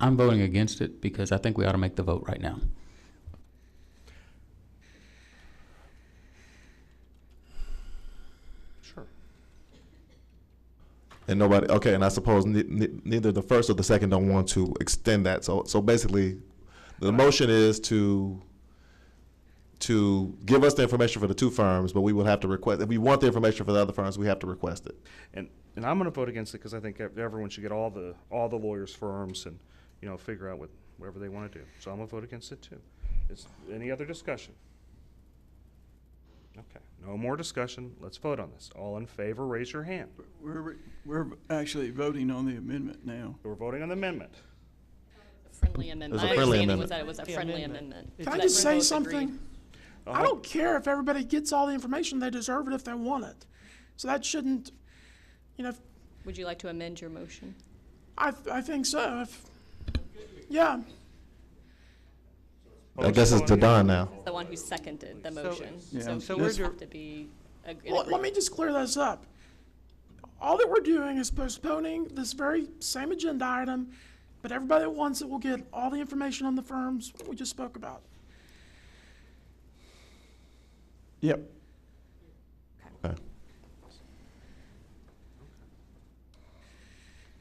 I'm voting against it because I think we ought to make the vote right now. Sure. And nobody, okay, and I suppose neither the first or the second don't want to extend that. So basically, the motion is to give us the information for the 2 firms, but we will have to request, if we want the information for the other firms, we have to request it. And I'm going to vote against it because I think everyone should get all the lawyers' firms and, figure out whatever they want to do. So I'm going to vote against it too. Is any other discussion? Okay, no more discussion. Let's vote on this. All in favor, raise your hand. We're actually voting on the amendment now. We're voting on the amendment. Friendly amendment. My understanding was that it was a friendly amendment. Can I just say something? I don't care if everybody gets all the information. They deserve it if they want it. So that shouldn't, Would you like to amend your motion? I think so. Yeah. I guess it's to Don now. The one who seconded the motion. So So we're you have to be. Well, let me just clear this up. All that we're doing is postponing this very same agenda item, but everybody that wants it will get all the information on the firms we just spoke about. Yep. Okay.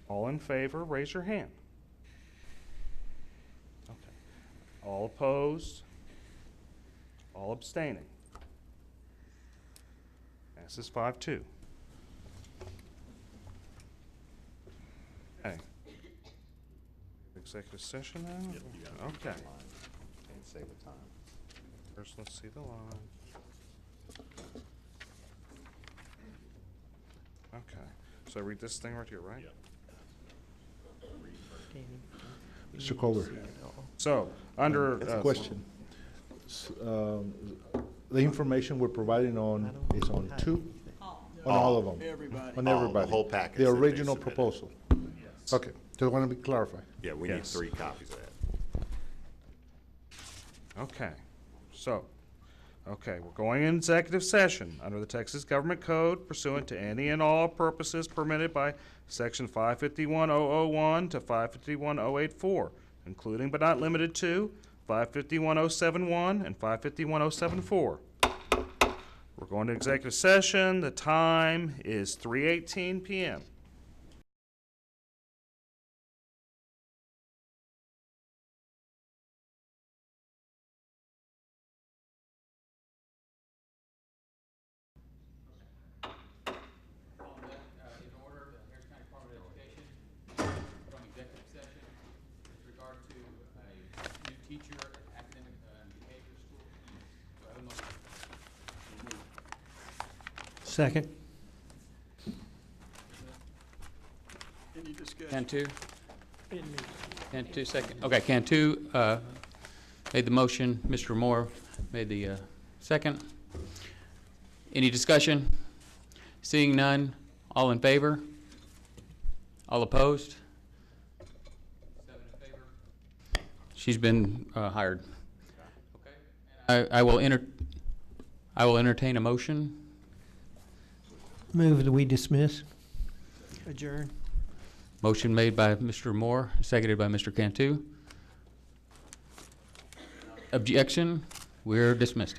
All in favor, raise your hand. Okay. All opposed? All abstaining? Passes 5-2. Okay. Executive session now? Okay. Can't save the time. First, let's see the line. Okay. So I read this thing right here, right? Mr. Colburn. So, under. That's a question. The information we're providing on is on 2? On all of them? Everybody. On everybody? The whole package. The that they original submitted. proposal? Yes. Okay, just want to be clarified. Yeah, we need Yes. 3 copies of that. Okay, so, we're going in executive session under the Texas Government Code pursuant to any and all purposes permitted by Section 551.001 to 551.084, including but not limited to 551.071 and 551.074. We're going to executive session. The time is 3:18 p.m. Second. Any discussion? Cantu? Cantu second. Okay, Cantu made the motion. Mr. Moore made the second. Any discussion? Seeing none, all in favor? All opposed? 7 in favor. She's been hired. Okay. I will entertain a motion. Move that we dismiss. Adjourn. Motion made by Mr. Moore, seconded by Mr. Cantu. Objection? We're dismissed.